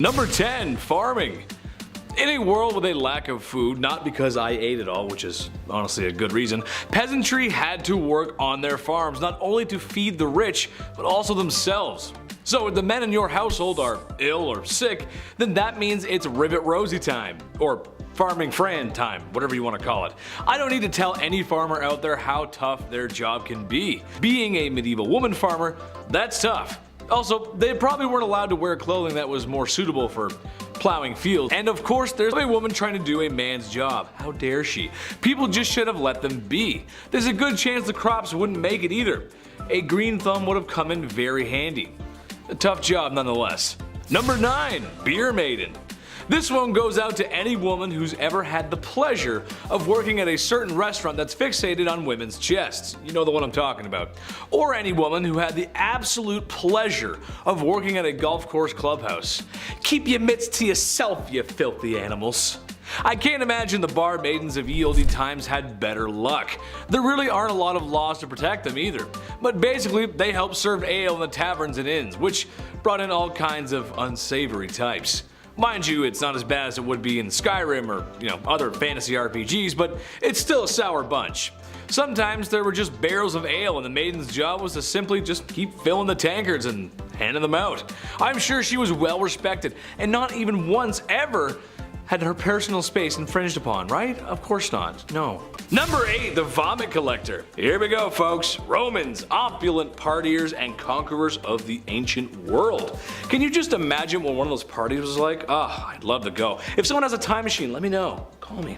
Number 10. Farming. In a world with a lack of food, not because I ate it all, which is honestly a good reason, peasantry had to work on their farms not only to feed the rich, but also themselves. So if the men in your household are ill or sick, then that means it's Rivet Rosie time, or Farming Fran time, whatever you want to call it. I don't need to tell any farmer out there how tough their job can be. Being a medieval woman farmer, that's tough. Also, they probably weren't allowed to wear clothing that was more suitable for plowing fields. And of course, there's a woman trying to do a man's job. How dare she? People just should have let them be. There's a good chance the crops wouldn't make it either. A green thumb would have come in very handy. A tough job nonetheless. Number 9. Beer Maiden. This one goes out to any woman who's ever had the pleasure of working at a certain restaurant that's fixated on women's chests. You know the one I'm talking about. Or any woman who had the absolute pleasure of working at a golf course clubhouse. Keep your mitts to yourself, you filthy animals. I can't imagine the bar maidens of ye olde times had better luck. There really aren't a lot of laws to protect them either. But basically, they helped serve ale in the taverns and inns, which brought in all kinds of unsavory types. Mind you, it's not as bad as it would be in Skyrim or, other fantasy RPGs, but it's still a sour bunch. Sometimes there were just barrels of ale and the maiden's job was to simply just keep filling the tankards and handing them out. I'm sure she was well respected and not even once ever had her personal space infringed upon, right? Of course not, no. Number 8. The Vomit Collector. Here we go, folks. Romans, opulent partiers and conquerors of the ancient world. Can you just imagine what one of those parties was like? I'd love to go. If someone has a time machine, let me know. Call me.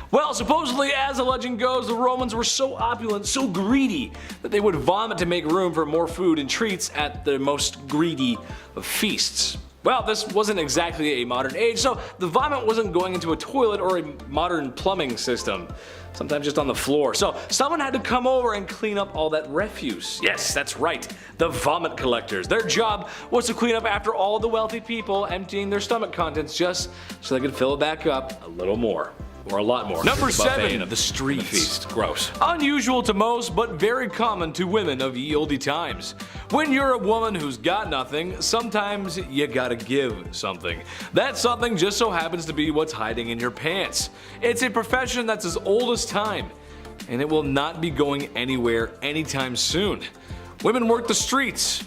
Well, supposedly, as the legend goes, the Romans were so opulent, so greedy, that they would vomit to make room for more food and treats at the most greedy of feasts. Well, this wasn't exactly a modern age, so the vomit wasn't going into a toilet or a modern plumbing system. Sometimes just on the floor. So someone had to come over and clean up all that refuse. Yes, that's right. The vomit collectors. Their job was to clean up after all the wealthy people emptying their stomach contents just so they could fill it back up a little more. Or a lot more. Number 7. The street feast. Gross. Unusual to most, but very common to women of ye olde times. When you're a woman who's got nothing, sometimes you gotta give something. That something just so happens to be what's hiding in your pants. It's a profession that's as old as time, and it will not be going anywhere anytime soon. Women work the streets.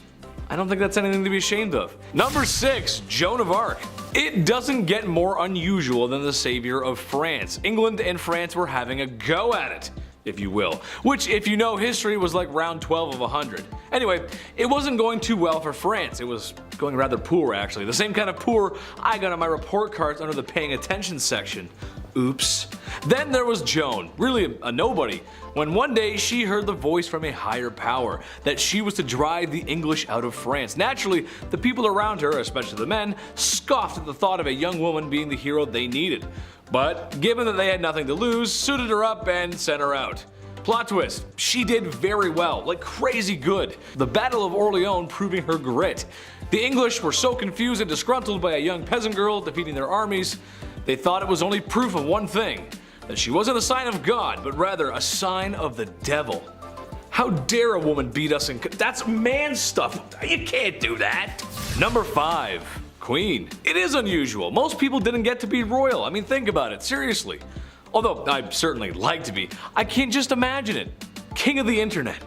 I don't think that's anything to be ashamed of. Number 6. Joan of Arc. It doesn't get more unusual than the savior of France. England and France were having a go at it, if you will, which, if you know history, was like round 12 of 100. Anyway, it wasn't going too well for France. It was going rather poor, actually. The same kind of poor I got on my report cards under the paying attention section. Oops. Then there was Joan, really a nobody, when one day she heard the voice from a higher power that she was to drive the English out of France. Naturally, the people around her, especially the men, scoffed at the thought of a young woman being the hero they needed. But given that they had nothing to lose, suited her up and sent her out. Plot twist, she did very well, like crazy good. The Battle of Orleans proving her grit. The English were so confused and disgruntled by a young peasant girl defeating their armies, they thought it was only proof of one thing, that she wasn't a sign of God, but rather a sign of the devil. How dare a woman beat us in that's man stuff. You can't do that. Number 5. Queen. It is unusual. Most people didn't get to be royal. I mean, think about it, seriously. Although I'd certainly like to be, I can't just imagine it. King of the internet.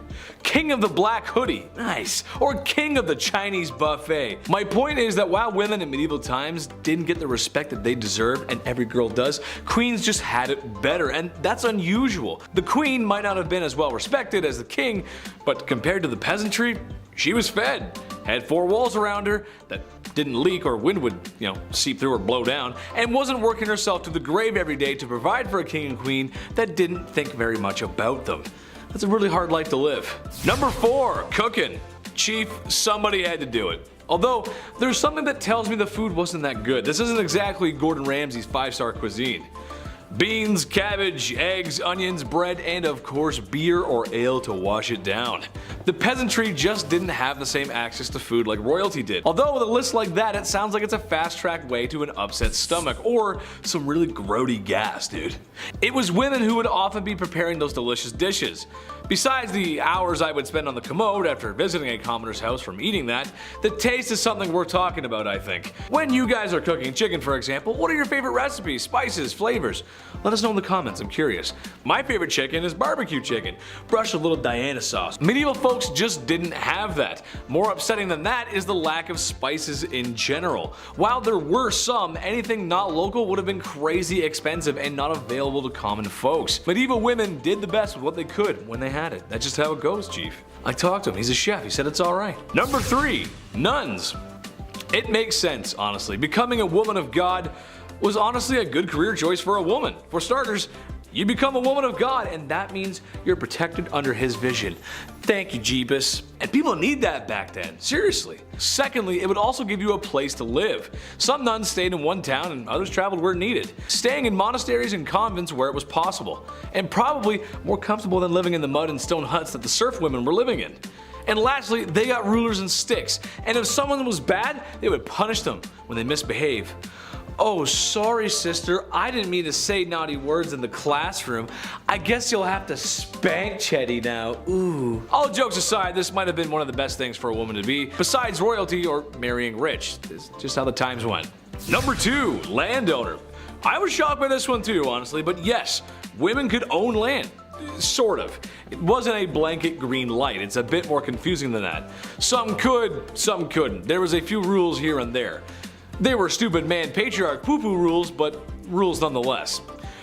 King of the black hoodie. Nice. Or king of the Chinese buffet. My point is that while women in medieval times didn't get the respect that they deserved, and every girl does, queens just had it better, and that's unusual. The queen might not have been as well respected as the king, but compared to the peasantry, she was fed. Had 4 walls around her that didn't leak or wind would, seep through or blow down, and wasn't working herself to the grave every day to provide for a king and queen that didn't think very much about them. That's a really hard life to live. Number 4. Cooking. Chief, somebody had to do it. Although, there's something that tells me the food wasn't that good. This isn't exactly Gordon Ramsay's 5-star cuisine. Beans, cabbage, eggs, onions, bread, and of course beer or ale to wash it down. The peasantry just didn't have the same access to food like royalty did. Although with a list like that, it sounds like it's a fast-track way to an upset stomach or some really grody gas, dude. It was women who would often be preparing those delicious dishes. Besides the hours I would spend on the commode after visiting a commoner's house from eating that, the taste is something worth talking about, I think. When you guys are cooking chicken, for example, what are your favorite recipes, spices, flavors? Let us know in the comments, I'm curious. My favorite chicken is barbecue chicken. Brush a little Diana sauce. Medieval folks just didn't have that. More upsetting than that is the lack of spices in general. While there were some, anything not local would have been crazy expensive and not available to common folks. Medieval women did the best with what they could when they had it. That's just how it goes, Chief. I talked to him, he's a chef, he said it's alright. Number 3. Nuns. It makes sense, honestly. Becoming a woman of God was honestly a good career choice for a woman. For starters, you become a woman of God, and that means you're protected under his vision. Thank you, Jeebus. And people need that back then, seriously. Secondly, it would also give you a place to live. Some nuns stayed in one town and others traveled where needed, staying in monasteries and convents where it was possible, and probably more comfortable than living in the mud and stone huts that the serf women were living in. And lastly, they got rulers and sticks, and if someone was bad, they would punish them when they misbehave. Oh, sorry sister, I didn't mean to say naughty words in the classroom. I guess you'll have to spank Chetty now, ooh. All jokes aside, this might have been one of the best things for a woman to be, besides royalty or marrying rich. It's just how the times went. Number 2, landowner. I was shocked by this one too, honestly, but yes, women could own land. Sort of. It wasn't a blanket green light, it's a bit more confusing than that. Some could, some couldn't. There was a few rules here and there. They were stupid man patriarch poo-poo rules, but rules nonetheless.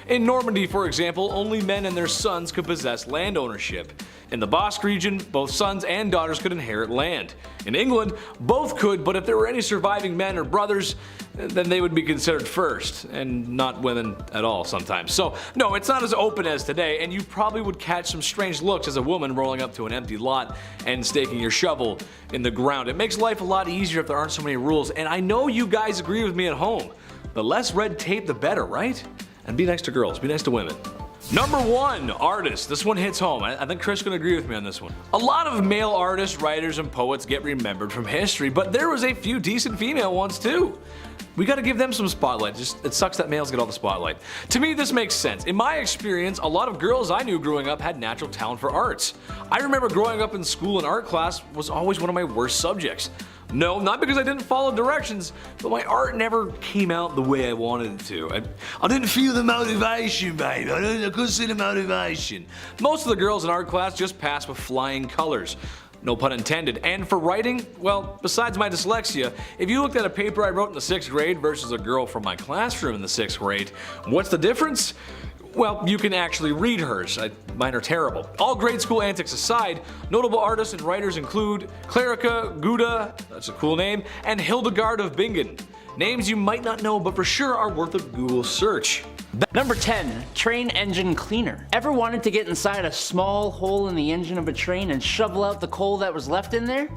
In Normandy, for example, only men and their sons could possess land ownership. In the Basque region, both sons and daughters could inherit land. In England, both could, but if there were any surviving men or brothers, then they would be considered first, and not women at all sometimes. So no, it's not as open as today, and you probably would catch some strange looks as a woman rolling up to an empty lot and staking your shovel in the ground. It makes life a lot easier if there aren't so many rules, and I know you guys agree with me at home. The less red tape, the better, right? And be nice to girls, be nice to women. Number 1, artists. This one hits home. I think Chris can agree with me on this one. A lot of male artists, writers, and poets get remembered from history, but there was a few decent female ones too. We gotta give them some spotlight. It sucks that males get all the spotlight. To me, this makes sense. In my experience, a lot of girls I knew growing up had natural talent for arts. I remember growing up in school and art class was always one of my worst subjects. No, not because I didn't follow directions, but my art never came out the way I wanted it to. I didn't feel the motivation, babe. I couldn't see the motivation. Most of the girls in art class just passed with flying colors. No pun intended. And for writing, well, besides my dyslexia, if you looked at a paper I wrote in the 6th grade versus a girl from my classroom in the 6th grade, what's the difference? Well, you can actually read hers. Mine are terrible. All grade school antics aside, notable artists and writers include Clarica Gouda, that's a cool name, and Hildegard of Bingen. Names you might not know, but for sure are worth a Google search. Number 10, train engine cleaner. Ever wanted to get inside a small hole in the engine of a train and shovel out the coal that was left in there?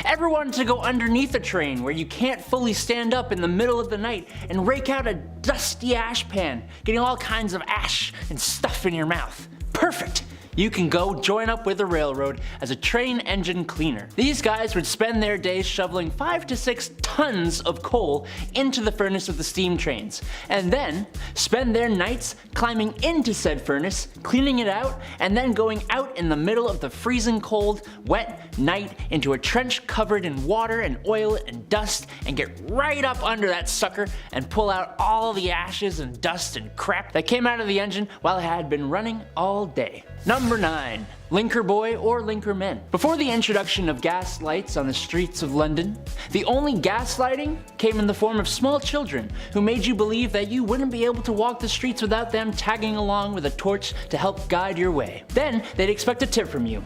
Ever wanted to go underneath a train where you can't fully stand up in the middle of the night and rake out a dusty ash pan, getting all kinds of ash and stuff in your mouth? Perfect! You can go join up with the railroad as a train engine cleaner. These guys would spend their days shoveling 5 to 6 tons of coal into the furnace of the steam trains, and then spend their nights climbing into said furnace, cleaning it out, and then going out in the middle of the freezing cold, wet night into a trench covered in water and oil and dust, and get right up under that sucker and pull out all the ashes and dust and crap that came out of the engine while it had been running all day. Number 9. Linker boy or linker men. Before the introduction of gas lights on the streets of London, the only gaslighting came in the form of small children who made you believe that you wouldn't be able to walk the streets without them tagging along with a torch to help guide your way. Then they'd expect a tip from you.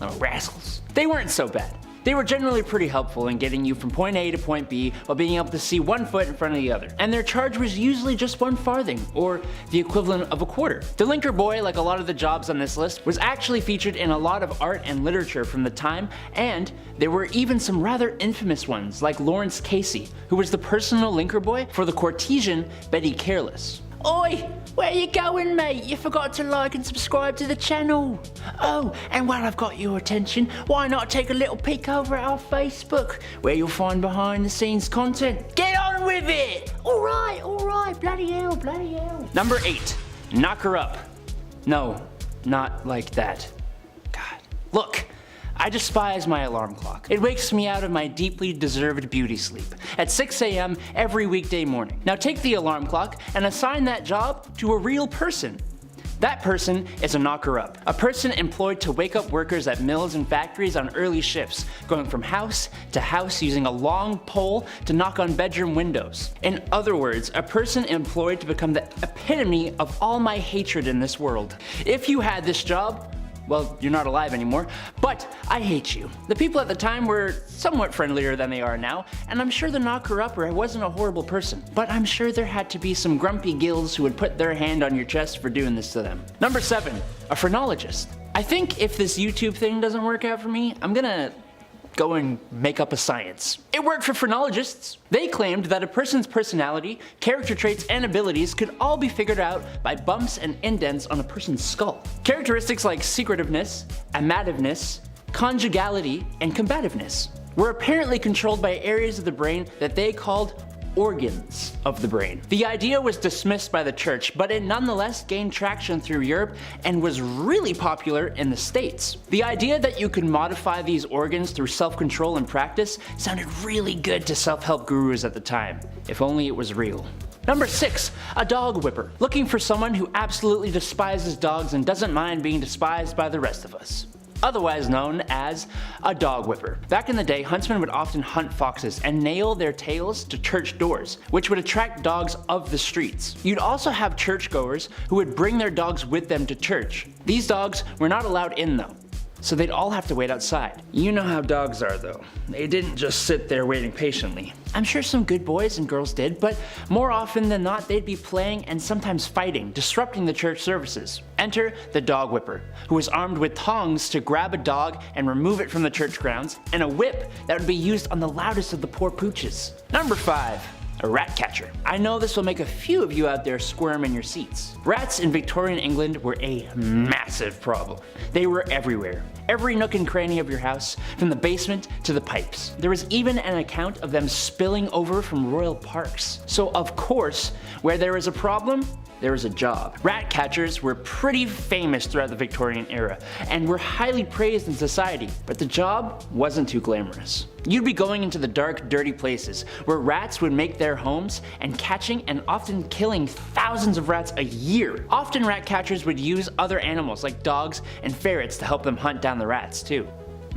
Oh, rascals. They weren't so bad. They were generally pretty helpful in getting you from point A to point B while being able to see one foot in front of the other. And their charge was usually just 1 farthing, or the equivalent of a quarter. The linker boy, like a lot of the jobs on this list, was actually featured in a lot of art and literature from the time, and there were even some rather infamous ones, like Lawrence Casey, who was the personal linker boy for the courtesan Betty Careless. Oi! Where you going, mate? You forgot to like and subscribe to the channel. Oh, and while I've got your attention, why not take a little peek over at our Facebook, where you'll find behind the scenes content. Get on with it! Alright, bloody hell. Number 8, knock her up. No, not like that. God. Look, I despise my alarm clock. It wakes me out of my deeply deserved beauty sleep at 6 a.m. every weekday morning. Now take the alarm clock and assign that job to a real person. That person is a knocker-up, a person employed to wake up workers at mills and factories on early shifts, going from house to house using a long pole to knock on bedroom windows. In other words, a person employed to become the epitome of all my hatred in this world. If you had this job, well, you're not alive anymore, but I hate you. The people at the time were somewhat friendlier than they are now, and I'm sure the knocker-upper wasn't a horrible person, but I'm sure there had to be some grumpy gills who would put their hand on your chest for doing this to them. Number 7, a phrenologist. I think if this YouTube thing doesn't work out for me, I'm gonna go and make up a science. It worked for phrenologists. They claimed that a person's personality, character traits, and abilities could all be figured out by bumps and indents on a person's skull. Characteristics like secretiveness, amativeness, conjugality, and combativeness were apparently controlled by areas of the brain that they called organs of the brain. The idea was dismissed by the church, but it nonetheless gained traction through Europe and was really popular in the States. The idea that you could modify these organs through self-control and practice sounded really good to self-help gurus at the time, if only it was real. Number 6, a dog whipper. Looking for someone who absolutely despises dogs and doesn't mind being despised by the rest of us. Otherwise known as a dog whipper. Back in the day, huntsmen would often hunt foxes and nail their tails to church doors, which would attract dogs of the streets. You'd also have churchgoers who would bring their dogs with them to church. These dogs were not allowed in though, so they'd all have to wait outside. You know how dogs are though. They didn't just sit there waiting patiently. I'm sure some good boys and girls did, but more often than not they'd be playing and sometimes fighting, disrupting the church services. Enter the dog whipper, who was armed with tongs to grab a dog and remove it from the church grounds, and a whip that would be used on the loudest of the poor pooches. Number 5. A rat catcher. I know this will make a few of you out there squirm in your seats. Rats in Victorian England were a massive problem. They were everywhere. Every nook and cranny of your house, from the basement to the pipes. There was even an account of them spilling over from royal parks. So of course, where there is a problem, there is a job. Rat catchers were pretty famous throughout the Victorian era and were highly praised in society, but the job wasn't too glamorous. You'd be going into the dark, dirty places where rats would make their homes and catching and often killing thousands of rats a year. Often rat catchers would use other animals like dogs and ferrets to help them hunt down the rats too.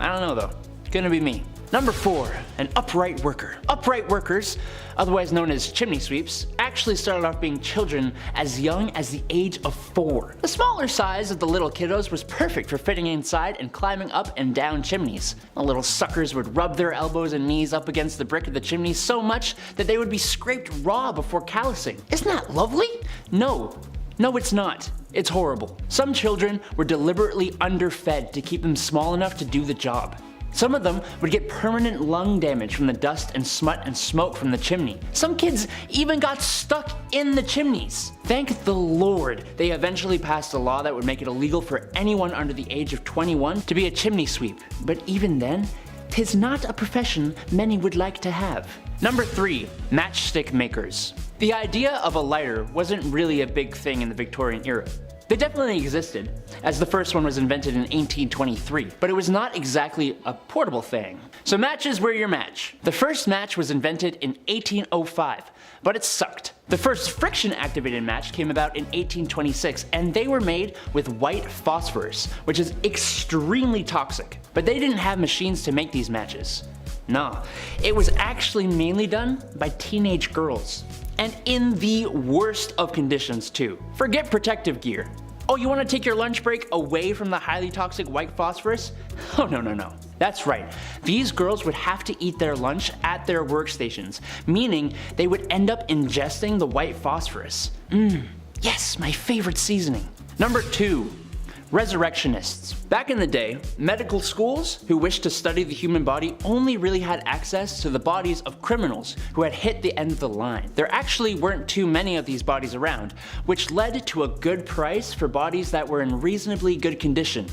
I don't know though, gonna be me. Number 4, an upright worker. Upright workers, otherwise known as chimney sweeps, actually started off being children as young as the age of 4. The smaller size of the little kiddos was perfect for fitting inside and climbing up and down chimneys. The little suckers would rub their elbows and knees up against the brick of the chimney so much that they would be scraped raw before callousing. Isn't that lovely? No, it's not. It's horrible. Some children were deliberately underfed to keep them small enough to do the job. Some of them would get permanent lung damage from the dust and smut and smoke from the chimney. Some kids even got stuck in the chimneys. Thank the Lord they eventually passed a law that would make it illegal for anyone under the age of 21 to be a chimney sweep. But even then, 'tis not a profession many would like to have. Number 3, matchstick makers. The idea of a lighter wasn't really a big thing in the Victorian era. They definitely existed, as the first one was invented in 1823, but it was not exactly a portable thing. So matches were your match. The first match was invented in 1805, but it sucked. The first friction-activated match came about in 1826, and they were made with white phosphorus, which is extremely toxic. But they didn't have machines to make these matches. No, it was actually mainly done by teenage girls. And in the worst of conditions too. Forget protective gear. Oh, you want to take your lunch break away from the highly toxic white phosphorus? Oh no. That's right. These girls would have to eat their lunch at their workstations, meaning they would end up ingesting the white phosphorus. Yes, my favorite seasoning. Number 2, Resurrectionists. Back in the day, medical schools who wished to study the human body only really had access to the bodies of criminals who had hit the end of the line. There actually weren't too many of these bodies around, which led to a good price for bodies that were in reasonably good condition,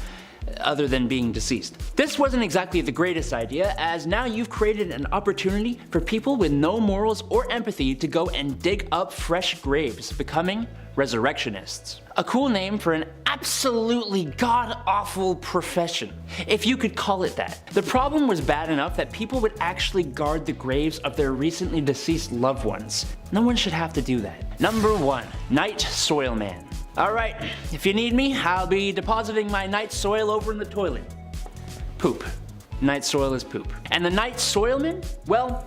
other than being deceased. This wasn't exactly the greatest idea, as now you've created an opportunity for people with no morals or empathy to go and dig up fresh graves, becoming resurrectionists. A cool name for an absolutely god-awful profession, if you could call it that. The problem was bad enough that people would actually guard the graves of their recently deceased loved ones. No one should have to do that. Number 1, Night Soil Man. Alright, if you need me, I'll be depositing my night soil over in the toilet. Poop. Night soil is poop. And the night soilman? Well,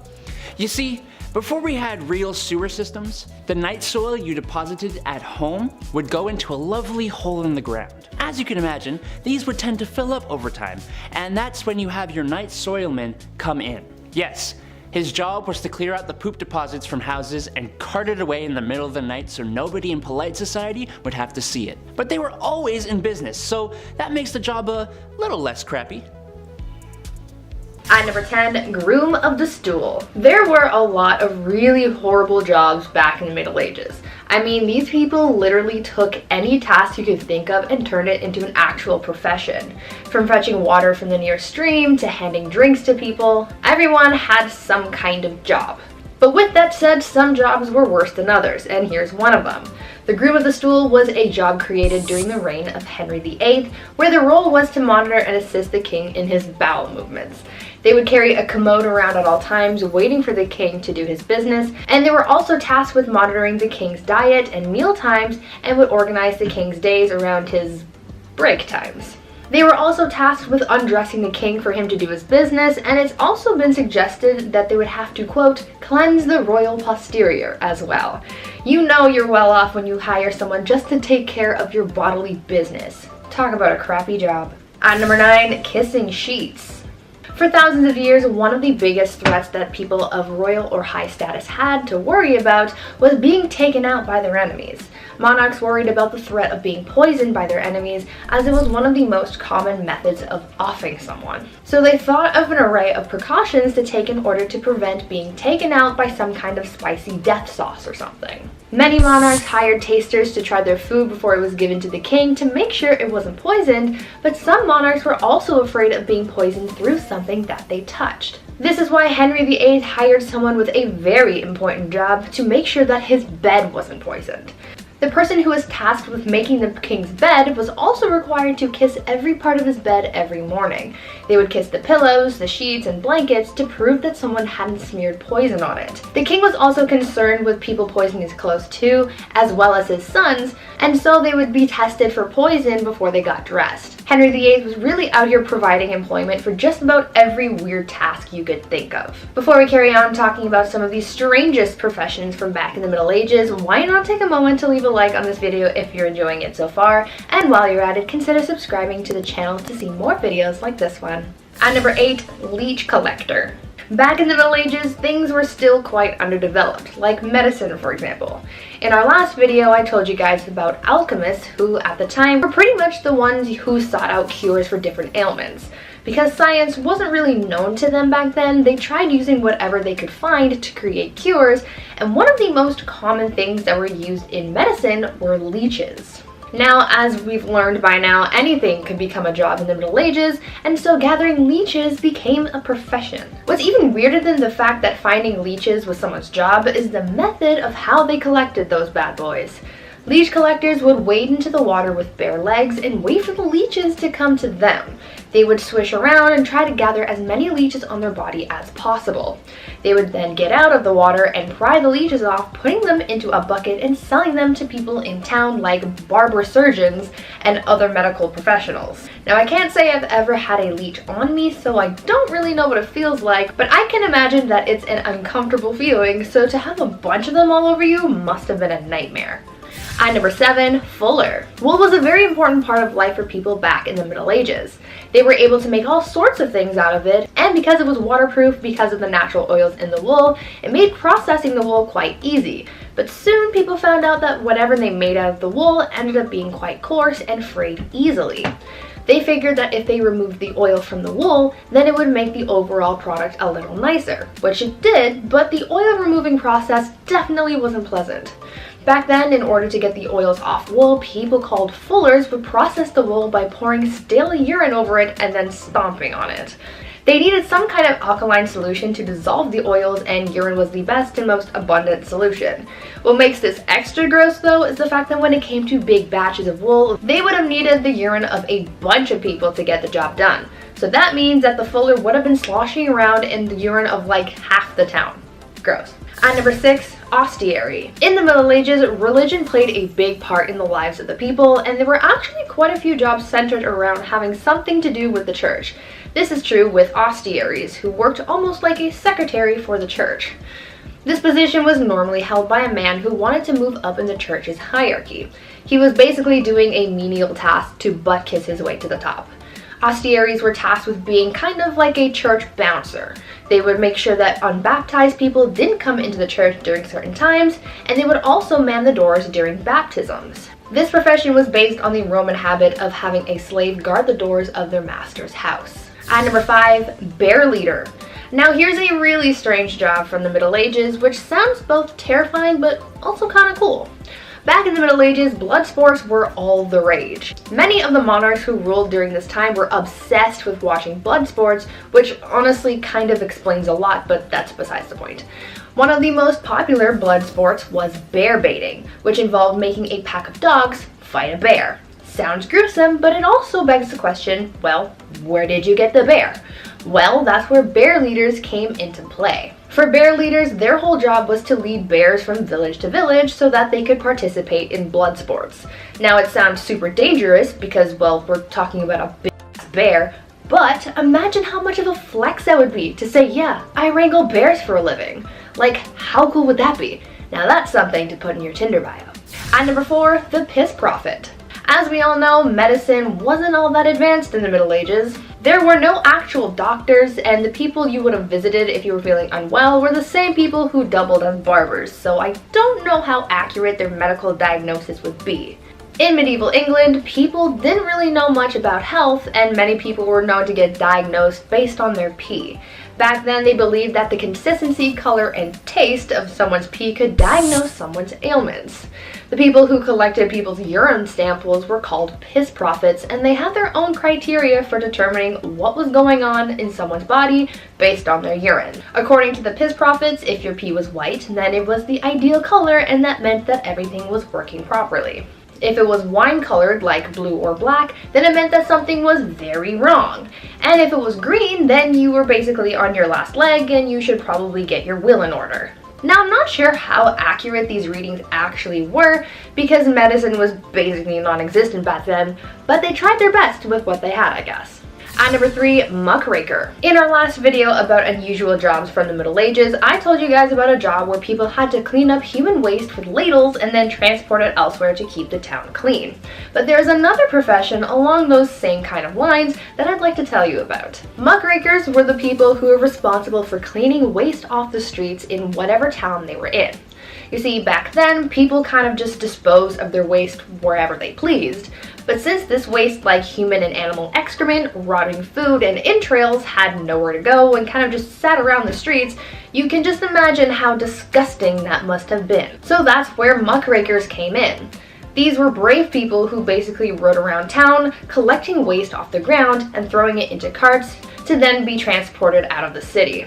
you see, before we had real sewer systems, the night soil you deposited at home would go into a lovely hole in the ground. As you can imagine, these would tend to fill up over time, and that's when you have your night soilman come in. Yes, his job was to clear out the poop deposits from houses and cart it away in the middle of the night so nobody in polite society would have to see it. But they were always in business, so that makes the job a little less crappy. At number 10, Groom of the Stool. There were a lot of really horrible jobs back in the Middle Ages. I mean, these people literally took any task you could think of and turned it into an actual profession. From fetching water from the nearest stream to handing drinks to people, everyone had some kind of job. But with that said, some jobs were worse than others, and here's one of them. The Groom of the Stool was a job created during the reign of Henry VIII, where the role was to monitor and assist the king in his bowel movements. They would carry a commode around at all times, waiting for the king to do his business, and they were also tasked with monitoring the king's diet and meal times, and would organize the king's days around his break times. They were also tasked with undressing the king for him to do his business, and it's also been suggested that they would have to, quote, cleanse the royal posterior as well. You know you're well off when you hire someone just to take care of your bodily business. Talk about a crappy job. At number 9, kissing sheets. For thousands of years, one of the biggest threats that people of royal or high status had to worry about was being taken out by their enemies. Monarchs worried about the threat of being poisoned by their enemies, as it was one of the most common methods of offing someone. So they thought of an array of precautions to take in order to prevent being taken out by some kind of spicy death sauce or something. Many monarchs hired tasters to try their food before it was given to the king to make sure it wasn't poisoned, but some monarchs were also afraid of being poisoned through something that they touched. This is why Henry VIII hired someone with a very important job to make sure that his bed wasn't poisoned. The person who was tasked with making the king's bed was also required to kiss every part of his bed every morning. They would kiss the pillows, the sheets, and blankets to prove that someone hadn't smeared poison on it. The king was also concerned with people poisoning his clothes too, as well as his sons, and so they would be tested for poison before they got dressed. Henry VIII was really out here providing employment for just about every weird task you could think of. Before we carry on talking about some of the strangest professions from back in the Middle Ages, why not take a moment to leave a like on this video if you're enjoying it so far, and while you're at it, consider subscribing to the channel to see more videos like this one. At number 8, leech collector. Back in the Middle Ages, things were still quite underdeveloped, like medicine for example. In our last video, I told you guys about alchemists who, at the time, were pretty much the ones who sought out cures for different ailments. Because science wasn't really known to them back then, they tried using whatever they could find to create cures, and one of the most common things that were used in medicine were leeches. Now, as we've learned by now, anything could become a job in the Middle Ages, and so gathering leeches became a profession. What's even weirder than the fact that finding leeches was someone's job is the method of how they collected those bad boys. Leech collectors would wade into the water with bare legs and wait for the leeches to come to them. They would swish around and try to gather as many leeches on their body as possible. They would then get out of the water and pry the leeches off, putting them into a bucket and selling them to people in town like barber surgeons and other medical professionals. Now, I can't say I've ever had a leech on me, so I don't really know what it feels like, but I can imagine that it's an uncomfortable feeling, so to have a bunch of them all over you must have been a nightmare. And number 7, fuller. Wool was a very important part of life for people back in the Middle Ages. They were able to make all sorts of things out of it, and because it was waterproof because of the natural oils in the wool, it made processing the wool quite easy. But soon people found out that whatever they made out of the wool ended up being quite coarse and frayed easily. They figured that if they removed the oil from the wool, then it would make the overall product a little nicer, which it did, but the oil removing process definitely wasn't pleasant. Back then, in order to get the oils off wool, people called fullers would process the wool by pouring stale urine over it and then stomping on it. They needed some kind of alkaline solution to dissolve the oils, and urine was the best and most abundant solution. What makes this extra gross though is the fact that when it came to big batches of wool, they would have needed the urine of a bunch of people to get the job done. So that means that the fuller would have been sloshing around in the urine of like half the town. Gross. And number 6, ostiary. In the Middle Ages, religion played a big part in the lives of the people, and there were actually quite a few jobs centered around having something to do with the church. This is true with ostiaries, who worked almost like a secretary for the church. This position was normally held by a man who wanted to move up in the church's hierarchy. He was basically doing a menial task to butt kiss his way to the top. Ostiaries were tasked with being kind of like a church bouncer. They would make sure that unbaptized people didn't come into the church during certain times, and they would also man the doors during baptisms. This profession was based on the Roman habit of having a slave guard the doors of their master's house. And number 5, bear leader. Now here's a really strange job from the Middle Ages, which sounds both terrifying but also kind of cool. Back in the Middle Ages, blood sports were all the rage. Many of the monarchs who ruled during this time were obsessed with watching blood sports, which honestly kind of explains a lot, but that's besides the point. One of the most popular blood sports was bear baiting, which involved making a pack of dogs fight a bear. Sounds gruesome, but it also begs the question, well, where did you get the bear? Well, that's where bear leaders came into play. For bear leaders, their whole job was to lead bears from village to village so that they could participate in blood sports. Now it sounds super dangerous because, well, we're talking about a big bear, but imagine how much of a flex that would be to say, yeah, I wrangle bears for a living. Like, how cool would that be? Now that's something to put in your Tinder bio. And number 4, the piss prophet. As we all know, medicine wasn't all that advanced in the Middle Ages. There were no actual doctors, and the people you would have visited if you were feeling unwell were the same people who doubled as barbers, so I don't know how accurate their medical diagnosis would be. In medieval England, people didn't really know much about health, and many people were known to get diagnosed based on their pee. Back then, they believed that the consistency, color, and taste of someone's pee could diagnose someone's ailments. The people who collected people's urine samples were called piss prophets, and they had their own criteria for determining what was going on in someone's body based on their urine. According to the piss prophets, if your pee was white, then it was the ideal color, and that meant that everything was working properly. If it was wine-colored, like blue or black, then it meant that something was very wrong. And if it was green, then you were basically on your last leg and you should probably get your will in order. Now, I'm not sure how accurate these readings actually were because medicine was basically non-existent back then, but they tried their best with what they had, I guess. And number 3, muckraker. In our last video about unusual jobs from the Middle Ages, I told you guys about a job where people had to clean up human waste with ladles and then transport it elsewhere to keep the town clean. But there's another profession along those same kind of lines that I'd like to tell you about. Muckrakers were the people who were responsible for cleaning waste off the streets in whatever town they were in. You see, back then, people kind of just disposed of their waste wherever they pleased. But since this waste, like human and animal excrement, rotting food, and entrails, had nowhere to go and kind of just sat around the streets, you can just imagine how disgusting that must have been. So that's where muckrakers came in. These were brave people who basically rode around town, collecting waste off the ground and throwing it into carts to then be transported out of the city.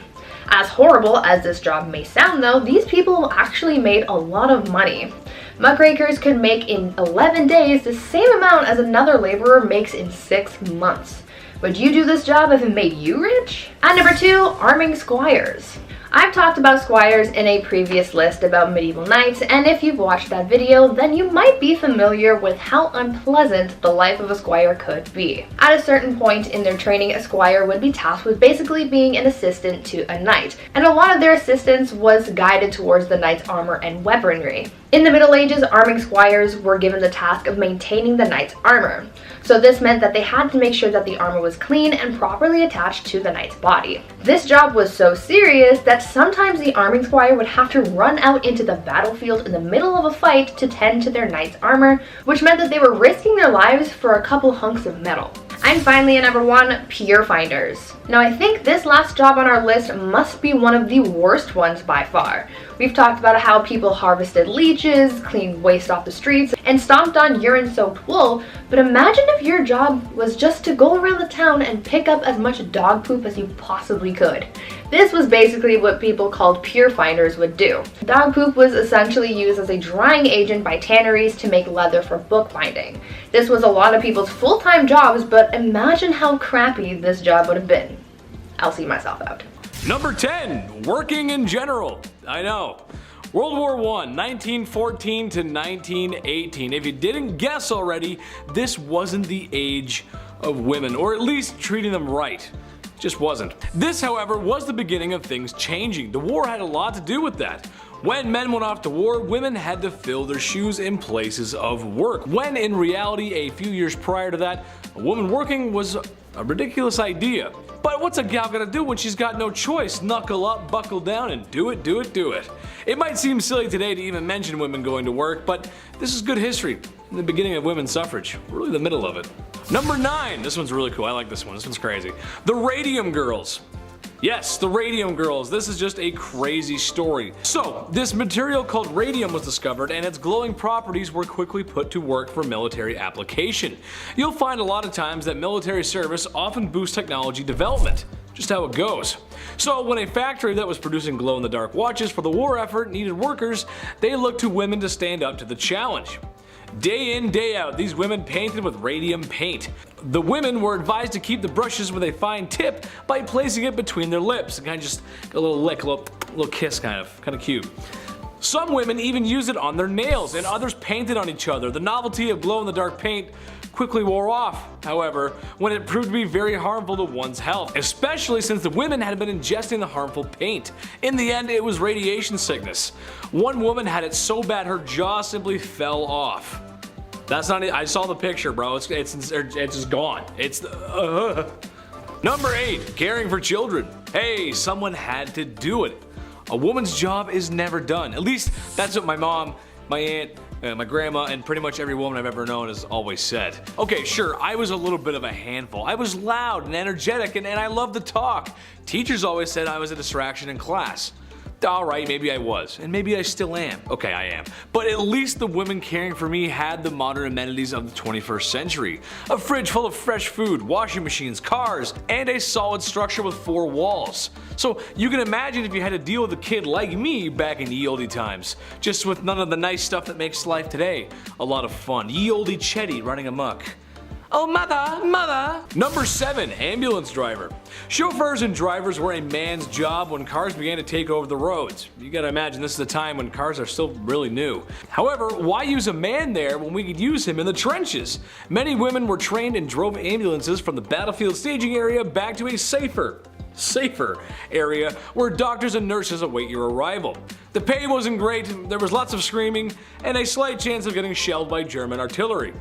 As horrible as this job may sound though, these people actually made a lot of money. Muckrakers could make in 11 days the same amount as another laborer makes in 6 months. Would you do this job if it made you rich? And number 2, arming squires. I've talked about squires in a previous list about medieval knights, and if you've watched that video, then you might be familiar with how unpleasant the life of a squire could be. At a certain point in their training, a squire would be tasked with basically being an assistant to a knight, and a lot of their assistance was guided towards the knight's armor and weaponry. In the Middle Ages, arming squires were given the task of maintaining the knight's armor. So this meant that they had to make sure that the armor was clean and properly attached to the knight's body. This job was so serious that sometimes the arming squire would have to run out into the battlefield in the middle of a fight to tend to their knight's armor, which meant that they were risking their lives for a couple hunks of metal. And finally, at number 1, pier finders. Now I think this last job on our list must be one of the worst ones by far. We've talked about how people harvested leeches, cleaned waste off the streets, and stomped on urine-soaked wool, but imagine if your job was just to go around the town and pick up as much dog poop as you possibly could. This was basically what people called pier finders would do. Dog poop was essentially used as a drying agent by tanneries to make leather for bookbinding. This was a lot of people's full-time jobs, but imagine how crappy this job would have been. I'll see myself out. Number 10, working in general. I know. World War I, 1914 to 1918. If you didn't guess already, this wasn't the age of women, or at least treating them right. Just wasn't. This, however, was the beginning of things changing. The war had a lot to do with that. When men went off to war, women had to fill their shoes in places of work, when in reality, a few years prior to that, a woman working was a ridiculous idea. But what's a gal gonna do when she's got no choice? Knuckle up, buckle down, and do it, do it, do it. It might seem silly today to even mention women going to work, but this is good history. In the beginning of women's suffrage, really the middle of it. Number 9, this one's really cool, I like this one, this one's crazy. The Radium Girls. Yes, the Radium Girls. This is just a crazy story. So, this material called radium was discovered and its glowing properties were quickly put to work for military application. You'll find a lot of times that military service often boosts technology development. Just how it goes. So when a factory that was producing glow-in-the-dark watches for the war effort needed workers, they looked to women to stand up to the challenge. Day in, day out, these women painted with radium paint. The women were advised to keep the brushes with a fine tip by placing it between their lips. Kind of just a little lick, a little kiss kind of cute. Some women even used it on their nails and others painted on each other. The novelty of glow-in-the-dark paint quickly wore off, however, when it proved to be very harmful to one's health, especially since the women had been ingesting the harmful paint. In the end, it was radiation sickness. One woman had it so bad her jaw simply fell off. That's not it. I saw the picture, bro. It's just gone. Number 8, caring for children. Hey, someone had to do it. A woman's job is never done. At least that's what my mom, my aunt, my grandma, and pretty much every woman I've ever known has always said. Okay, sure, I was a little bit of a handful. I was loud and energetic and I loved to talk. Teachers always said I was a distraction in class. Alright, maybe I was, and maybe I still am. Okay, I am. But at least the women caring for me had the modern amenities of the 21st century. A fridge full of fresh food, washing machines, cars, and a solid structure with 4 walls. So you can imagine if you had to deal with a kid like me back in ye olde times, just with none of the nice stuff that makes life today a lot of fun. Ye olde Chetty running amok. Oh mother, mother! Number 7, ambulance driver. Chauffeurs and drivers were a man's job when cars began to take over the roads. You gotta imagine this is a time when cars are still really new. However, why use a man there when we could use him in the trenches? Many women were trained and drove ambulances from the battlefield staging area back to a safer area where doctors and nurses await your arrival. The pay wasn't great, there was lots of screaming, and a slight chance of getting shelled by German artillery.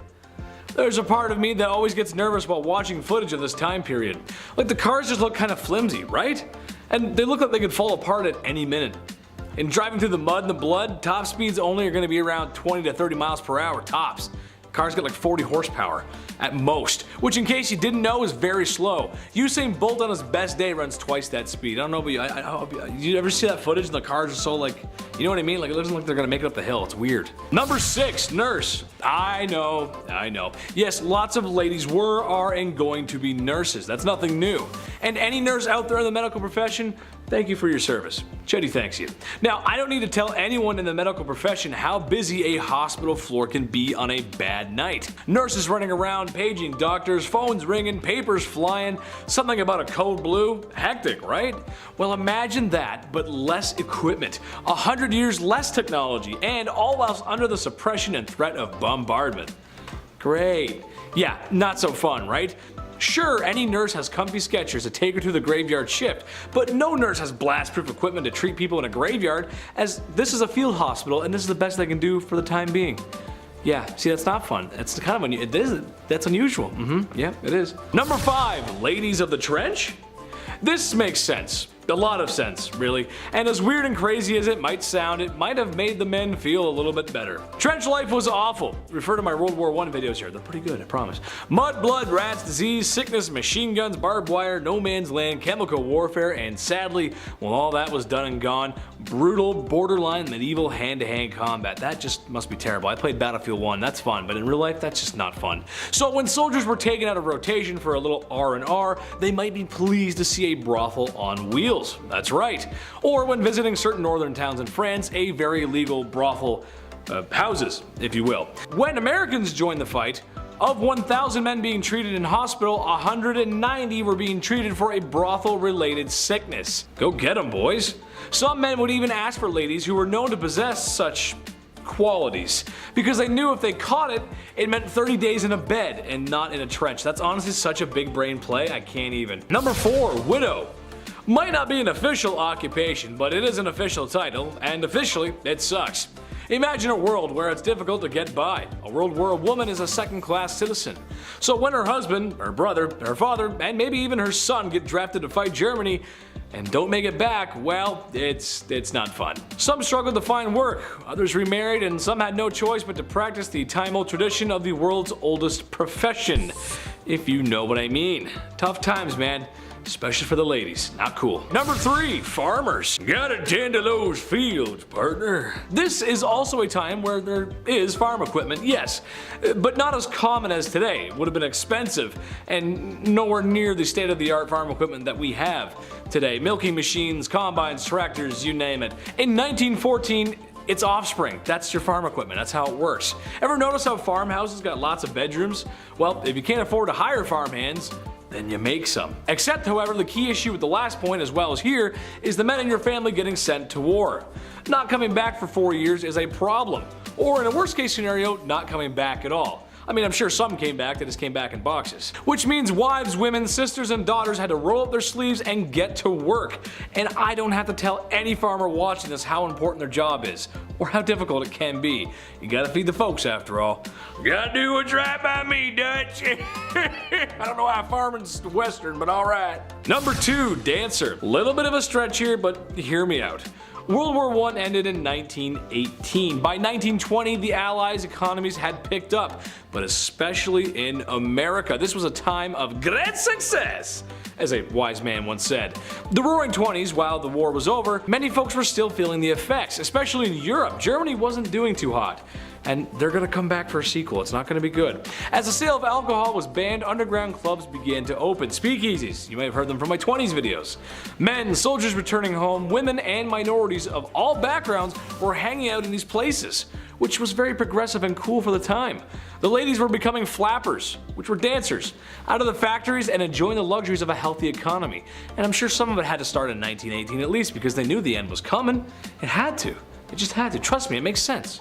There's a part of me that always gets nervous while watching footage of this time period. Like the cars just look kind of flimsy, right? And they look like they could fall apart at any minute. And driving through the mud and the blood, top speeds only are going to be around 20 to 30 miles per hour tops. Cars get like 40 horsepower at most, which in case you didn't know is very slow. Usain Bolt on his best day runs twice that speed. I don't know, but you ever see that footage and the cars are so like, you know what I mean? Like it looks like they're gonna make it up the hill. It's weird. Number 6, nurse. I know. Yes, lots of ladies were, are, and going to be nurses. That's nothing new. And any nurse out there in the medical profession, Thank you for your service. Chetty thanks you. Now, I don't need to tell anyone in the medical profession how busy a hospital floor can be on a bad night. Nurses running around, paging doctors, phones ringing, papers flying, something about a code blue. Hectic, right? Well, imagine that, but less equipment, 100 years less technology, and all else under the suppression and threat of bombardment. Great. Yeah, not so fun, right? Sure, any nurse has comfy Skechers to take her to the graveyard shift, but no nurse has blast-proof equipment to treat people in a graveyard, as this is a field hospital and this is the best they can do for the time being. Yeah, see, that's not fun. That's kind of that's unusual. Yeah, it is. Number 5, ladies of the trench. This makes sense. A lot of sense, really. And as weird and crazy as it might sound, it might have made the men feel a little bit better. Trench life was awful. Refer to my World War I videos here. They're pretty good, I promise. Mud, blood, rats, disease, sickness, machine guns, barbed wire, no man's land, chemical warfare, and sadly, when all that was done and gone, brutal, borderline, medieval hand-to-hand combat. That just must be terrible. I played Battlefield 1, that's fun, but in real life, that's just not fun. So when soldiers were taken out of rotation for a little R&R, they might be pleased to see a brothel on wheels. That's right. Or when visiting certain northern towns in France, a very legal brothel houses, if you will. When Americans joined the fight, of 1,000 men being treated in hospital, 190 were being treated for a brothel-related sickness. Go get them, boys. Some men would even ask for ladies who were known to possess such qualities, because they knew if they caught it, it meant 30 days in a bed and not in a trench. That's honestly such a big brain play, I can't even. Number 4, widow. Might not be an official occupation, but it is an official title, and officially, it sucks. Imagine a world where it's difficult to get by, a world where a woman is a second-class citizen. So when her husband, her brother, her father, and maybe even her son get drafted to fight Germany and don't make it back, well, it's not fun. Some struggled to find work, others remarried, and some had no choice but to practice the time-old tradition of the world's oldest profession, if you know what I mean. Tough times, man. Especially for the ladies. Not cool. Number 3, farmers. Gotta tend to those fields, partner. This is also a time where there is farm equipment, yes, but not as common as today. It would have been expensive and nowhere near the state-of-the-art farm equipment that we have today. Milking machines, combines, tractors, you name it. In 1914, it's offspring. That's your farm equipment. That's how it works. Ever notice how farmhouses got lots of bedrooms? Well, if you can't afford to hire farmhands, then you make some. Except, however, the key issue with the last point as well as here is the men in your family getting sent to war. Not coming back for 4 years is a problem. Or in a worst case scenario, not coming back at all. I mean, I'm sure some came back, they just came back in boxes. Which means wives, women, sisters, and daughters had to roll up their sleeves and get to work. And I don't have to tell any farmer watching this how important their job is, or how difficult it can be. You gotta feed the folks after all. Gotta do what's right by me, Dutch. I don't know how farming's Western, but alright. Number 2, dancer. Little bit of a stretch here, but hear me out. World War I ended in 1918. By 1920, the Allies' economies had picked up, but especially in America. This was a time of great success, as a wise man once said. The Roaring 20s, while the war was over, many folks were still feeling the effects, especially in Europe. Germany wasn't doing too hot. And they're gonna come back for a sequel. It's not gonna be good. As the sale of alcohol was banned, underground clubs began to open. Speakeasies, you may have heard them from my 20s videos. Men, soldiers returning home, women, and minorities of all backgrounds were hanging out in these places, which was very progressive and cool for the time. The ladies were becoming flappers, which were dancers, out of the factories and enjoying the luxuries of a healthy economy. And I'm sure some of it had to start in 1918 at least, because they knew the end was coming. It had to. It just had to. Trust me, it makes sense.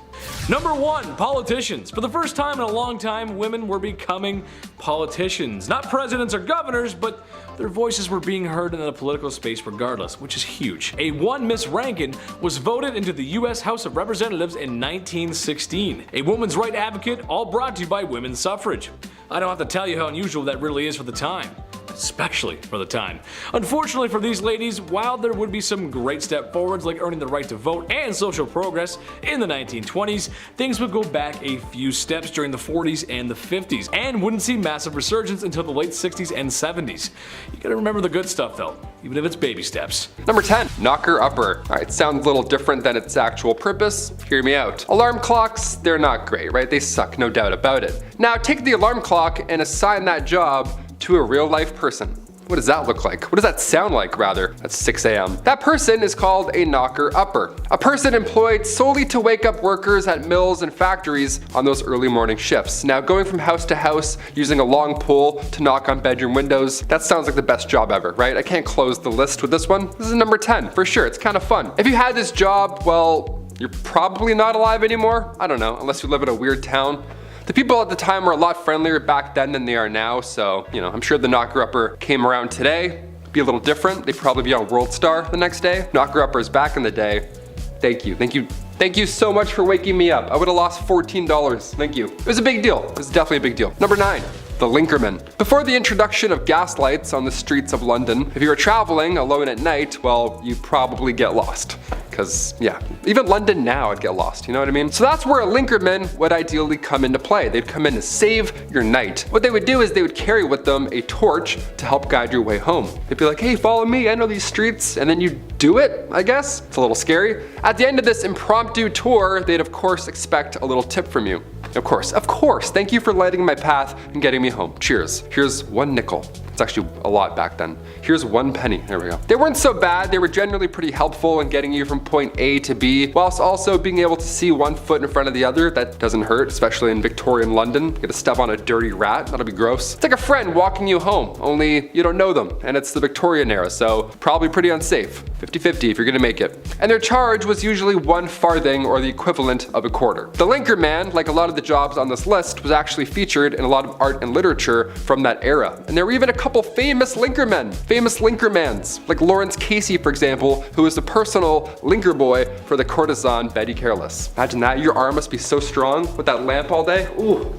Number 1, politicians. For the first time in a long time, women were becoming politicians. Not presidents or governors, but their voices were being heard in the political space regardless, which is huge. A one Miss Rankin was voted into the US House of Representatives in 1916. A woman's right advocate, all brought to you by women's suffrage. I don't have to tell you how unusual that really is for the time. Especially for the time. Unfortunately for these ladies, while there would be some great step forwards like earning the right to vote and social progress in the 1920s, things would go back a few steps during the 40s and the 50s, and wouldn't see massive resurgence until the late 60s and 70s. You gotta remember the good stuff though, even if it's baby steps. Number 10, knocker upper. Alright, sounds a little different than its actual purpose. Hear me out. Alarm clocks, they're not great, right? They suck, no doubt about it. Now take the alarm clock and assign that job to a real life person. What does that look like? What does that sound like, rather? At 6 a.m. That person is called a knocker-upper. A person employed solely to wake up workers at mills and factories on those early morning shifts. Now, going from house to house using a long pole to knock on bedroom windows, that sounds like the best job ever, right? I can't close the list with this one. This is number 10, for sure. It's kind of fun. If you had this job, well, you're probably not alive anymore. I don't know, unless you live in a weird town. The people at the time were a lot friendlier back then than they are now, so, you know, I'm sure the knocker-upper came around today. Be a little different. They'd probably be on World Star the next day. Knocker-uppers back in the day, thank you. Thank you so much for waking me up. I would have lost $14. Thank you. It was a big deal. It was definitely a big deal. Number 9. The Linkerman. Before the introduction of gas lights on the streets of London, if you were traveling alone at night, well, you'd probably get lost. Because, yeah, even London now I'd get lost, you know what I mean? So that's where a Linkerman would ideally come into play. They'd come in to save your night. What they would do is they would carry with them a torch to help guide your way home. They'd be like, hey, follow me, I know these streets, and then you do it, I guess. It's a little scary. At the end of this impromptu tour, they'd of course expect a little tip from you. Of course, thank you for lighting my path and getting me home. Cheers. Here's 1 nickel. It's actually a lot back then. Here's 1 penny. There we go. They weren't so bad. They were generally pretty helpful in getting you from point A to B, whilst also being able to see 1 foot in front of the other. That doesn't hurt, especially in Victorian London. You get to step on a dirty rat. That'll be gross. It's like a friend walking you home, only you don't know them. And it's the Victorian era, so probably pretty unsafe. 50-50 if you're gonna make it. And their charge was usually 1 farthing or the equivalent of a quarter. The Linkerman, like a lot of the jobs on this list, was actually featured in a lot of art and literature from that era. And there were even a couple famous Linkermen, famous Linkermans, like Lawrence Casey, for example, who was the personal linker boy for the courtesan Betty Careless. Imagine that, your arm must be so strong with that lamp all day. Ooh,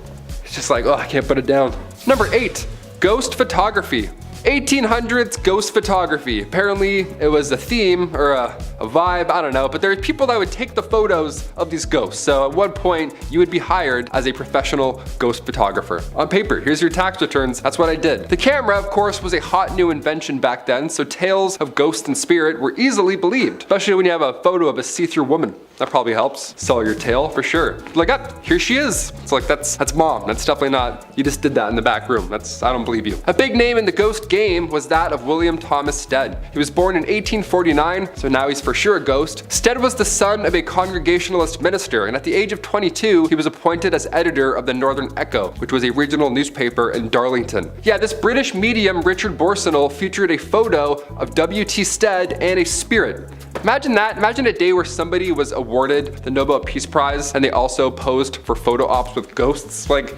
it's just like, oh, I can't put it down. Number 8, ghost photography. 1800s ghost photography. Apparently it was a theme or a vibe, I don't know, but there were people that would take the photos of these ghosts. So at one point you would be hired as a professional ghost photographer. On paper, here's your tax returns, that's what I did. The camera, of course, was a hot new invention back then, so tales of ghost and spirit were easily believed, especially when you have a photo of a see-through woman. That probably helps sell your tale for sure. Like, here she is. It's like, that's mom. That's definitely not, you just did that in the back room. I don't believe you. A big name in the ghost game was that of William Thomas Stead. He was born in 1849, so now he's for sure a ghost. Stead was the son of a Congregationalist minister, and at the age of 22, he was appointed as editor of the Northern Echo, which was a regional newspaper in Darlington. Yeah, this British medium, Richard Borsonnel, featured a photo of W.T. Stead and a spirit. Imagine that. Imagine a day where somebody was awarded the Nobel Peace Prize and they also posed for photo ops with ghosts. Like,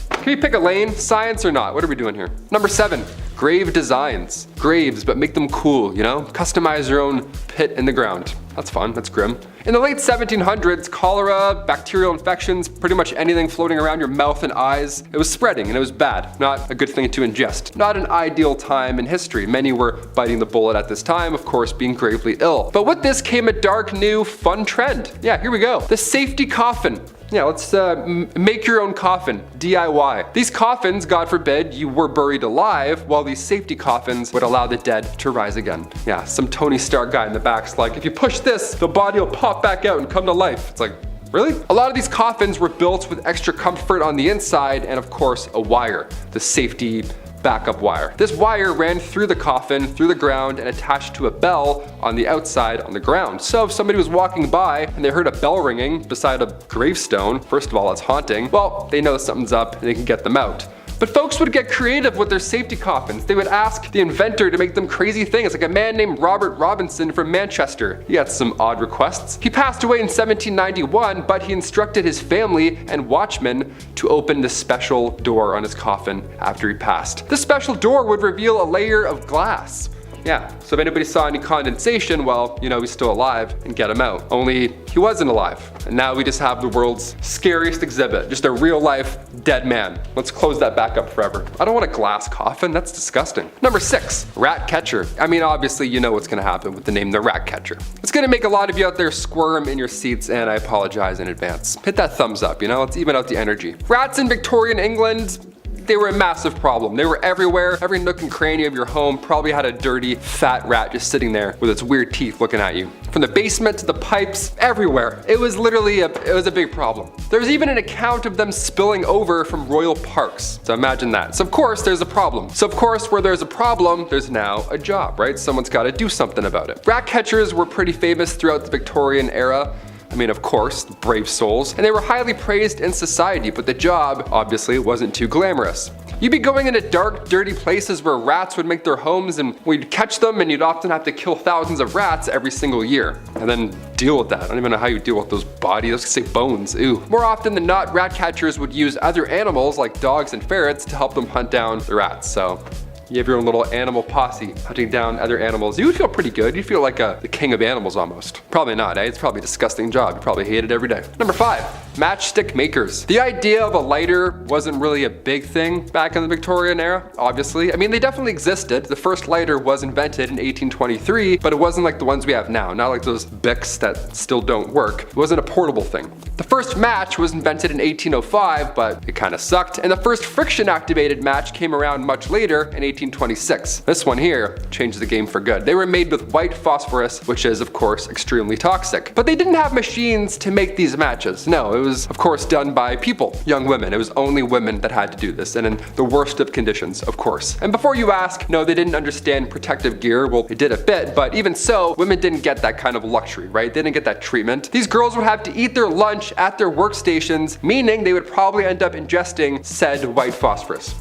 can we pick a lane? Science or not? What are we doing here? Number 7, grave designs. Graves, but make them cool, you know? Customize your own pit in the ground. That's fun, that's grim. In the late 1700s, cholera, bacterial infections, pretty much anything floating around your mouth and eyes, it was spreading and it was bad. Not a good thing to ingest. Not an ideal time in history. Many were biting the bullet at this time, of course, being gravely ill. But with this came a dark, new, fun trend. Yeah, here we go. The safety coffin. Yeah, let's make your own coffin, DIY. These coffins, God forbid, you were buried alive, while these safety coffins would allow the dead to rise again. Yeah, some Tony Stark guy in the back's like, if you push this, the body will pop back out and come to life. It's like, really? A lot of these coffins were built with extra comfort on the inside and of course a wire, the safety backup wire. This wire ran through the coffin, through the ground, and attached to a bell on the outside on the ground. So if somebody was walking by and they heard a bell ringing beside a gravestone, first of all, it's haunting, well, they know something's up and they can get them out. But folks would get creative with their safety coffins. They would ask the inventor to make them crazy things, like a man named Robert Robinson from Manchester. He had some odd requests. He passed away in 1791, but he instructed his family and watchmen to open this special door on his coffin after he passed. This special door would reveal a layer of glass. Yeah, so if anybody saw any condensation, well, you know he's still alive and get him out. Only he wasn't alive. And now we just have the world's scariest exhibit, just a real life dead man. Let's close that back up forever. I don't want a glass coffin, that's disgusting. Number 6, rat catcher. I mean, obviously you know what's gonna happen with the name the rat catcher. It's gonna make a lot of you out there squirm in your seats, and I apologize in advance. Hit that thumbs up, you know, let's even out the energy. Rats in Victorian England, they were a massive problem. They were everywhere. Every nook and cranny of your home probably had a dirty, fat rat just sitting there with its weird teeth looking at you. From the basement to the pipes, everywhere. It was literally a big problem. There's even an account of them spilling over from royal parks. So imagine that. So of course there's a problem. So of course where there's a problem, there's now a job, right? Someone's got to do something about it. Rat catchers were pretty famous throughout the Victorian era. I mean, of course, brave souls, and they were highly praised in society, but the job obviously wasn't too glamorous. You'd be going into dark, dirty places where rats would make their homes, and we'd catch them, and you'd often have to kill thousands of rats every single year. And then deal with that. I don't even know how you deal with those bodies. Let's say bones. Ew. More often than not, rat catchers would use other animals like dogs and ferrets to help them hunt down the rats. So you have your own little animal posse hunting down other animals. You would feel pretty good. You feel like the king of animals almost. Probably not, eh? It's probably a disgusting job. You probably hate it every day. Number 5, matchstick makers. The idea of a lighter wasn't really a big thing back in the Victorian era, obviously. I mean, they definitely existed. The first lighter was invented in 1823, but it wasn't like the ones we have now. Not like those Bics that still don't work. It wasn't a portable thing. The first match was invented in 1805, but it kind of sucked. And the first friction-activated match came around much later in 1826. This one here changed the game for good. They were made with white phosphorus, which is of course extremely toxic. But they didn't have machines to make these matches. No, it was of course done by people, young women. It was only women that had to do this, and in the worst of conditions, of course. And before you ask, no, they didn't understand protective gear. Well, they did a bit, but even so, women didn't get that kind of luxury, right? They didn't get that treatment. These girls would have to eat their lunch at their workstations, meaning they would probably end up ingesting said white phosphorus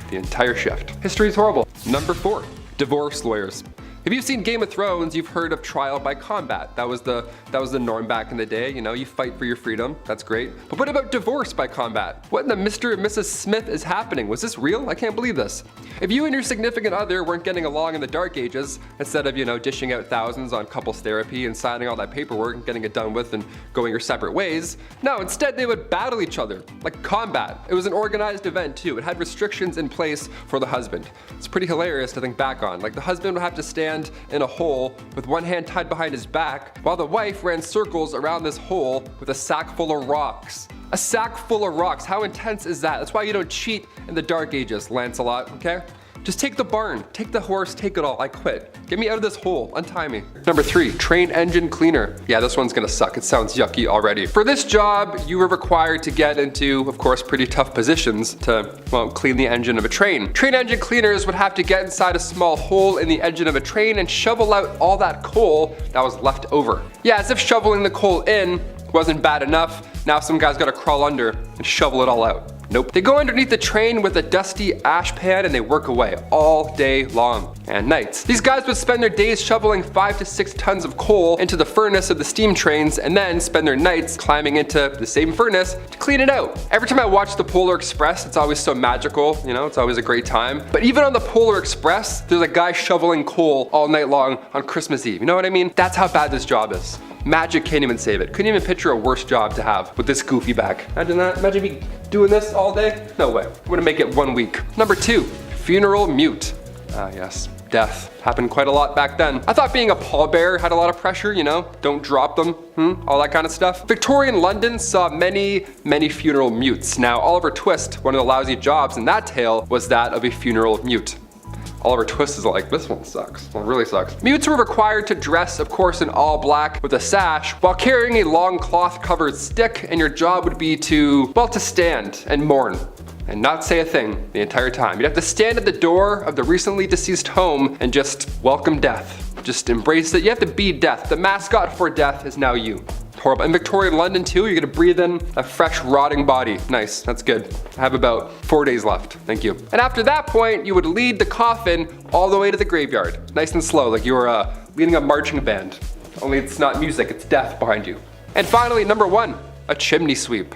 the entire shift. History is horrible. Number 4, divorce lawyers. If you've seen Game of Thrones, you've heard of trial by combat. That was the norm back in the day. You know, you fight for your freedom. That's great. But what about divorce by combat? What in the Mr. and Mrs. Smith is happening? Was this real? I can't believe this. If you and your significant other weren't getting along in the dark ages, instead of, you know, dishing out thousands on couples therapy and signing all that paperwork and getting it done with and going your separate ways, no, instead they would battle each other, like combat. It was an organized event too. It had restrictions in place for the husband. It's pretty hilarious to think back on. Like the husband would have to stand in a hole with one hand tied behind his back, while the wife ran circles around this hole with a sack full of rocks. A sack full of rocks. How intense is that? That's why you don't cheat in the dark ages, Lancelot, okay? Just take the barn, take the horse, take it all. I quit. Get me out of this hole. Untie me. Number 3, train engine cleaner. Yeah, this one's gonna suck. It sounds yucky already. For this job, you were required to get into, of course, pretty tough positions to, well, clean the engine of a train. Train engine cleaners would have to get inside a small hole in the engine of a train and shovel out all that coal that was left over. Yeah, as if shoveling the coal in wasn't bad enough, now some guy's gotta crawl under and shovel it all out. Nope. They go underneath the train with a dusty ash pan and they work away all day long and nights. These guys would spend their days shoveling 5 to 6 tons of coal into the furnace of the steam trains and then spend their nights climbing into the same furnace to clean it out. Every time I watch the Polar Express, it's always so magical, you know, it's always a great time. But even on the Polar Express, there's a guy shoveling coal all night long on Christmas Eve. You know what I mean? That's how bad this job is. Magic can't even save it. Couldn't even picture a worse job to have with this goofy back. Imagine that. Imagine me doing this all day. No way. Wouldn't make it 1 week. Number 2, funeral mute. Ah, yes. Death. Happened quite a lot back then. I thought being a pallbearer had a lot of pressure, you know? Don't drop them, all that kind of stuff. Victorian London saw many, many funeral mutes. Now, Oliver Twist, one of the lousy jobs in that tale, was that of a funeral mute. Oliver Twist is like, this one sucks. Well, it really sucks. Mutes were required to dress, of course, in all black with a sash while carrying a long cloth covered stick, and your job would be to, well, to stand and mourn and not say a thing the entire time. You'd have to stand at the door of the recently deceased home and just welcome death. Just embrace it. You have to be death. The mascot for death is now you. Horrible. In Victorian London too, you're gonna breathe in a fresh, rotting body. Nice, that's good. I have about 4 days left, thank you. And after that point, you would lead the coffin all the way to the graveyard. Nice and slow, like you were leading a marching band. Only it's not music, it's death behind you. And finally, number 1, a chimney sweep.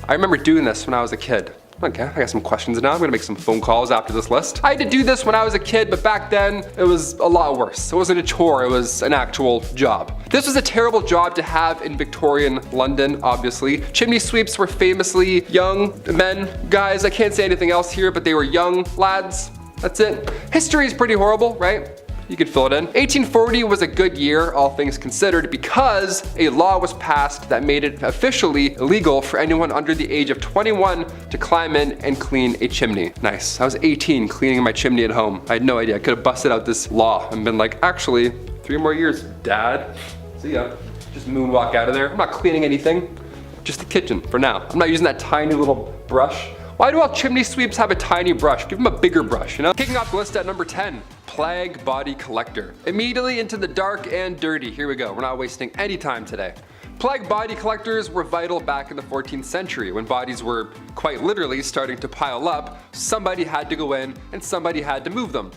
I remember doing this when I was a kid. Okay, I got some questions now. I'm gonna make some phone calls after this list. I had to do this when I was a kid, but back then it was a lot worse. It wasn't a chore, it was an actual job. This was a terrible job to have in Victorian London, obviously. Chimney sweeps were famously young men, guys. I can't say anything else here, but they were young lads. That's it. History is pretty horrible, right? you could fill it in. 1840 was a good year, all things considered, because a law was passed that made it officially illegal for anyone under the age of 21 to climb in and clean a chimney. Nice. I was 18 cleaning my chimney at home. I had no idea. I could have busted out this law and been like, actually, 3 more years, Dad. See ya. Just moonwalk out of there. I'm not cleaning anything. Just the kitchen for now. I'm not using that tiny little brush. Why do all chimney sweeps have a tiny brush? Give them a bigger brush, you know? Kicking off the list at number 10, plague body collector. Immediately into the dark and dirty. Here we go. We're not wasting any time today. Plague body collectors were vital back in the 14th century when bodies were quite literally starting to pile up. Somebody had to go in and somebody had to move them.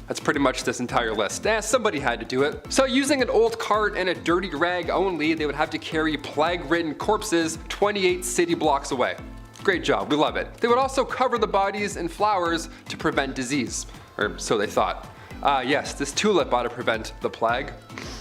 That's pretty much this entire list. Somebody had to do it. So using an old cart and a dirty rag only, they would have to carry plague-ridden corpses 28 city blocks away. Great job, we love it. They would also cover the bodies in flowers to prevent disease, or so they thought. Yes, this tulip ought to prevent the plague.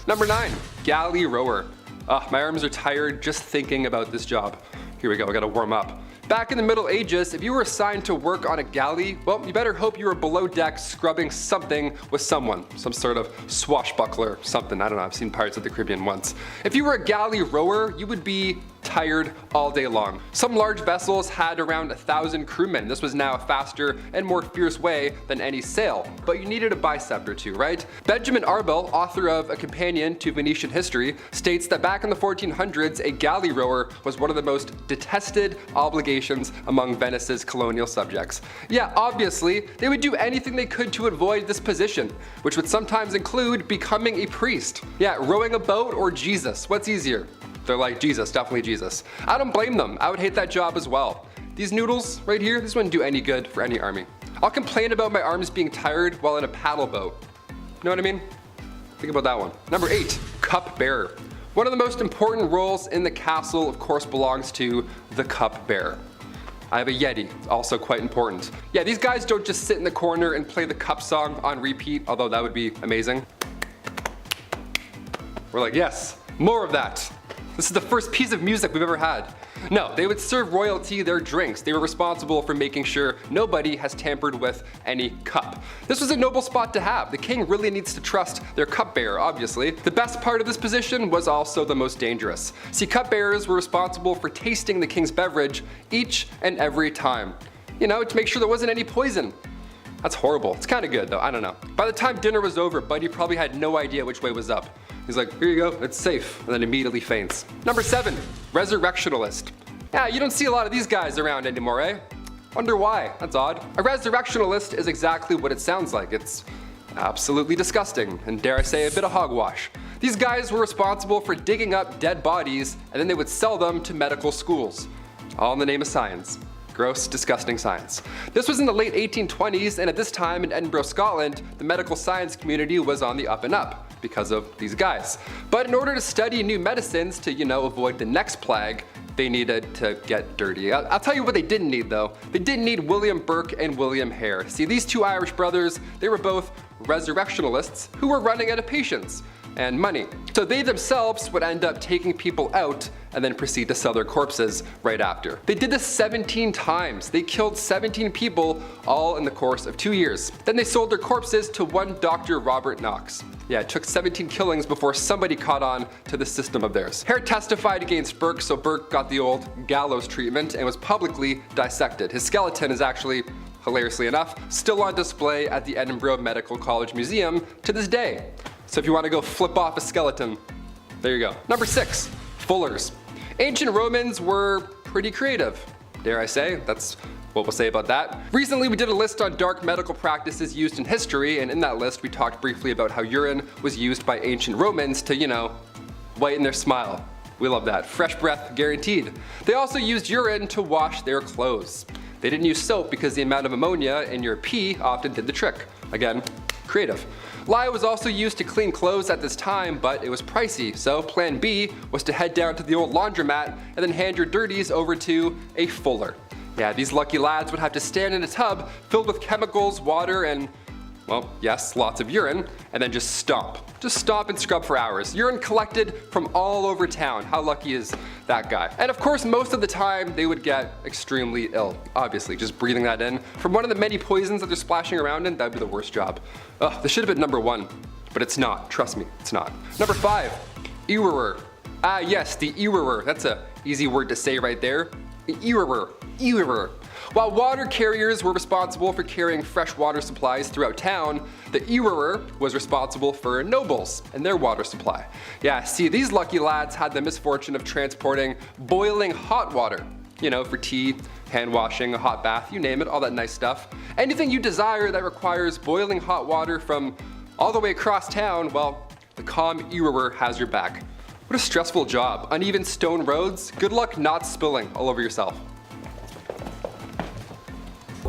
Number 9, galley rower. My arms are tired just thinking about this job. Here we go, I gotta warm up. Back in the Middle Ages, if you were assigned to work on a galley, well, you better hope you were below deck scrubbing something with someone. Some sort of swashbuckler, something. I don't know, I've seen Pirates of the Caribbean once. If you were a galley rower, you would be tired all day long. Some large vessels had around 1,000 crewmen. This was now a faster and more fierce way than any sail, but you needed a bicep or two, right? Benjamin Arbel, author of A Companion to Venetian History, states that back in the 1400s, a galley rower was one of the most detested obligations among Venice's colonial subjects. Yeah, obviously, they would do anything they could to avoid this position, which would sometimes include becoming a priest. Yeah, rowing a boat or Jesus, what's easier? They're like, Jesus, definitely Jesus. I don't blame them. I would hate that job as well. These noodles right here, this wouldn't do any good for any army. I'll complain about my arms being tired while in a paddle boat. You know what I mean? Think about that one. Number 8, cupbearer. One of the most important roles in the castle, of course, belongs to the cupbearer. I have a Yeti, also quite important. Yeah, these guys don't just sit in the corner and play the cup song on repeat, although that would be amazing. We're like, yes, more of that. This is the first piece of music we've ever had. No, they would serve royalty their drinks. They were responsible for making sure nobody has tampered with any cup. This was a noble spot to have. The king really needs to trust their cupbearer, obviously. The best part of this position was also the most dangerous. See, cupbearers were responsible for tasting the king's beverage each and every time. You know, to make sure there wasn't any poison. That's horrible. It's kind of good though, I don't know. By the time dinner was over, Buddy probably had no idea which way was up. He's like, here you go, it's safe, and then immediately faints. Number 7, resurrectionalist. Yeah, you don't see a lot of these guys around anymore, eh? Wonder why, that's odd. A resurrectionalist is exactly what it sounds like. It's absolutely disgusting, and dare I say a bit of hogwash. These guys were responsible for digging up dead bodies, and then they would sell them to medical schools. All in the name of science. Gross, disgusting science. This was in the late 1820s, and at this time in Edinburgh, Scotland, the medical science community was on the up and up because of these guys. But in order to study new medicines to, you know, avoid the next plague, they needed to get dirty. I'll tell you what they didn't need though. They didn't need William Burke and William Hare. See, these two Irish brothers, they were both resurrectionalists who were running out of patience and money. So they themselves would end up taking people out and then proceed to sell their corpses right after. They did this 17 times. They killed 17 people all in the course of 2 years. Then they sold their corpses to one Dr. Robert Knox. Yeah, it took 17 killings before somebody caught on to the system of theirs. Hare testified against Burke, so Burke got the old gallows treatment and was publicly dissected. His skeleton is actually, hilariously enough, still on display at the Edinburgh Medical College Museum to this day. So if you want to go flip off a skeleton, there you go. Number 6, fullers. Ancient Romans were pretty creative, dare I say. That's what we'll say about that. Recently we did a list on dark medical practices used in history, and in that list we talked briefly about how urine was used by ancient Romans to, you know, whiten their smile. We love that. Fresh breath guaranteed. They also used urine to wash their clothes. They didn't use soap because the amount of ammonia in your pee often did the trick. Again, creative. Lye was also used to clean clothes at this time, but it was pricey, so plan B was to head down to the old laundromat and then hand your dirties over to a fuller. Yeah, these lucky lads would have to stand in a tub filled with chemicals, water, and, well, yes, lots of urine, and then just stomp. Just stomp and scrub for hours. Urine collected from all over town. How lucky is that guy? And of course, most of the time, they would get extremely ill. Obviously, just breathing that in. From one of the many poisons that they're splashing around in, that'd be the worst job. Ugh, this should have been number 1. but it's not. Trust me, it's not. Number 5, ewerer. Ah yes, the ewerer. That's a easy word to say right there. Ewerer. Ewerer. While water carriers were responsible for carrying fresh water supplies throughout town, the ewerer was responsible for nobles and their water supply. Yeah, see, these lucky lads had the misfortune of transporting boiling hot water. You know, for tea, hand washing, a hot bath, you name it, all that nice stuff. Anything you desire that requires boiling hot water from all the way across town, well, the calm ewerer has your back. What a stressful job. Uneven stone roads, good luck not spilling all over yourself.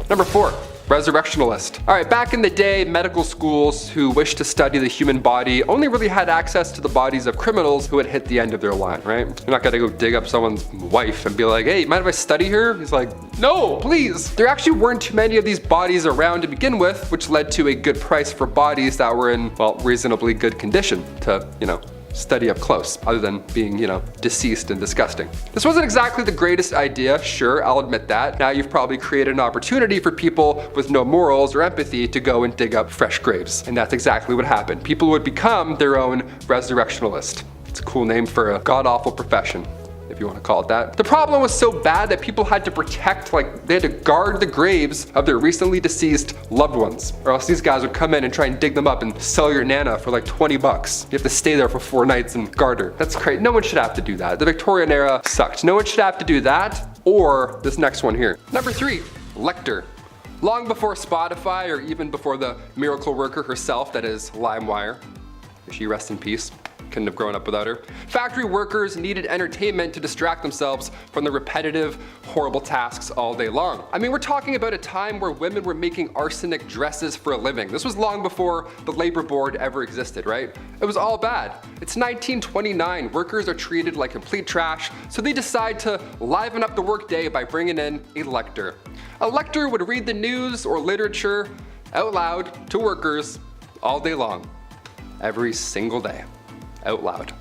Number 4, resurrectionalist. All right, back in the day, medical schools who wished to study the human body only really had access to the bodies of criminals who had hit the end of their line, right? You're not gonna go dig up someone's wife and be like, hey, mind if I study her? He's like, no, please. There actually weren't too many of these bodies around to begin with, which led to a good price for bodies that were in, well, reasonably good condition to, study up close, other than being, deceased and disgusting. This wasn't exactly the greatest idea, sure, I'll admit that. Now you've probably created an opportunity for people with no morals or empathy to go and dig up fresh graves. And that's exactly what happened. People would become their own resurrectionalist. It's a cool name for a god-awful profession, if you want to call it that. The problem was so bad that people had to protect, they had to guard the graves of their recently deceased loved ones, or else these guys would come in and try and dig them up and sell your nana for like 20 bucks. You have to stay there for 4 nights and guard her. That's crazy. No one should have to do that. The Victorian era sucked. No one should have to do that, or this next one here. Number 3, lector. Long before Spotify, or even before the miracle worker herself, that is LimeWire, may she rest in peace. Couldn't have grown up without her. Factory workers needed entertainment to distract themselves from the repetitive, horrible tasks all day long. I mean, we're talking about a time where women were making arsenic dresses for a living. This was long before the labor board ever existed, right? It was all bad. It's 1929, workers are treated like complete trash, so they decide to liven up the workday by bringing in a lector. A lector would read the news or literature out loud to workers all day long, every single day. Out loud,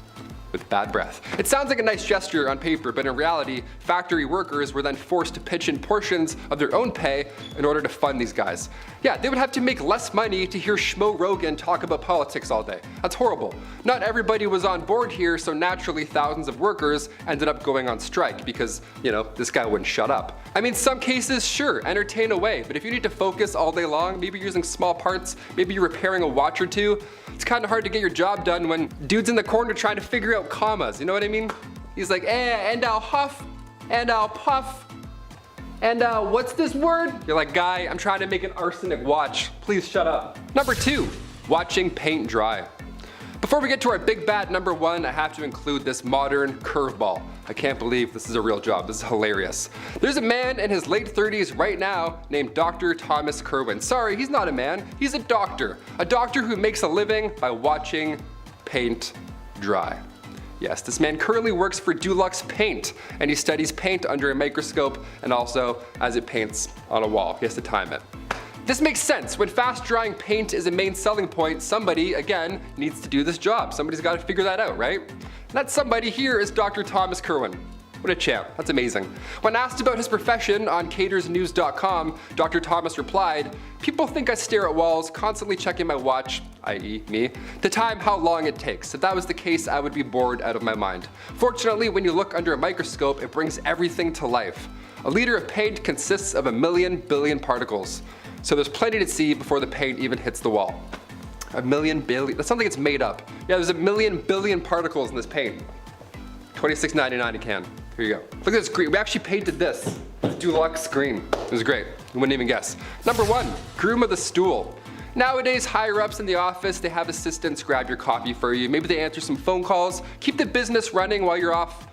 with bad breath. It sounds like a nice gesture on paper, but in reality, factory workers were then forced to pitch in portions of their own pay in order to fund these guys. Yeah, they would have to make less money to hear Schmo Rogan talk about politics all day. That's horrible. Not everybody was on board here, so naturally thousands of workers ended up going on strike because, this guy wouldn't shut up. I mean, some cases, sure, entertain away, but if you need to focus all day long, maybe you're using small parts, maybe you're repairing a watch or two, it's kind of hard to get your job done when dude's in the corner trying to figure out commas, you know what I mean? He's like, and I'll huff, and I'll puff, and what's this word? You're like, guy, I'm trying to make an arsenic watch. Please shut up. Number 2, watching paint dry. Before we get to our big bad number 1, I have to include this modern curveball. I can't believe this is a real job. This is hilarious. There's a man in his late 30s right now named Dr. Thomas Kerwin. Sorry, he's not a man. He's a doctor. A doctor who makes a living by watching paint dry. Yes, this man currently works for Dulux Paint, and he studies paint under a microscope and also as it paints on a wall. He has to time it. This makes sense. When fast drying paint is a main selling point, somebody, again, needs to do this job. Somebody's got to figure that out, right? And that somebody here is Dr. Thomas Kerwin. What a champ. That's amazing. When asked about his profession on catersnews.com, Dr. Thomas replied, "People think I stare at walls, constantly checking my watch, i.e. me, to time how long it takes. If that was the case, I would be bored out of my mind. Fortunately, when you look under a microscope, it brings everything to life. A liter of paint consists of 1,000,000 billion particles. So there's plenty to see before the paint even hits the wall." 1,000,000 billion, that's something that's made up. Yeah, there's 1,000,000 billion particles in this paint. $26.99 a can. Here you go. Look at this green. We actually painted this. Dulux green. It was great. You wouldn't even guess. Number 1, groom of the stool. Nowadays, higher ups in the office, they have assistants grab your coffee for you. Maybe they answer some phone calls. Keep the business running while you're off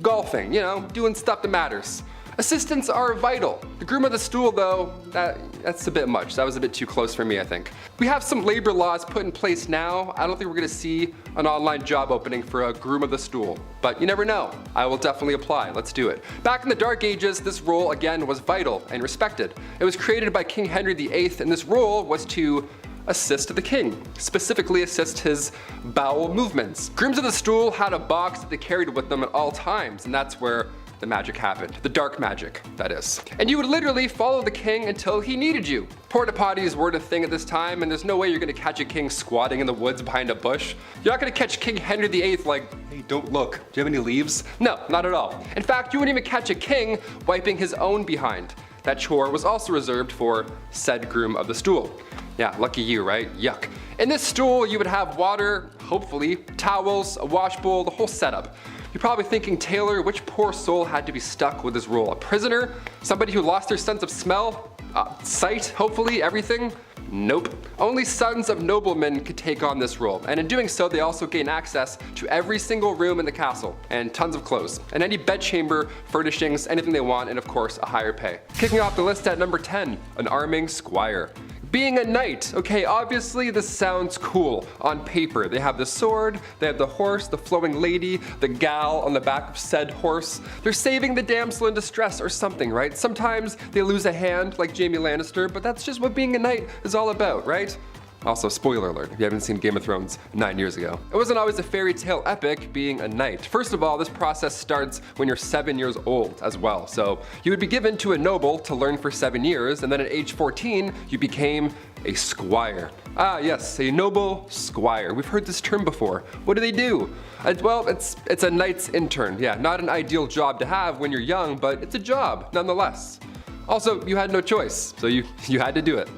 golfing, doing stuff that matters. Assistants are vital. The groom of the stool though, that's a bit much. That was a bit too close for me, I think. We have some labor laws put in place now. I don't think we're gonna see an online job opening for a groom of the stool, but you never know. I will definitely apply, let's do it. Back in the Dark Ages, this role again was vital and respected. It was created by King Henry VIII, and this role was to assist the king, specifically assist his bowel movements. Grooms of the stool had a box that they carried with them at all times, and that's where the magic happened. The dark magic, that is. And you would literally follow the king until he needed you. Porta potties weren't a thing at this time, and there's no way you're gonna catch a king squatting in the woods behind a bush. You're not gonna catch King Henry VIII like, hey, don't look, do you have any leaves? No, not at all. In fact, you wouldn't even catch a king wiping his own behind. That chore was also reserved for said groom of the stool. Yeah, lucky you, right? Yuck. In this stool, you would have water, hopefully, towels, a wash bowl, the whole setup. You're probably thinking, Taylor, which poor soul had to be stuck with this role? A prisoner? Somebody who lost their sense of smell? Sight, hopefully, everything? Nope. Only sons of noblemen could take on this role, and in doing so, they also gain access to every single room in the castle, and tons of clothes, and any bedchamber, furnishings, anything they want, and of course, a higher pay. Kicking off the list at number 10, an arming squire. Being a knight. Okay, obviously this sounds cool on paper. They have the sword, they have the horse, the flowing lady, the gal on the back of said horse. They're saving the damsel in distress or something, right? Sometimes they lose a hand like Jaime Lannister, but that's just what being a knight is all about, right? Also, spoiler alert, if you haven't seen Game of Thrones 9 years ago. It wasn't always a fairy tale epic being a knight. First of all, this process starts when you're 7 years old as well. So you would be given to a noble to learn for 7 years, and then at age 14, you became a squire. Ah yes, a noble squire. We've heard this term before. What do they do? Well, it's a knight's intern. Yeah, not an ideal job to have when you're young, but it's a job nonetheless. Also, you had no choice, so you had to do it.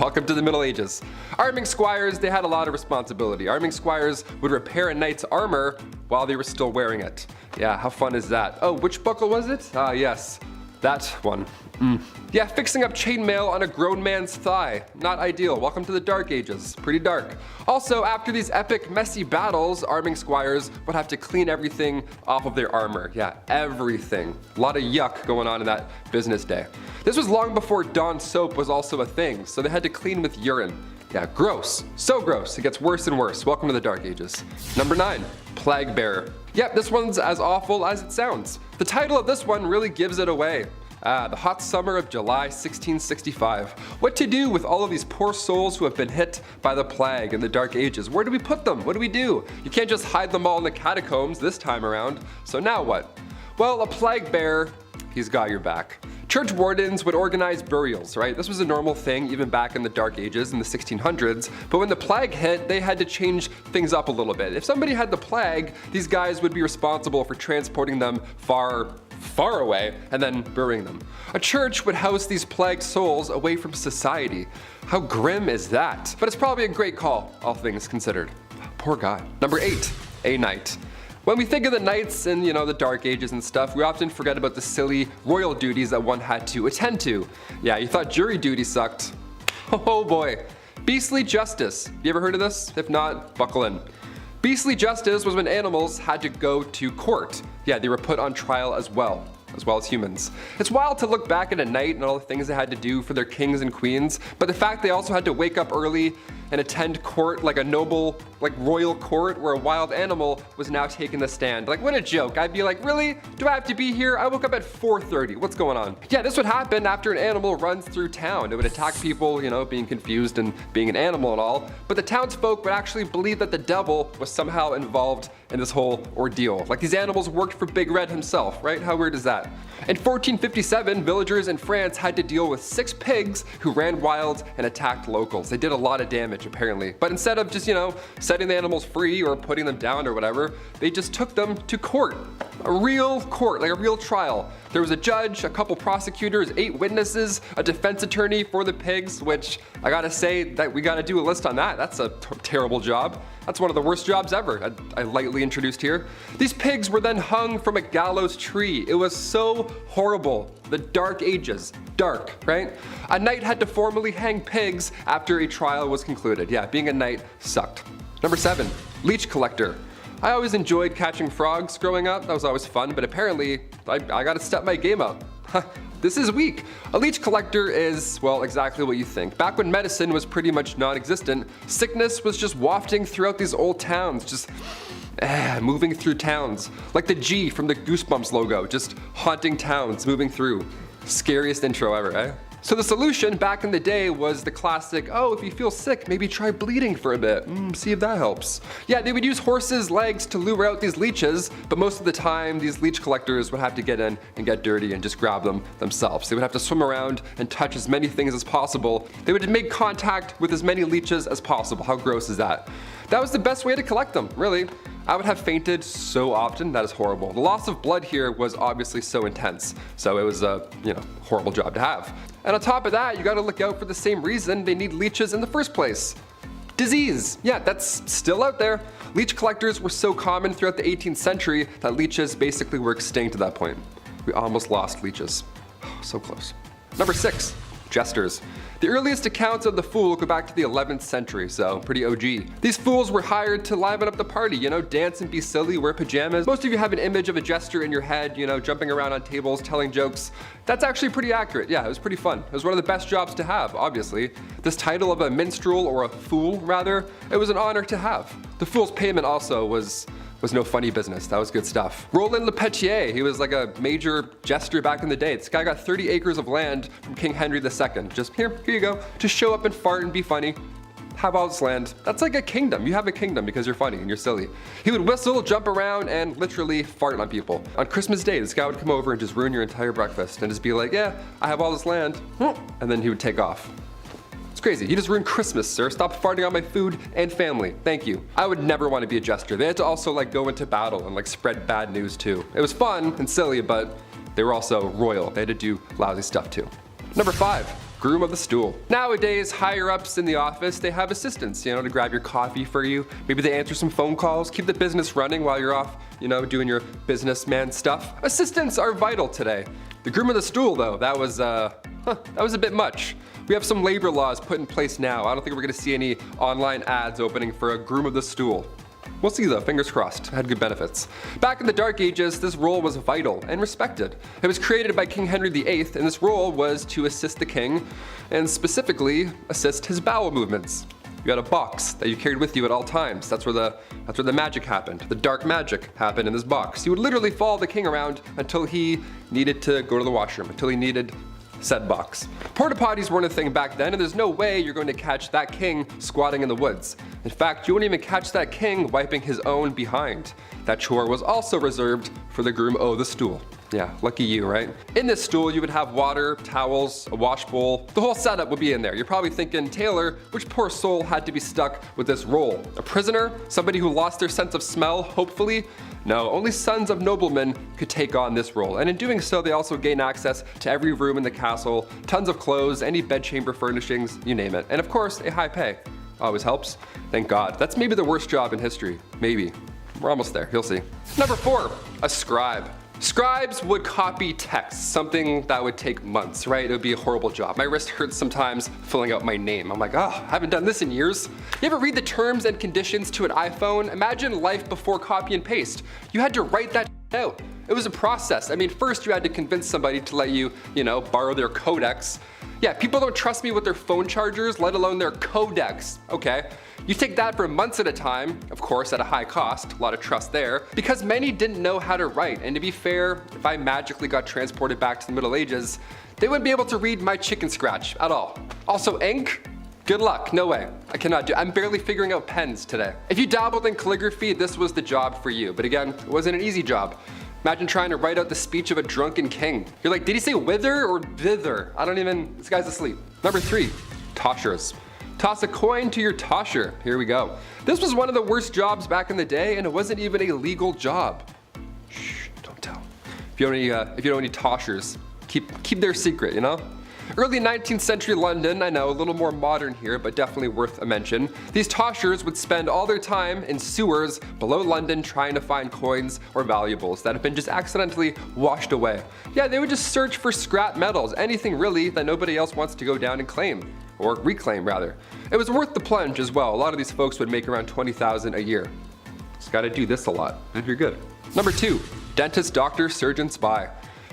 Welcome to the Middle Ages. Arming squires, they had a lot of responsibility. Arming squires would repair a knight's armor while they were still wearing it. Yeah, how fun is that? Oh, which buckle was it? Ah, yes, that one. Yeah, fixing up chainmail on a grown man's thigh. Not ideal. Welcome to the Dark Ages. Pretty dark. Also, after these epic, messy battles, arming squires would have to clean everything off of their armor. Yeah, everything. A lot of yuck going on in that business day. This was long before Dawn soap was also a thing, so they had to clean with urine. Yeah, gross. So gross. It gets worse and worse. Welcome to the Dark Ages. Number 9, Plague Bearer. Yep, this one's as awful as it sounds. The title of this one really gives it away. The hot summer of July 1665. What to do with all of these poor souls who have been hit by the plague in the Dark Ages? Where do we put them? What do we do? You can't just hide them all in the catacombs this time around. So now what? Well, a plague bearer, he's got your back. Church wardens would organize burials, right? This was a normal thing even back in the Dark Ages in the 1600s, but when the plague hit, they had to change things up a little bit. If somebody had the plague, these guys would be responsible for transporting them far away and then burying them. A church would house these plagued souls away from society. How grim is that? But it's probably a great call, all things considered. Poor guy. Number 8, a knight. When we think of the knights in, the Dark Ages and stuff, we often forget about the silly royal duties that one had to attend to. Yeah, you thought jury duty sucked. Oh boy. Beastly justice. You ever heard of this? If not, buckle in. Beastly justice was when animals had to go to court. Yeah, they were put on trial as well as humans. It's wild to look back at a knight and all the things they had to do for their kings and queens, but the fact they also had to wake up early and attend court like a noble, royal court where a wild animal was now taking the stand. Like, what a joke. I'd be like, really? Do I have to be here? I woke up at 4:30. What's going on? Yeah, this would happen after an animal runs through town. It would attack people, being confused and being an animal and all. But the townsfolk would actually believe that the devil was somehow involved in this whole ordeal. Like these animals worked for Big Red himself, right? How weird is that? In 1457, villagers in France had to deal with 6 pigs who ran wild and attacked locals. They did a lot of damage apparently. But instead of just, setting the animals free or putting them down or whatever, they just took them to court. A real court, like a real trial. There was a judge, a couple prosecutors, 8 witnesses, a defense attorney for the pigs, which I gotta say that we gotta do a list on that. That's a terrible job. That's one of the worst jobs ever, I lightly introduced here. These pigs were then hung from a gallows tree. It was so horrible. The Dark Ages. Dark, right? A knight had to formally hang pigs after a trial was concluded. Yeah, being a knight sucked. Number 7, leech collector. I always enjoyed catching frogs growing up. That was always fun, but apparently I gotta step my game up. This is weak. A leech collector is, well, exactly what you think. Back when medicine was pretty much non-existent, sickness was just wafting throughout these old towns, just moving through towns. Like the G from the Goosebumps logo, just haunting towns, moving through. Scariest intro ever, eh? So the solution back in the day was the classic, oh, if you feel sick, maybe try bleeding for a bit, see if that helps. Yeah, they would use horses' legs to lure out these leeches, but most of the time these leech collectors would have to get in and get dirty and just grab them themselves. They would have to swim around and touch as many things as possible. They would make contact with as many leeches as possible. How gross is that? That was the best way to collect them, really. I would have fainted so often, that is horrible. The loss of blood here was obviously so intense, so it was a, horrible job to have. And on top of that, you gotta look out for the same reason they need leeches in the first place. Disease. Yeah, that's still out there. Leech collectors were so common throughout the 18th century that leeches basically were extinct at that point. We almost lost leeches. So close. Number 6, jesters. The earliest accounts of the fool go back to the 11th century, so pretty OG. These fools were hired to liven up the party, dance and be silly, wear pajamas. Most of you have an image of a jester in your head, jumping around on tables, telling jokes. That's actually pretty accurate. Yeah, it was pretty fun. It was one of the best jobs to have, obviously. This title of a minstrel, or a fool rather, it was an honor to have. The fool's payment also was no funny business. That was good stuff. Roland Le Petier, he was like a major jester back in the day. This guy got 30 acres of land from King Henry II. Just here you go. Just show up and fart and be funny. Have all this land. That's like a kingdom. You have a kingdom because you're funny and you're silly. He would whistle, jump around, and literally fart on people. On Christmas Day, this guy would come over and just ruin your entire breakfast and just be like, yeah, I have all this land. And then he would take off. It's crazy. You just ruined Christmas, sir. Stop farting on my food and family. Thank you. I would never want to be a jester. They had to also go into battle and spread bad news too. It was fun and silly, but they were also royal. They had to do lousy stuff too. Number 5, groom of the stool. Nowadays, higher ups in the office, they have assistants, to grab your coffee for you. Maybe they answer some phone calls, keep the business running while you're off, doing your businessman stuff. Assistants are vital today. The groom of the stool though, that was a bit much. We have some labor laws put in place now. I don't think we're gonna see any online ads opening for a groom of the stool. We'll see though, fingers crossed. It had good benefits. Back in the Dark Ages, this role was vital and respected. It was created by King Henry VIII, and this role was to assist the king, and specifically assist his bowel movements. You had a box that you carried with you at all times. That's where the magic happened. The dark magic happened in this box. You would literally follow the king around until he needed to go to the washroom, until he needed said box. Porta potties weren't a thing back then, and there's no way you're going to catch that king squatting in the woods. In fact, you wouldn't even catch that king wiping his own behind. That chore was also reserved for the groom of the stool. Yeah, lucky you, right? In this stool, you would have water, towels, a wash bowl. The whole setup would be in there. You're probably thinking, Taylor, which poor soul had to be stuck with this role? A prisoner? Somebody who lost their sense of smell, hopefully? No, only sons of noblemen could take on this role, and in doing so, they also gain access to every room in the castle, tons of clothes, any bedchamber furnishings, you name it. And of course, a high pay. Always helps. Thank God. That's maybe the worst job in history. Maybe. We're almost there, you'll see. Number 4, a scribe. Scribes would copy text, something that would take months, right? It would be a horrible job. My wrist hurts sometimes filling out my name. I'm like, oh, I haven't done this in years. You ever read the terms and conditions to an iPhone? Imagine life before copy and paste. You had to write that out. It was a process. I mean, first you had to convince somebody to let you, borrow their codex. Yeah, people don't trust me with their phone chargers, let alone their codex. Okay. You take that for months at a time, of course at a high cost, a lot of trust there, because many didn't know how to write, and to be fair, if I magically got transported back to the Middle Ages, they wouldn't be able to read my chicken scratch at all. Also ink? Good luck, no way. I cannot do, I'm barely figuring out pens today. If you dabbled in calligraphy, this was the job for you, but again, it wasn't an easy job. Imagine trying to write out the speech of a drunken king. You're like, did he say wither or thither? This guy's asleep. Number 3, toshers. Toss a coin to your tosher. Here we go. This was one of the worst jobs back in the day, and it wasn't even a legal job. Shh, don't tell. If you don't any toshers, keep their secret, Early 19th century London, I know, a little more modern here, but definitely worth a mention. These toshers would spend all their time in sewers below London trying to find coins or valuables that have been just accidentally washed away. Yeah, they would just search for scrap metals, anything really that nobody else wants to go down and claim. Or reclaim, rather. It was worth the plunge as well. A lot of these folks would make around $20,000 a year. Just gotta do this a lot, and you're good. Number 2, dentist, doctor, surgeon, spy.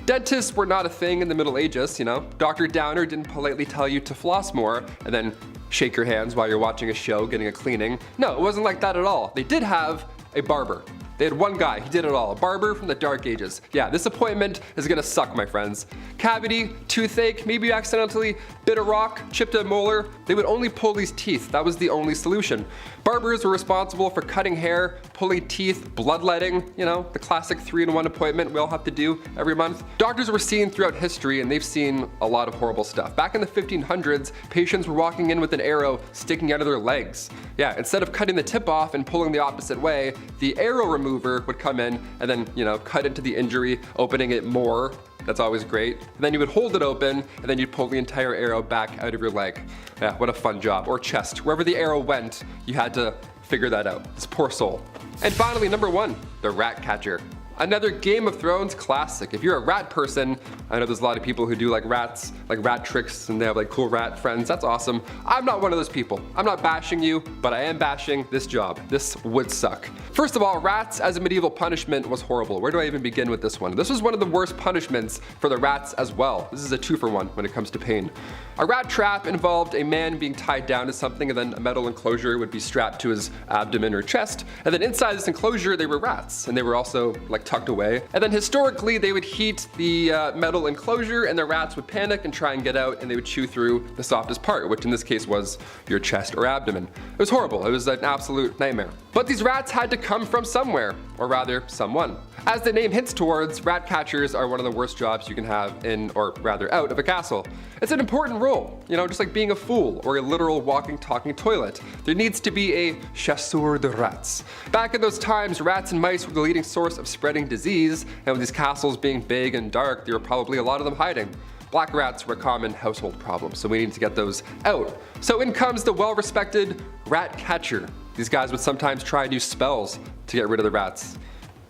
Dentists were not a thing in the Middle Ages, Dr. Downer didn't politely tell you to floss more and then shake your hands while you're watching a show, getting a cleaning. No, it wasn't like that at all. They did have a barber. They had one guy, he did it all, a barber from the dark ages. Yeah, this appointment is gonna suck, my friends. Cavity, toothache, maybe you accidentally bit a rock, chipped a molar. They would only pull these teeth, that was the only solution. Barbers were responsible for cutting hair, pulling teeth, bloodletting, you know, the classic 3-in-1 appointment we all have to do every month. Doctors were seen throughout history and they've seen a lot of horrible stuff. Back in the 1500s, patients were walking in with an arrow sticking out of their legs. Yeah, instead of cutting the tip off and pulling the opposite way, the arrow remover would come in and then, you know, cut into the injury, opening it more. That's always great. And then you would hold it open and then you'd pull the entire arrow back out of your leg. Yeah, what a fun job. Or chest. Wherever the arrow went, you had to figure that out. This poor soul. And finally, number 1, the rat catcher. Another Game of Thrones classic. If you're a rat person, I know there's a lot of people who do like rats, like rat tricks, and they have like cool rat friends. That's awesome. I'm not one of those people. I'm not bashing you, but I am bashing this job. This would suck. First of all, rats as a medieval punishment was horrible. Where do I even begin with this one? This was one of the worst punishments for the rats as well. This is a 2-for-1 when it comes to pain. A rat trap involved a man being tied down to something and then a metal enclosure would be strapped to his abdomen or chest. And then inside this enclosure, they were rats. And they were also like tucked away. And then historically, they would heat the metal enclosure and the rats would panic and try and get out and they would chew through the softest part, which in this case was your chest or abdomen. It was horrible. It was an absolute nightmare. But these rats had to come from somewhere, or rather, someone. As the name hints towards, rat catchers are one of the worst jobs you can have in, or rather out of a castle. It's an important role, you know, just like being a fool or a literal walking, talking toilet. There needs to be a chasseur de rats. Back in those times, rats and mice were the leading source of spreading disease, and with these castles being big and dark, there were probably a lot of them hiding. Black rats were a common household problem, so we need to get those out. So in comes the well-respected rat catcher. These guys would sometimes try new spells to get rid of the rats.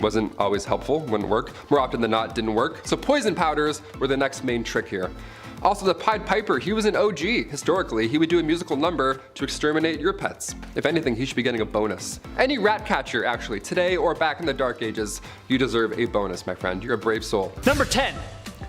Wasn't always helpful, wouldn't work. More often than not, didn't work. So poison powders were the next main trick here. Also, the Pied Piper, he was an OG. Historically, he would do a musical number to exterminate your pets. If anything, he should be getting a bonus. Any rat catcher, actually, today or back in the Dark Ages, you deserve a bonus, my friend. You're a brave soul. Number 10,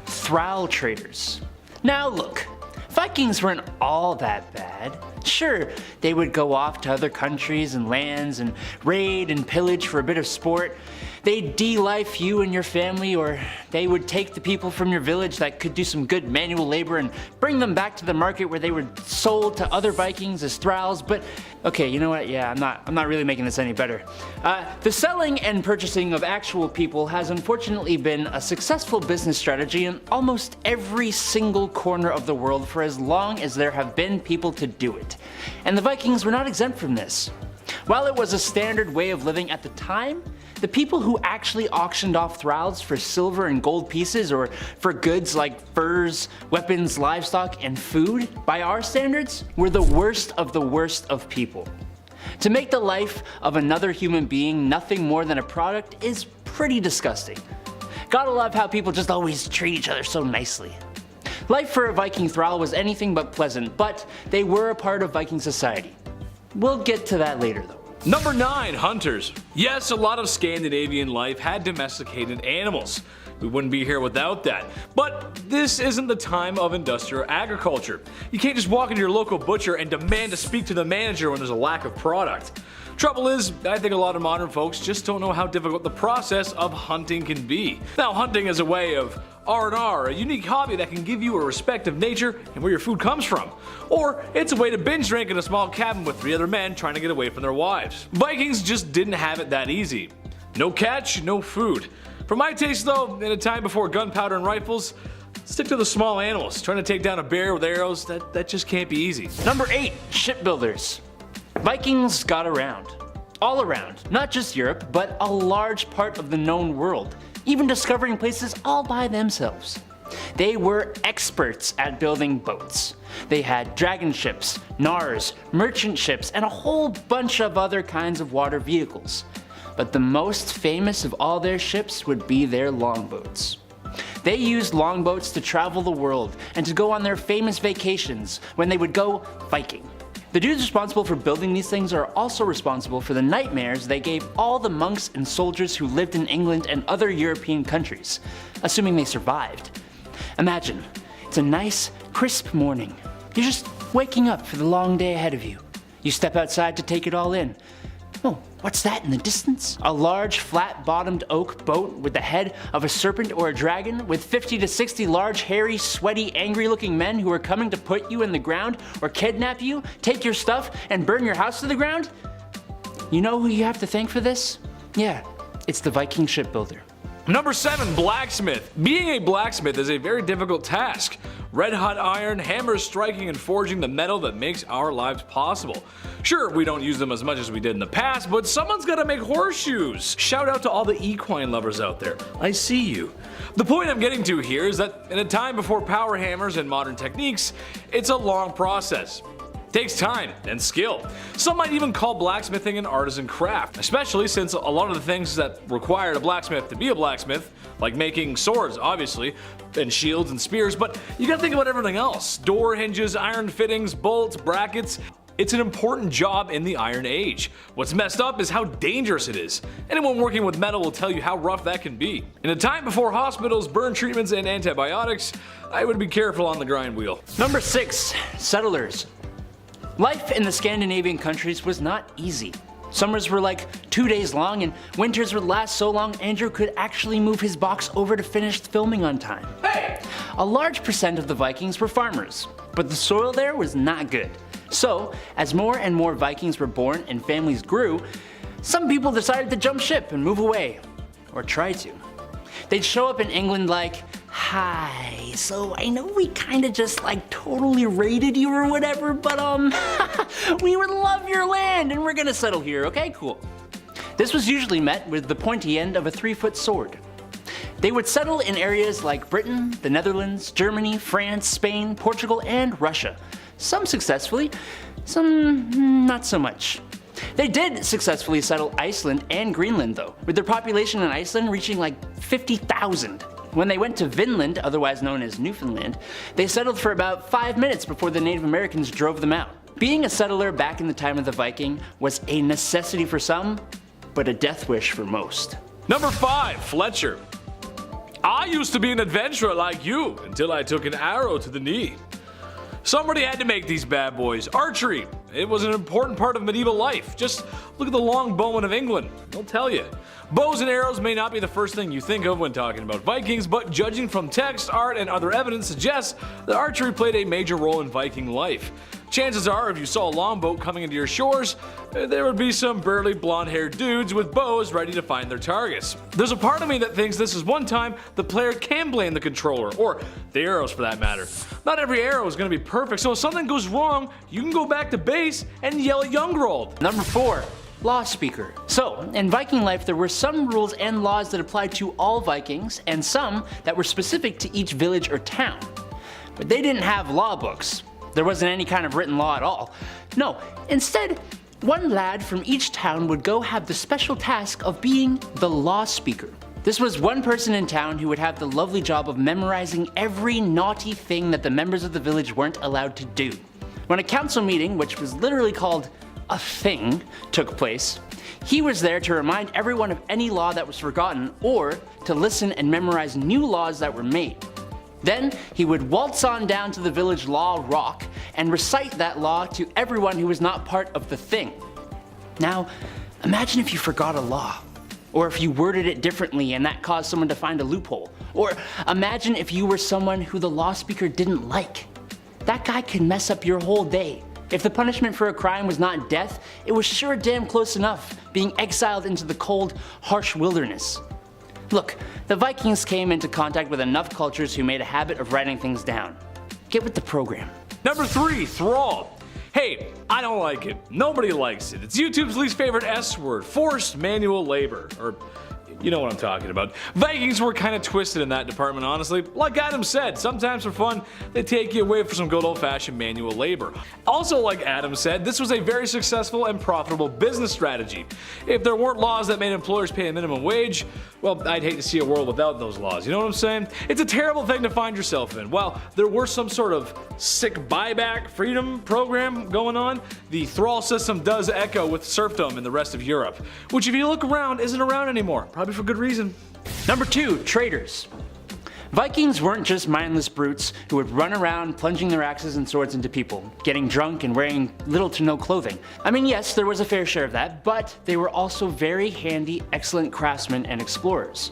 thrall traders. Now look, Vikings weren't all that bad. Sure, they would go off to other countries and lands and raid and pillage for a bit of sport. They'd de-life you and your family, or they would take the people from your village that could do some good manual labor and bring them back to the market where they were sold to other Vikings as thralls. But okay, you know what? Yeah, I'm not really making this any better. The selling and purchasing of actual people has unfortunately been a successful business strategy in almost every single corner of the world for as long as there have been people to do it. And the Vikings were not exempt from this. While it was a standard way of living at the time, the people who actually auctioned off thralls for silver and gold pieces, or for goods like furs, weapons, livestock, and food, by our standards, were the worst of people. To make the life of another human being nothing more than a product is pretty disgusting. Gotta love how people just always treat each other so nicely. Life for a Viking thrall was anything but pleasant, but they were a part of Viking society. We'll get to that later though. Number 9, hunters. Yes, a lot of Scandinavian life had domesticated animals. We wouldn't be here without that. But this isn't the time of industrial agriculture. You can't just walk into your local butcher and demand to speak to the manager when there's a lack of product. Trouble is, I think a lot of modern folks just don't know how difficult the process of hunting can be. Now, hunting is a way of R&R, a unique hobby that can give you a respect of nature and where your food comes from. Or it's a way to binge drink in a small cabin with 3 other men trying to get away from their wives. Vikings just didn't have it that easy. No catch, no food. For my taste though, in a time before gunpowder and rifles, stick to the small animals. Trying to take down a bear with arrows, that just can't be easy. Number 8, shipbuilders. Vikings got around. All around, not just Europe, but a large part of the known world, even discovering places all by themselves. They were experts at building boats. They had dragon ships, gnars, merchant ships, and a whole bunch of other kinds of water vehicles. But the most famous of all their ships would be their longboats. They used longboats to travel the world and to go on their famous vacations when they would go Viking. The dudes responsible for building these things are also responsible for the nightmares they gave all the monks and soldiers who lived in England and other European countries, assuming they survived. Imagine, it's a nice, crisp morning. You're just waking up for the long day ahead of you. You step outside to take it all in. Oh What's that in the distance? A large, flat-bottomed oak boat with the head of a serpent or a dragon, with 50 to 60 large, hairy, sweaty, angry-looking men who are coming to put you in the ground or kidnap you, take your stuff, and burn your house to the ground? You know who you have to thank for this? Yeah, it's the Viking shipbuilder. Number 7, blacksmith. Being a blacksmith is a very difficult task. Red hot iron, hammers striking and forging the metal that makes our lives possible. Sure, we don't use them as much as we did in the past, but someone's gotta make horseshoes. Shout out to all the equine lovers out there. I see you. The point I'm getting to here is that in a time before power hammers and modern techniques, it's a long process. Takes time and skill. Some might even call blacksmithing an artisan craft, especially since a lot of the things that required a blacksmith to be a blacksmith, like making swords obviously, and shields and spears, but you gotta think about everything else. Door hinges, iron fittings, bolts, brackets. It's an important job in the Iron Age. What's messed up is how dangerous it is. Anyone working with metal will tell you how rough that can be. In a time before hospitals, burn treatments, and antibiotics, I would be careful on the grind wheel. Number 6, settlers. Life in the Scandinavian countries was not easy. Summers were like 2 days long, and winters would last so long Andrew could actually move his box over to finish filming on time. Hey! A large percent of the Vikings were farmers, but the soil there was not good. So, as more and more Vikings were born and families grew, some people decided to jump ship and move away. Or try to. They'd show up in England like, "Hi, so I know we kinda just like totally raided you or whatever, but we would love your land and we're gonna settle here, okay? Cool." This was usually met with the pointy end of a 3-foot sword. They would settle in areas like Britain, the Netherlands, Germany, France, Spain, Portugal, and Russia. Some successfully, some not so much. They did successfully settle Iceland and Greenland though, with their population in Iceland reaching like 50,000. When they went to Vinland, otherwise known as Newfoundland, they settled for about 5 minutes before the Native Americans drove them out. Being a settler back in the time of the Viking was a necessity for some, but a death wish for most. Number 5, Fletcher. I used to be an adventurer like you until I took an arrow to the knee. Somebody had to make these bad boys. Archery. It was an important part of medieval life. Just look at the long bowmen of England. They'll tell you. Bows and arrows may not be the first thing you think of when talking about Vikings, but judging from text, art, and other evidence suggests that archery played a major role in Viking life. Chances are, if you saw a longboat coming into your shores, there would be some burly blonde-haired dudes with bows ready to find their targets. There's a part of me that thinks this is one time the player can blame the controller, or the arrows for that matter. Not every arrow is going to be perfect, so if something goes wrong, you can go back to base and yell at Youngrold. Number 4, law speaker. So, in Viking life there were some rules and laws that applied to all Vikings, and some that were specific to each village or town. But they didn't have law books. There wasn't any kind of written law at all. No, instead, one lad from each town would go have the special task of being the law speaker. This was one person in town who would have the lovely job of memorizing every naughty thing that the members of the village weren't allowed to do. When a council meeting, which was literally called a thing, took place, he was there to remind everyone of any law that was forgotten or to listen and memorize new laws that were made. Then he would waltz on down to the village law rock and recite that law to everyone who was not part of the thing. Now, imagine if you forgot a law, or if you worded it differently and that caused someone to find a loophole, or imagine if you were someone who the law speaker didn't like. That guy could mess up your whole day. If the punishment for a crime was not death, it was sure damn close enough, being exiled into the cold, harsh wilderness. Look, the Vikings came into contact with enough cultures who made a habit of writing things down. Get with the program. Number 3, thrall. Hey, I don't like it. Nobody likes it. It's YouTube's least favorite S word, forced manual labor, or you know what I'm talking about. Vikings were kind of twisted in that department, honestly. Like Adam said, sometimes for fun, they take you away for some good old-fashioned manual labor. Also, like Adam said, this was a very successful and profitable business strategy. If there weren't laws that made employers pay a minimum wage, well, I'd hate to see a world without those laws, you know what I'm saying? It's a terrible thing to find yourself in. While there were some sort of sick buyback freedom program going on, the thrall system does echo with serfdom in the rest of Europe, which if you look around isn't around anymore, probably for good reason. Number 2, traders. Vikings weren't just mindless brutes who would run around plunging their axes and swords into people, getting drunk and wearing little to no clothing. I mean, yes, there was a fair share of that, but they were also very handy, excellent craftsmen and explorers.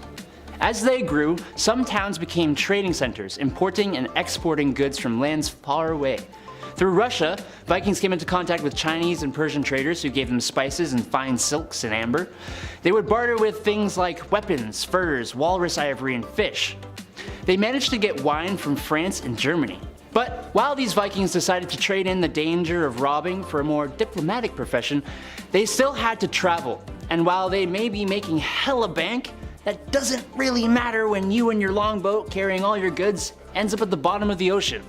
As they grew, some towns became trading centers, importing and exporting goods from lands far away. Through Russia, Vikings came into contact with Chinese and Persian traders who gave them spices and fine silks and amber. They would barter with things like weapons, furs, walrus ivory, and fish. They managed to get wine from France and Germany. But while these Vikings decided to trade in the danger of robbing for a more diplomatic profession, they still had to travel. And while they may be making hella bank, that doesn't really matter when you and your longboat carrying all your goods ends up at the bottom of the ocean.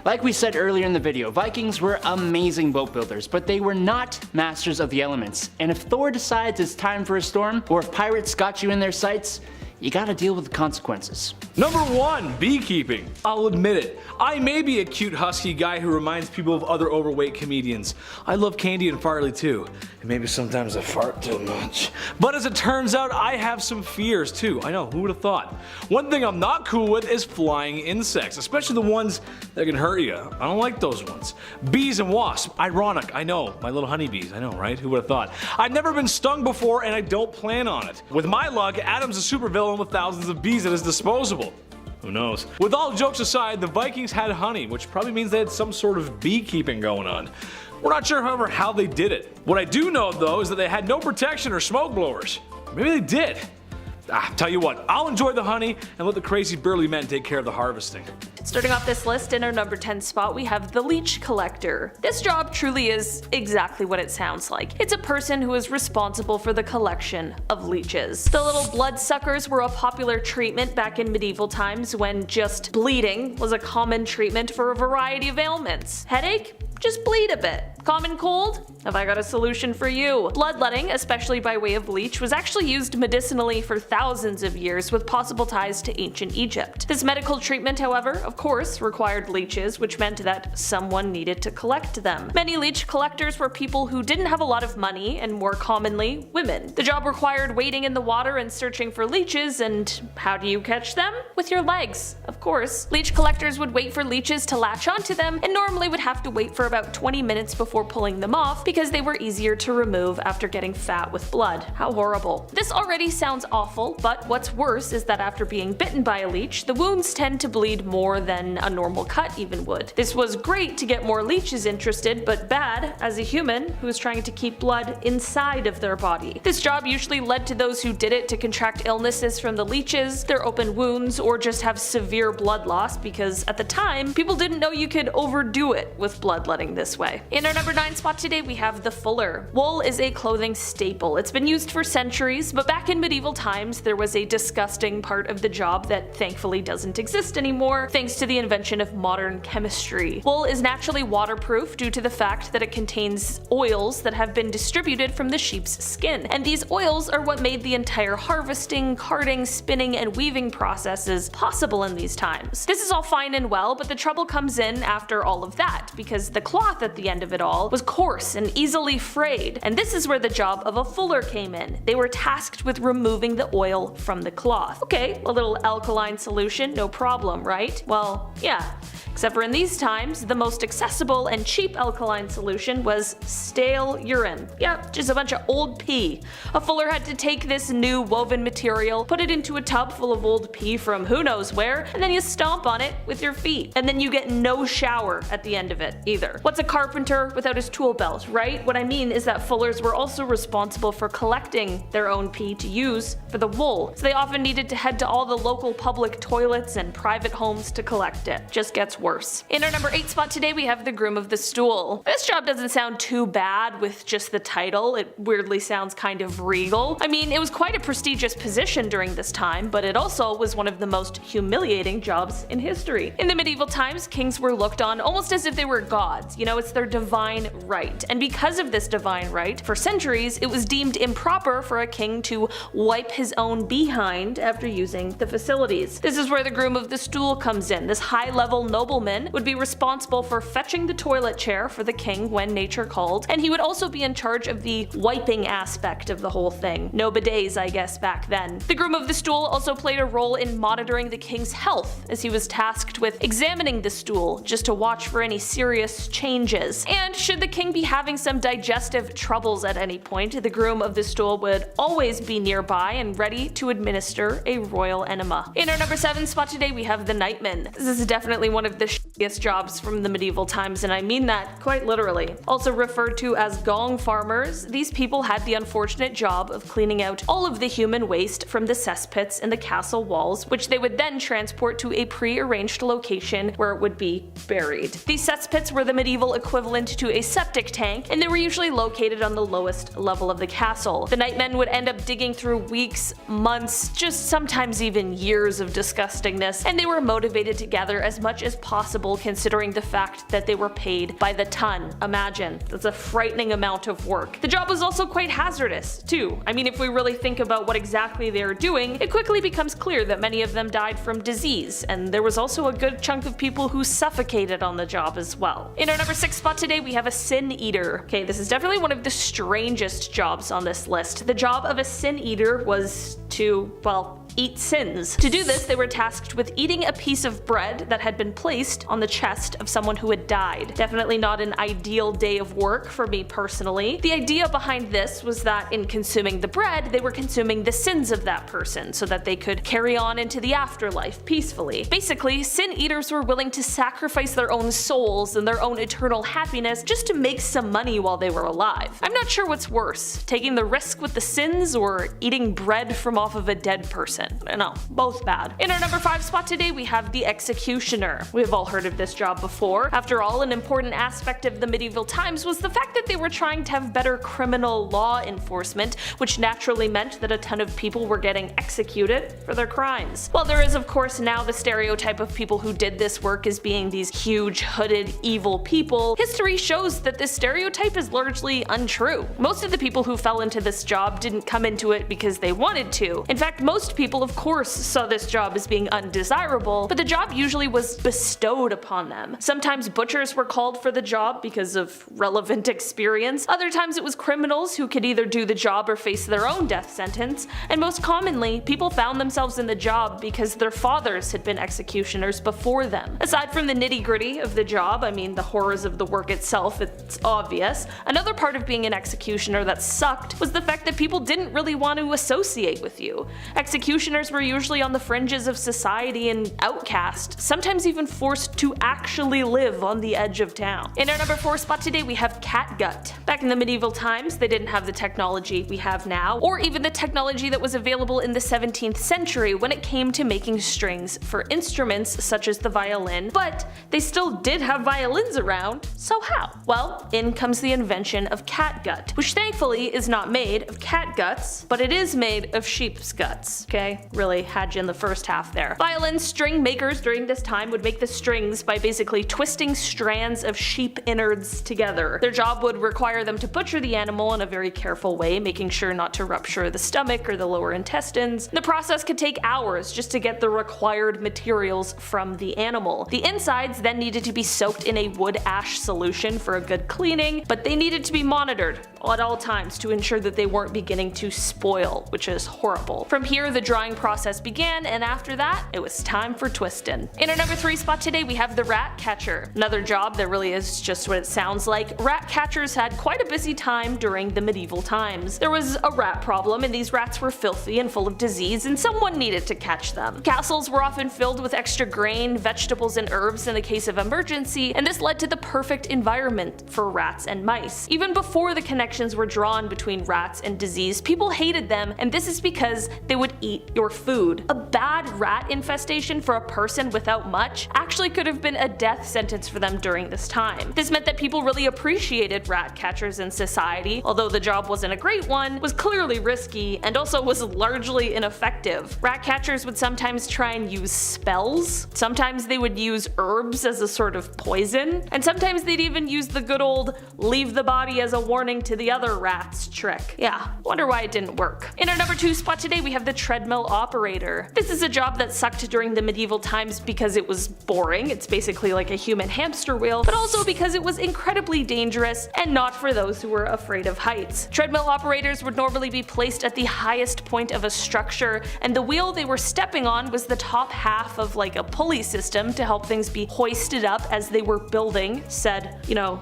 Like we said earlier in the video, Vikings were amazing boat builders, but they were not masters of the elements. And if Thor decides it's time for a storm, or if pirates got you in their sights, you gotta deal with the consequences. Number 1, beekeeping. I'll admit it, I may be a cute husky guy who reminds people of other overweight comedians. I love Candy and Farley too, and maybe sometimes I fart too much. But as it turns out, I have some fears too. I know, who would have thought? One thing I'm not cool with is flying insects, especially the ones that can hurt you. I don't like those ones. Bees and wasps, ironic, I know, my little honeybees, I know, right? Who would have thought? I've never been stung before and I don't plan on it. With my luck, Adam's a supervillain with thousands of bees at his disposal. Who knows? With all jokes aside, the Vikings had honey, which probably means they had some sort of beekeeping going on. We're not sure, however, how they did it. What I do know, though, is that they had no protection or smoke blowers. Maybe they did. Tell you what, I'll enjoy the honey and let the crazy burly men take care of the harvesting. Starting off this list, in our number 10 spot, we have the leech collector. This job truly is exactly what it sounds like. It's a person who is responsible for the collection of leeches. The little bloodsuckers were a popular treatment back in medieval times when just bleeding was a common treatment for a variety of ailments. Headache? Just bleed a bit. Common cold? Have I got a solution for you? Bloodletting, especially by way of bleach, was actually used medicinally for thousands of years with possible ties to ancient Egypt. This medical treatment, however, of course, required leeches, which meant that someone needed to collect them. Many leech collectors were people who didn't have a lot of money, and more commonly, women. The job required wading in the water and searching for leeches, and how do you catch them? With your legs, of course. Leech collectors would wait for leeches to latch onto them, and normally would have to wait for about 20 minutes before pulling them off because they were easier to remove after getting fat with blood. How horrible. This already sounds awful, but what's worse is that after being bitten by a leech, the wounds tend to bleed more than a normal cut even would. This was great to get more leeches interested, but bad as a human who is trying to keep blood inside of their body. This job usually led to those who did it to contract illnesses from the leeches, their open wounds, or just have severe blood loss because at the time, people didn't know you could overdo it with bloodletting this way. In our number 9 spot today, we have the fuller. Wool is a clothing staple. It's been used for centuries, but back in medieval times, there was a disgusting part of the job that thankfully doesn't exist anymore, thanks to the invention of modern chemistry. Wool is naturally waterproof due to the fact that it contains oils that have been distributed from the sheep's skin, and these oils are what made the entire harvesting, carding, spinning, and weaving processes possible in these times. This is all fine and well, but the trouble comes in after all of that, because the cloth at the end of it all was coarse and easily frayed, and this is where the job of a fuller came in. They were tasked with removing the oil from the cloth. Okay, a little alkaline solution, no problem, right? Well, yeah. Except for in these times, the most accessible and cheap alkaline solution was stale urine. Yep, just a bunch of old pee. A fuller had to take this new woven material, put it into a tub full of old pee from who knows where, and then you stomp on it with your feet. And then you get no shower at the end of it either. What's a carpenter without his tool belt, right? What I mean is that fullers were also responsible for collecting their own pee to use for the wool, so they often needed to head to all the local public toilets and private homes to collect it. Just gets worse. In our number 8 spot today, we have the groom of the stool. This job doesn't sound too bad with just the title. It weirdly sounds kind of regal. I mean, it was quite a prestigious position during this time, but it also was one of the most humiliating jobs in history. In the medieval times, kings were looked on almost as if they were gods. You know, it's their divine right. And because of this divine right, for centuries, it was deemed improper for a king to wipe his own behind after using the facilities. This is where the groom of the stool comes in. This high-level noble gentleman would be responsible for fetching the toilet chair for the king when nature called, and he would also be in charge of the wiping aspect of the whole thing. No bidets, I guess, back then. The groom of the stool also played a role in monitoring the king's health, as he was tasked with examining the stool just to watch for any serious changes. And should the king be having some digestive troubles at any point, the groom of the stool would always be nearby and ready to administer a royal enema. In our number 7 spot today, we have the nightman. This is definitely one of the shittiest jobs from the medieval times, and I mean that quite literally. Also referred to as gong farmers, these people had the unfortunate job of cleaning out all of the human waste from the cesspits in the castle walls, which they would then transport to a pre-arranged location where it would be buried. These cesspits were the medieval equivalent to a septic tank, and they were usually located on the lowest level of the castle. The nightmen would end up digging through weeks, months, just sometimes even years of disgustingness, and they were motivated to gather as much as possible considering the fact that they were paid by the ton. Imagine, that's a frightening amount of work. The job was also quite hazardous, too. I mean, if we really think about what exactly they were doing, it quickly becomes clear that many of them died from disease, and there was also a good chunk of people who suffocated on the job as well. In our number 6 spot today, we have a sin eater. Okay, this is definitely one of the strangest jobs on this list. The job of a sin eater was to, well, eat sins. To do this, they were tasked with eating a piece of bread that had been placed on the chest of someone who had died. Definitely not an ideal day of work for me personally. The idea behind this was that in consuming the bread, they were consuming the sins of that person so that they could carry on into the afterlife peacefully. Basically, sin eaters were willing to sacrifice their own souls and their own eternal happiness just to make some money while they were alive. I'm not sure what's worse, taking the risk with the sins or eating bread from off of a dead person. No, both bad. In our number 5 spot today, we have the executioner. We've all heard of this job before. After all, an important aspect of the medieval times was the fact that they were trying to have better criminal law enforcement, which naturally meant that a ton of people were getting executed for their crimes. While there is of course now the stereotype of people who did this work as being these huge, hooded, evil people, history shows that this stereotype is largely untrue. Most of the people who fell into this job didn't come into it because they wanted to. In fact, most people of course saw this job as being undesirable, but the job usually was bestowed upon them. Sometimes butchers were called for the job because of relevant experience, other times it was criminals who could either do the job or face their own death sentence, and most commonly, people found themselves in the job because their fathers had been executioners before them. Aside from the nitty-gritty of the job, I mean the horrors of the work itself, it's obvious, another part of being an executioner that sucked was the fact that people didn't really want to associate with you. Executioners were usually on the fringes of society and outcast, sometimes even forced to actually live on the edge of town. In our number 4 spot today, we have catgut. Back in the medieval times, they didn't have the technology we have now, or even the technology that was available in the 17th century when it came to making strings for instruments such as the violin, but they still did have violins around, so how? Well, in comes the invention of catgut, which thankfully is not made of cat guts, but it is made of sheep's guts. Okay, really had you in the first half there. Violin string makers during this time would make the strings by basically twisting strands of sheep innards together. Their job would require them to butcher the animal in a very careful way, making sure not to rupture the stomach or the lower intestines. The process could take hours just to get the required materials from the animal. The insides then needed to be soaked in a wood ash solution for a good cleaning, but they needed to be monitored at all times to ensure that they weren't beginning to spoil, which is horrible. From here, the drying process began, and after that, it was time for twistin'. In our number 3 spot today, we have the rat catcher. Another job that really is just what it sounds like. Rat catchers had quite a busy time during the medieval times. There was a rat problem, and these rats were filthy and full of disease, and someone needed to catch them. Castles were often filled with extra grain, vegetables, and herbs in the case of emergency, and this led to the perfect environment for rats and mice. Even before the connections were drawn between rats and disease, people hated them, and this is because they would eat your food. A bad rat infestation for a person without much actually could have been a death sentence for them during this time. This meant that people really appreciated rat catchers in society, although the job wasn't a great one, was clearly risky, and also was largely ineffective effective. Rat catchers would sometimes try and use spells, sometimes they would use herbs as a sort of poison, and sometimes they'd even use the good old leave the body as a warning to the other rats trick. Yeah, wonder why it didn't work. In our number 2 spot today we have the treadmill operator. This is a job that sucked during the medieval times because it was boring, it's basically like a human hamster wheel, but also because it was incredibly dangerous and not for those who were afraid of heights. Treadmill operators would normally be placed at the highest point of a structure, and the wheel they were stepping on was the top half of like a pulley system to help things be hoisted up as they were building said,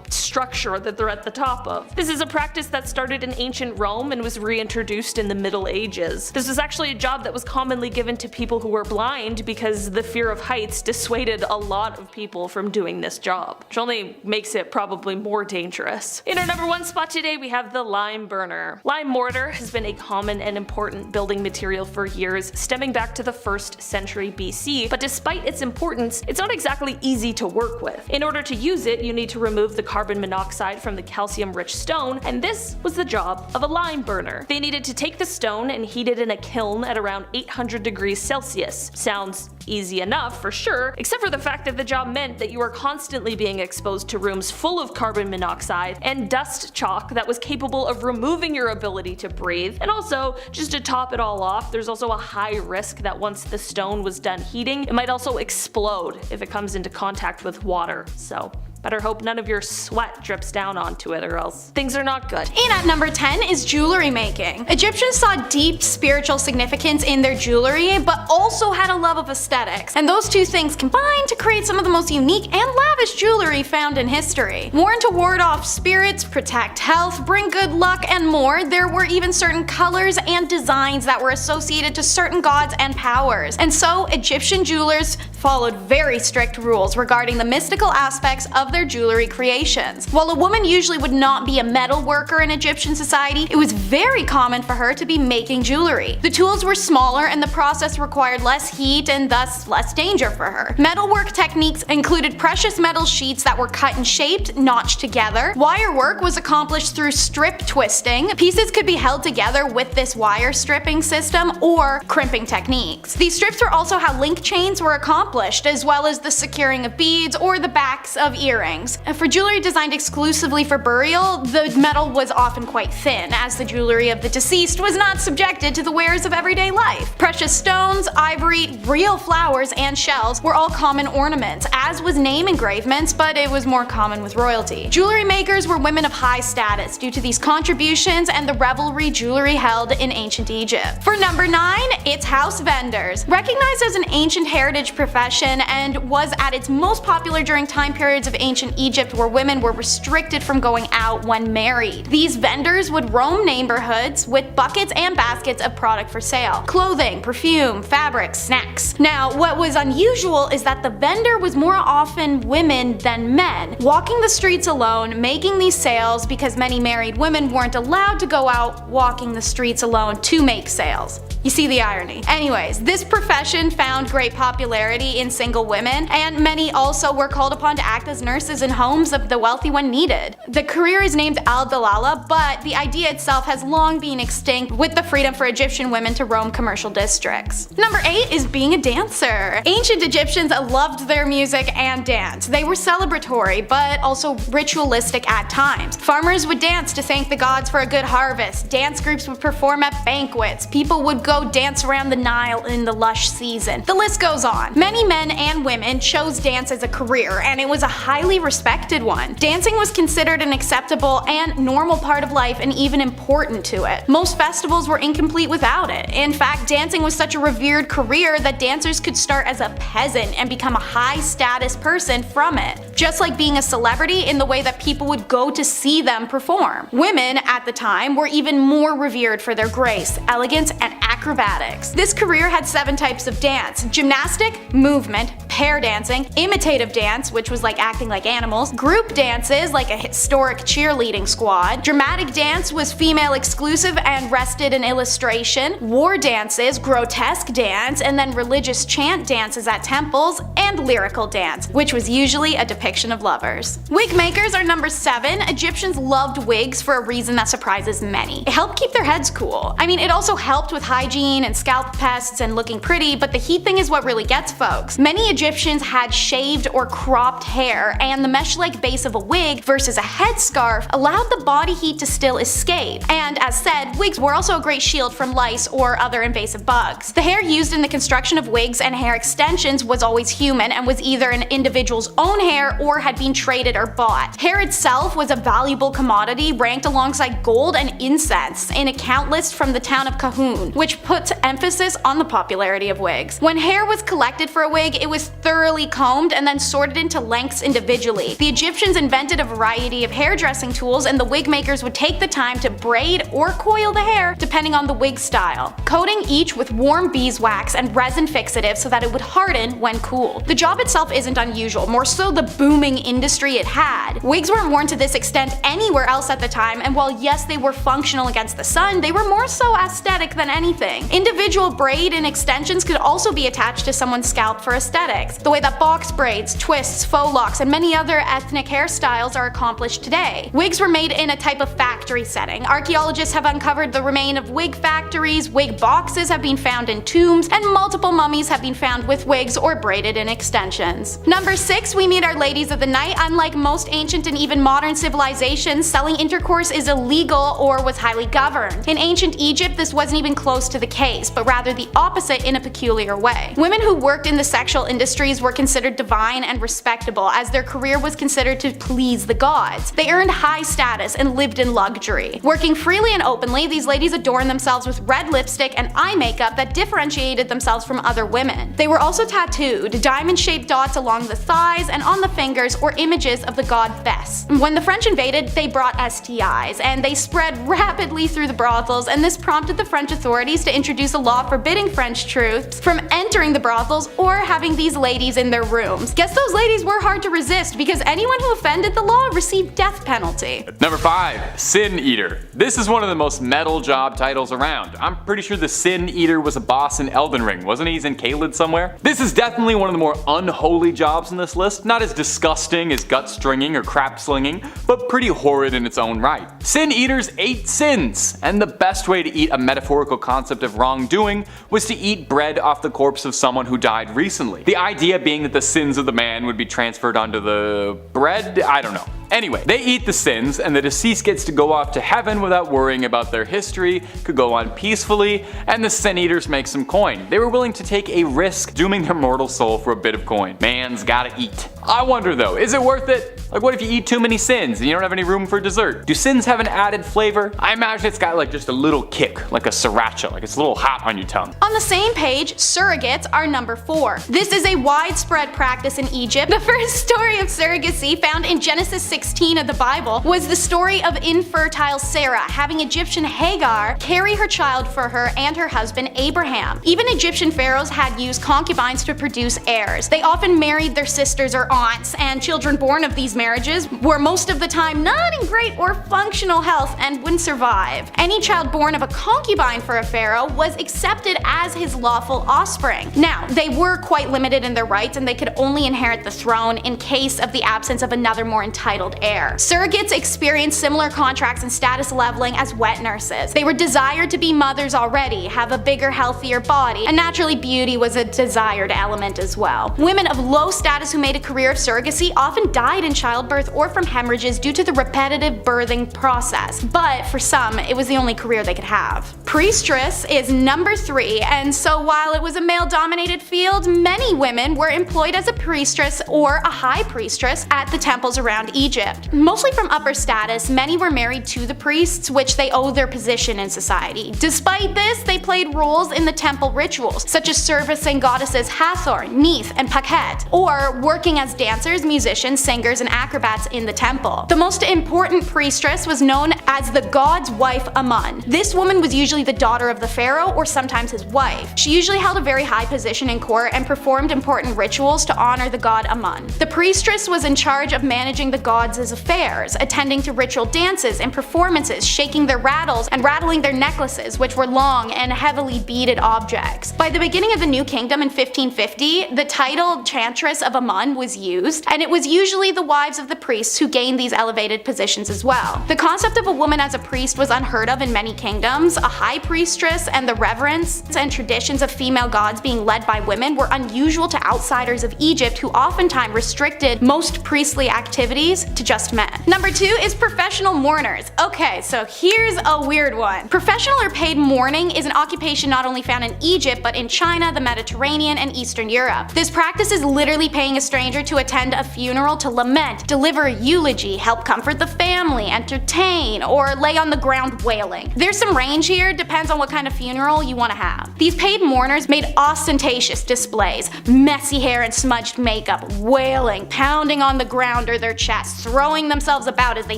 structure that they're at the top of. This is a practice that started in ancient Rome and was reintroduced in the Middle Ages. This was actually a job that was commonly given to people who were blind because the fear of heights dissuaded a lot of people from doing this job, which only makes it probably more dangerous. In our number 1 spot today we have the lime burner. Lime mortar has been a common and important building material for years, stemming back to the 1st century BC, but despite its importance, it's not exactly easy to work with. In order to use it, you need to remove the carbon monoxide from the calcium-rich stone, and this was the job of a lime burner. They needed to take the stone and heat it in a kiln at around 800 degrees Celsius. Sounds easy enough for sure, except for the fact that the job meant that you were constantly being exposed to rooms full of carbon monoxide and dust chalk that was capable of removing your ability to breathe. And also, just to top it all off, there's also a high risk that once the stone was done heating, it might also explode if it comes into contact with water. So better hope none of your sweat drips down onto it, or else things are not good. And at number 10 is jewelry making. Egyptians saw deep spiritual significance in their jewelry, but also had a love of aesthetics. And those two things combined to create some of the most unique and lavish jewelry found in history. Worn to ward off spirits, protect health, bring good luck, and more, there were even certain colors and designs that were associated to certain gods and powers. And so Egyptian jewelers followed very strict rules regarding the mystical aspects of their jewelry creations. While a woman usually would not be a metal worker in Egyptian society, it was very common for her to be making jewelry. The tools were smaller and the process required less heat and thus less danger for her. Metalwork techniques included precious metal sheets that were cut and shaped, notched together. Wire work was accomplished through strip twisting. Pieces could be held together with this wire stripping system or crimping techniques. These strips were also how link chains were accomplished, as well as the securing of beads or the backs of earrings. For jewelry designed exclusively for burial, the metal was often quite thin, as the jewelry of the deceased was not subjected to the wares of everyday life. Precious stones, ivory, real flowers, and shells were all common ornaments, as was name engravements, but it was more common with royalty. Jewelry makers were women of high status due to these contributions and the revelry jewelry held in ancient Egypt. For number 9, it's house vendors. Recognized as an ancient heritage profession and was at its most popular during time periods of ancient Egypt where women were restricted from going out when married. These vendors would roam neighborhoods with buckets and baskets of product for sale. Clothing, perfume, fabrics, snacks. Now, what was unusual is that the vendor was more often women than men, walking the streets alone, making these sales because many married women weren't allowed to go out walking the streets alone to make sales. You see the irony. Anyways, this profession found great popularity in single women, and many also were called upon to act as nurses in homes of the wealthy when needed. The career is named al-Dalala, but the idea itself has long been extinct with the freedom for Egyptian women to roam commercial districts. Number 8 is being a dancer. Ancient Egyptians loved their music and dance. They were celebratory, but also ritualistic at times. Farmers would dance to thank the gods for a good harvest. Dance groups would perform at banquets. People would go dance around the Nile in the lush season. The list goes on. Many men and women chose dance as a career, and it was a highly respected one. Dancing was considered an acceptable and normal part of life and even important to it. Most festivals were incomplete without it. In fact, dancing was such a revered career that dancers could start as a peasant and become a high status person from it, just like being a celebrity in the way that people would go to see them perform. Women at the time were even more revered for their grace, elegance, and acrobatics. This career had 7 types of dance: gymnastic, movement, pair dancing, imitative dance, which was like acting like animals, group dances like a historic cheerleading squad, dramatic dance was female exclusive and rested in illustration, war dances, grotesque dance, and then religious chant dances at temples, and lyrical dance, which was usually a depiction of lovers. Wig makers are number 7. Egyptians loved wigs for a reason that surprises many. It helped keep their heads cool. I mean, it also helped with high hygiene and scalp pests and looking pretty, but the heat thing is what really gets folks. Many Egyptians had shaved or cropped hair, and the mesh-like base of a wig versus a headscarf allowed the body heat to still escape. And as said, wigs were also a great shield from lice or other invasive bugs. The hair used in the construction of wigs and hair extensions was always human and was either an individual's own hair or had been traded or bought. Hair itself was a valuable commodity ranked alongside gold and incense in a count list from the town of Kahun, which puts emphasis on the popularity of wigs. When hair was collected for a wig, it was thoroughly combed and then sorted into lengths individually. The Egyptians invented a variety of hairdressing tools, and the wig makers would take the time to braid or coil the hair depending on the wig style, coating each with warm beeswax and resin fixative so that it would harden when cooled. The job itself isn't unusual, more so the booming industry it had. Wigs weren't worn to this extent anywhere else at the time, and while yes they were functional against the sun, they were more so aesthetic than anything. Individual braid and extensions could also be attached to someone's scalp for aesthetics, the way that box braids, twists, faux locks, and many other ethnic hairstyles are accomplished today. Wigs were made in a type of factory setting. Archaeologists have uncovered the remains of wig factories, wig boxes have been found in tombs, and multiple mummies have been found with wigs or braided in extensions. Number 6, we meet our ladies of the night. Unlike most ancient and even modern civilizations, selling intercourse is illegal or was highly governed. In ancient Egypt, this wasn't even close to the case, but rather the opposite in a peculiar way. Women who worked in the sexual industries were considered divine and respectable, as their career was considered to please the gods. They earned high status and lived in luxury. Working freely and openly, these ladies adorned themselves with red lipstick and eye makeup that differentiated themselves from other women. They were also tattooed, diamond-shaped dots along the thighs and on the fingers, or images of the god Bes. When the French invaded, they brought STIs, and they spread rapidly through the brothels, and this prompted the French authorities to introduce a law forbidding French troops from entering the brothels or having these ladies in their rooms. Guess those ladies were hard to resist, because anyone who offended the law received death penalty. Number 5, Sin Eater. This is one of the most metal job titles around. I'm pretty sure the Sin Eater was a boss in Elden Ring, wasn't he? He's in Caelid somewhere? This is definitely one of the more unholy jobs in this list. Not as disgusting as gut stringing or crap slinging, but pretty horrid in its own right. Sin Eaters ate sins, and the best way to eat a metaphorical concept of wrongdoing was to eat bread off the corpse of someone who died recently. The idea being that the sins of the man would be transferred onto the bread? I don't know. Anyway, they eat the sins, and the deceased gets to go off to heaven without worrying about their history, could go on peacefully, and the sin eaters make some coin. They were willing to take a risk, dooming their mortal soul for a bit of coin. Man's gotta eat. I wonder though, is it worth it? Like, what if you eat too many sins and you don't have any room for dessert? Do sins have an added flavor? I imagine it's got like just a little kick, like a sriracha, like it's a little hot on your tongue. On the same page, surrogates are number 4. This is a widespread practice in Egypt. The first story of surrogacy found in Genesis 16 of the Bible was the story of infertile Sarah having Egyptian Hagar carry her child for her and her husband Abraham. Even Egyptian pharaohs had used concubines to produce heirs. They often married their sisters or aunts, and children born of these marriages were most of the time not in great or functional health and wouldn't survive. Any child born of a concubine for a pharaoh was accepted as his lawful offspring. Now, they were quite limited in their rights, and they could only inherit the throne in case of the absence of another more entitled heir. Surrogates experienced similar contracts and status leveling as wet nurses. They were desired to be mothers already, have a bigger, healthier body, and naturally beauty was a desired element as well. Women of low status who made a career of surrogacy often died in childbirth or from hemorrhages due to the repetitive birthing process, but for some, it was the only career they could have. Priestess is number 3, and so while it was a male-dominated field, many women were employed as a priestess or a high priestess at the temples around Egypt. Mostly from upper status, many were married to the priests, which they owed their position in society. Despite this, they played roles in the temple rituals, such as servicing goddesses Hathor, Neith, and Pakhet, or working as dancers, musicians, singers, and acrobats in the temple. The most important priestess was known as the god's wife Amun. This woman was usually the daughter of the pharaoh or sometimes his wife. She usually held a very high position in court and performed important rituals to honor the god Amun. The priestess was in charge of managing the gods' affairs, attending to ritual dances and performances, shaking their rattles and rattling their necklaces, which were long and heavily beaded objects. By the beginning of the New Kingdom in 1550, the title Chantress of Amun was used, and it was usually the wives of the priests who gained these elevated positions as well. The concept of a woman as a priest was unheard of in many kingdoms. A high high priestess and the reverence and traditions of female gods being led by women were unusual to outsiders of Egypt, who oftentimes restricted most priestly activities to just men. Number 2 is professional mourners. Okay, so here's a weird one. Professional or paid mourning is an occupation not only found in Egypt, but in China, the Mediterranean, and Eastern Europe. This practice is literally paying a stranger to attend a funeral to lament, deliver a eulogy, help comfort the family, entertain, or lay on the ground wailing. There's some range here, depends on what kind of funeral you want to have. These paid mourners made ostentatious displays, messy hair and smudged makeup, wailing, pounding on the ground or their chests, throwing themselves about as they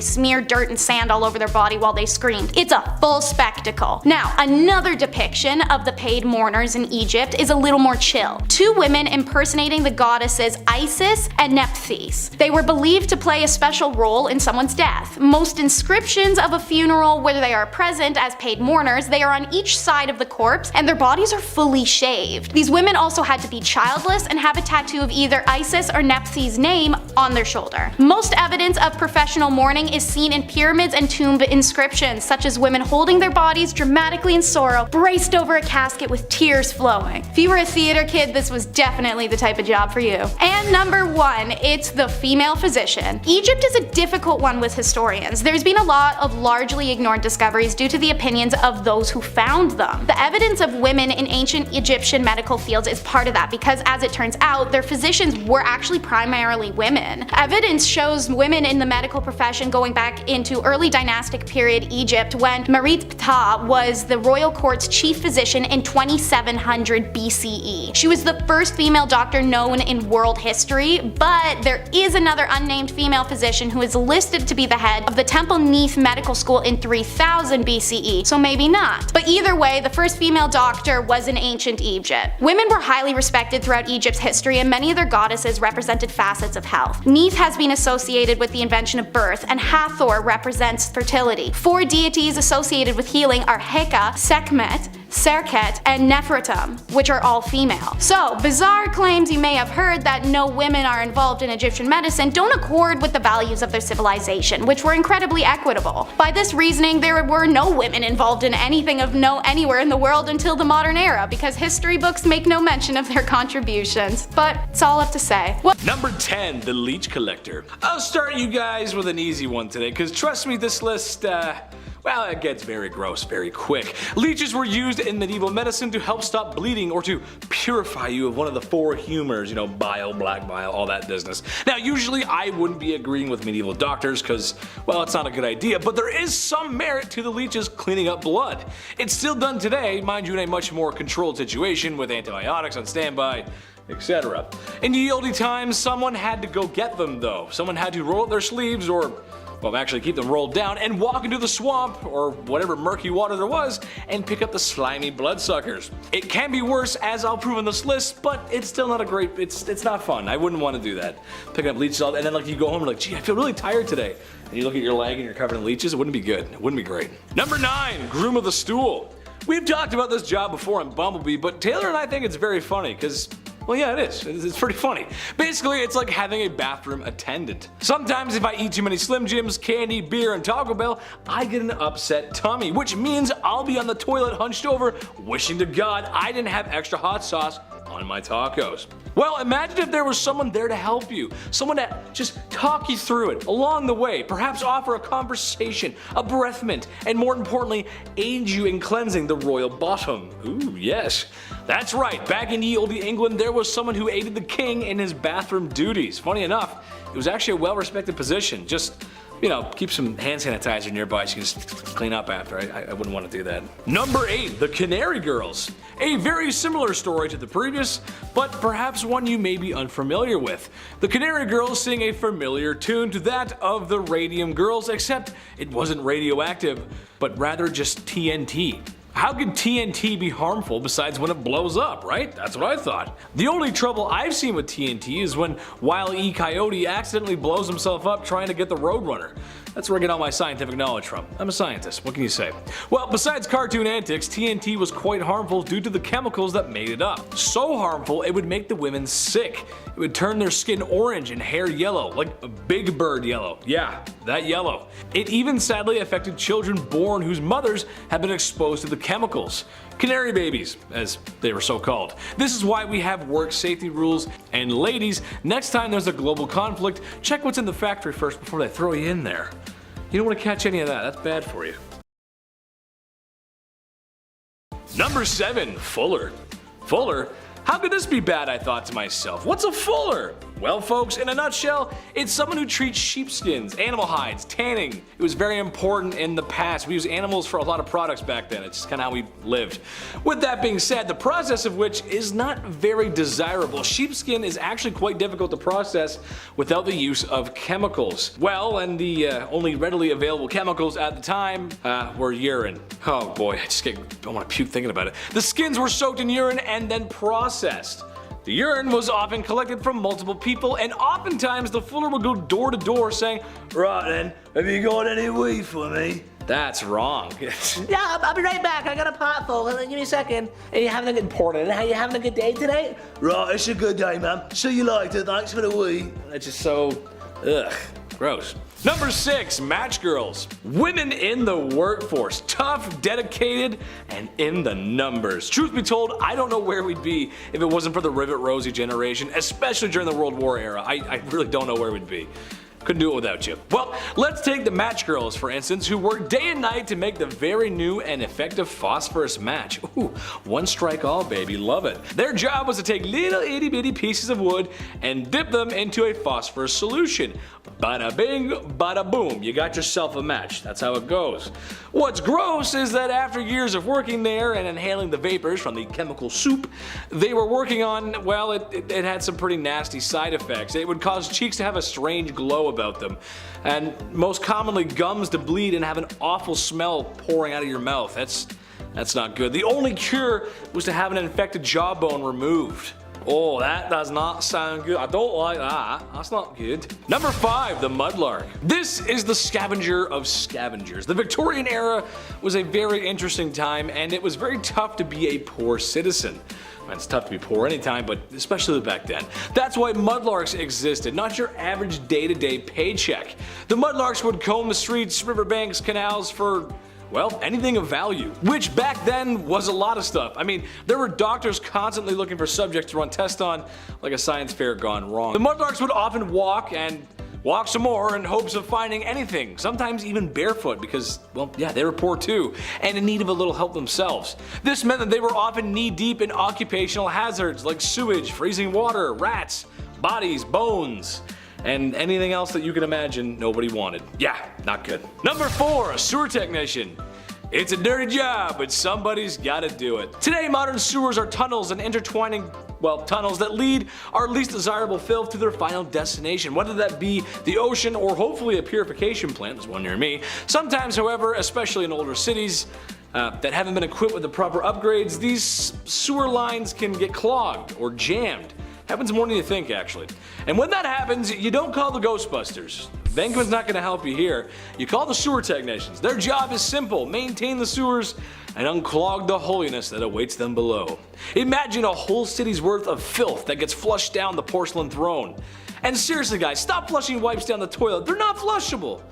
smeared dirt and sand all over their body while they screamed. It's a full spectacle. Now, another depiction of the paid mourners in Egypt is a little more chill. 2 women impersonating the goddesses Isis and Nephthys. They were believed to play a special role in someone's death. Most inscriptions of a funeral where they are present as paid mourners, they are on each side of the corpse and their bodies are fully shaved. These women also had to be childless and have a tattoo of either Isis or Nephthys' name on their shoulder. Most evidence of professional mourning is seen in pyramids and tomb inscriptions, such as women holding their bodies dramatically in sorrow, braced over a casket with tears flowing. If you were a theater kid, this was definitely the type of job for you. And number 1, it's the female physician. Egypt is a difficult one with historians. There's been a lot of largely ignored discoveries due to the opinions of those who found them. The evidence of women in ancient Egyptian medical fields is part of that because, as it turns out, their physicians were actually primarily women. Evidence shows women in the medical profession going back into early dynastic period Egypt, when Merit Ptah was the royal court's chief physician in 2700 BCE. She was the first female doctor known in world history, but there is another unnamed female physician who is listed to be the head of the Temple Neith Medical School in 3000 BCE, so maybe not. But either way, the first female doctor was in ancient Egypt. Women were highly respected throughout Egypt's history, and many of their goddesses represented facets of health. Neith has been associated with the invention of birth, and Hathor represents fertility. 4 deities associated with healing are Heka, Sekhmet, Serket, and Nefertum, which are all female. So, bizarre claims you may have heard that no women are involved in Egyptian medicine don't accord with the values of their civilization, which were incredibly equitable. By this reasoning, there were no women involved in anything of note anywhere in the world until the modern era, because history books make no mention of their contributions. But it's all up to say. Number 10, the leech collector. I'll start you guys with an easy one today, because trust me, this list, well, it gets very gross very quick. Leeches were used in medieval medicine to help stop bleeding or to purify you of one of the 4 humors, you know, bile, black bile, all that business. Now, usually I wouldn't be agreeing with medieval doctors because, well, it's not a good idea, but there is some merit to the leeches cleaning up blood. It's still done today, mind you, in a much more controlled situation with antibiotics on standby, etc. In ye olde times, someone had to go get them though. Someone had to roll up their sleeves or, well, actually keep them rolled down and walk into the swamp or whatever murky water there was and pick up the slimy bloodsuckers. It can be worse, as I'll prove in this list, but it's still not a great, it's not fun. I wouldn't want to do that. Picking up leeches and then like you go home and like, gee, I feel really tired today. And you look at your leg and you're covered in leeches, it wouldn't be good. It wouldn't be great. Number 9, groom of the stool. We've talked about this job before on Bumblebee, but Taylor and I think it's very funny because, well, yeah, it is. It's pretty funny. Basically, it's like having a bathroom attendant. Sometimes if I eat too many Slim Jims, candy, beer, and Taco Bell, I get an upset tummy, which means I'll be on the toilet hunched over, wishing to God I didn't have extra hot sauce on my tacos. Well, imagine if there was someone there to help you, someone to just talk you through it along the way, perhaps offer a conversation, a breath mint, and more importantly, aid you in cleansing the royal bottom. Ooh, yes. That's right, back in ye olde England, there was someone who aided the king in his bathroom duties. Funny enough, it was actually a well-respected position. Just, you know, keep some hand sanitizer nearby so you can just clean up after. I wouldn't want to do that. Number 8, the Canary Girls. A very similar story to the previous, but perhaps one you may be unfamiliar with. The Canary Girls sing a familiar tune to that of the Radium Girls, except it wasn't radioactive, but rather just TNT. How could TNT be harmful besides when it blows up, right? That's what I thought. The only trouble I've seen with TNT is when Wile E. Coyote accidentally blows himself up trying to get the Roadrunner. That's where I get all my scientific knowledge from. I'm a scientist, what can you say? Well, besides cartoon antics, TNT was quite harmful due to the chemicals that made it up. So harmful, it would make the women sick. It would turn their skin orange and hair yellow, like a Big Bird yellow. Yeah, that yellow. It even sadly affected children born whose mothers had been exposed to the chemicals. Canary babies, as they were so called. This is why we have work safety rules, and ladies, next time there's a global conflict, check what's in the factory first before they throw you in there. You don't want to catch any of that, that's bad for you. Number 7, Fuller. Fuller? How could this be bad, I thought to myself. What's a fuller? Well folks, in a nutshell, it's someone who treats sheepskins, animal hides, tanning. It was very important in the past. We used animals for a lot of products back then. It's just kind of how we lived. With that being said, the process of which is not very desirable. Sheepskin is actually quite difficult to process without the use of chemicals. Well, and the only readily available chemicals at the time were urine. Oh boy, I want to puke thinking about it. The skins were soaked in urine and then processed. The urine was often collected from multiple people, and oftentimes the fuller would go door to door saying, "Right then, have you got any weed for me?" That's wrong. Yeah, I'll be right back. I got a pot full. Give me a second. Are you having a good portal? Are you having a good day today? Right, it's a good day, man. See you later. Thanks for the weed. That's just so, ugh, gross. Number 6, match girls. Women in the workforce. Tough, dedicated, and in the numbers. Truth be told, I don't know where we'd be if it wasn't for the Rivet Rosie generation, especially during the World War era. I really don't know where we'd be. Couldn't do it without you. Well, let's take the match girls, for instance, who work day and night to make the very new and effective phosphorus match. Ooh, one strike all, baby, love it. Their job was to take little itty bitty pieces of wood and dip them into a phosphorus solution. Bada bing, bada boom, you got yourself a match. That's how it goes. What's gross is that after years of working there and inhaling the vapors from the chemical soup they were working on, well, it had some pretty nasty side effects. It would cause cheeks to have a strange glow about them, and most commonly gums to bleed and have an awful smell pouring out of your mouth. That's not good. The only cure was to have an infected jawbone removed. Oh, that does not sound good. I don't like that. That's not good. Number 5, the mudlark. This is the scavenger of scavengers. The Victorian era was a very interesting time, and it was very tough to be a poor citizen. It's tough to be poor anytime, but especially back then. That's why mudlarks existed, not your average day-to-day paycheck. The mudlarks would comb the streets, riverbanks, canals for, well, anything of value. Which back then was a lot of stuff. I mean, there were doctors constantly looking for subjects to run tests on, like a science fair gone wrong. The mudlarks would often walk and walk some more in hopes of finding anything, sometimes even barefoot because, well, yeah, they were poor too, and in need of a little help themselves. This meant that they were often knee-deep in occupational hazards like sewage, freezing water, rats, bodies, bones, and anything else that you can imagine nobody wanted. Yeah, not good. Number 4, a sewer technician. It's a dirty job, but somebody's gotta do it. Today, modern sewers are tunnels and intertwining, well, tunnels that lead our least desirable filth to their final destination, whether that be the ocean or hopefully a purification plant. There's one near me. Sometimes, however, especially in older cities that haven't been equipped with the proper upgrades, these sewer lines can get clogged or jammed. Happens more than you think, actually. And when that happens, you don't call the Ghostbusters. Venkman's not going to help you here. You call the sewer technicians. Their job is simple: maintain the sewers and unclog the holiness that awaits them below. Imagine a whole city's worth of filth that gets flushed down the porcelain throne. And seriously guys, stop flushing wipes down the toilet. They're not flushable.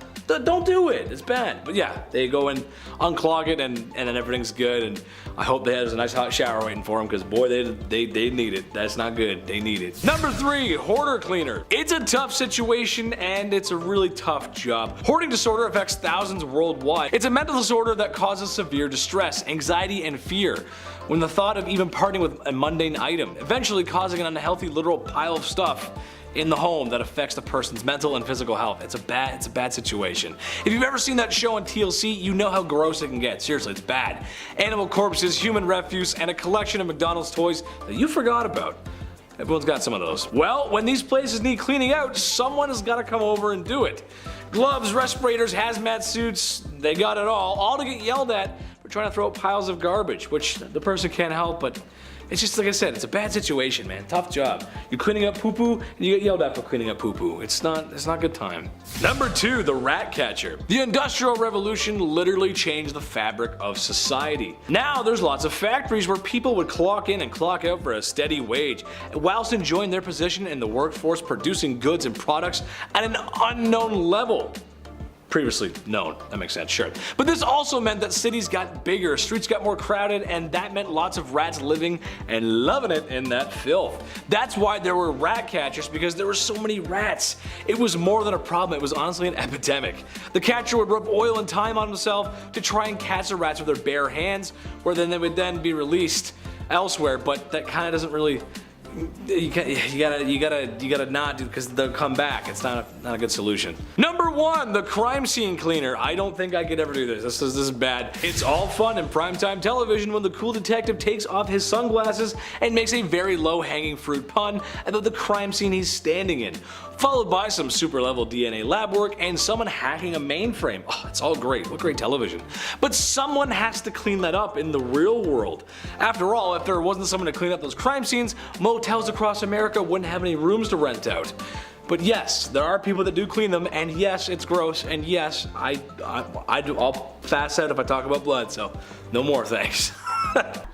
Don't do it, it's bad. But yeah, they go and unclog it and then everything's good, and I hope they have a nice hot shower waiting for them because boy, they need it. That's not good, they need it. Number 3, hoarder cleaner. It's a tough situation and it's a really tough job. Hoarding disorder affects thousands worldwide. It's a mental disorder that causes severe distress, anxiety, and fear when the thought of even parting with a mundane item, eventually causing an unhealthy literal pile of stuff in the home that affects the person's mental and physical health. It's a bad situation. If you've ever seen that show on TLC, you know how gross it can get. Seriously, it's bad. Animal corpses, human refuse, and a collection of McDonald's toys that you forgot about. Everyone's got some of those. Well, when these places need cleaning out, someone has got to come over and do it. Gloves, respirators, hazmat suits, they got it all to get yelled at for trying to throw out piles of garbage, which the person can't help but It's just like I said, it's a bad situation, man. Tough job. You're cleaning up poo-poo, and you get yelled at for cleaning up poo-poo. It's not a good time. Number 2, the rat catcher. The Industrial Revolution literally changed the fabric of society. Now there's lots of factories where people would clock in and clock out for a steady wage, whilst enjoying their position in the workforce, producing goods and products at an unknown level. Previously known, that makes sense, sure. But this also meant that cities got bigger, streets got more crowded, and that meant lots of rats living and loving it in that filth. That's why there were rat catchers, because there were so many rats. It was more than a problem, it was honestly an epidemic. The catcher would rub oil and thyme on himself to try and catch the rats with their bare hands, where then they would then be released elsewhere, but that kind of doesn't really... You gotta not do, because they'll come back. It's not a good solution. Number 1, the crime scene cleaner. I don't think I could ever do this. This is bad. It's all fun in primetime television when the cool detective takes off his sunglasses and makes a very low-hanging fruit pun about the crime scene he's standing in, followed by some super level DNA lab work and someone hacking a mainframe. Oh, it's all great. What great television. But someone has to clean that up in the real world. After all, if there wasn't someone to clean up those crime scenes, motels across America wouldn't have any rooms to rent out. But yes, there are people that do clean them, and yes, it's gross, and yes, I'll pass out if I talk about blood, so no more thanks.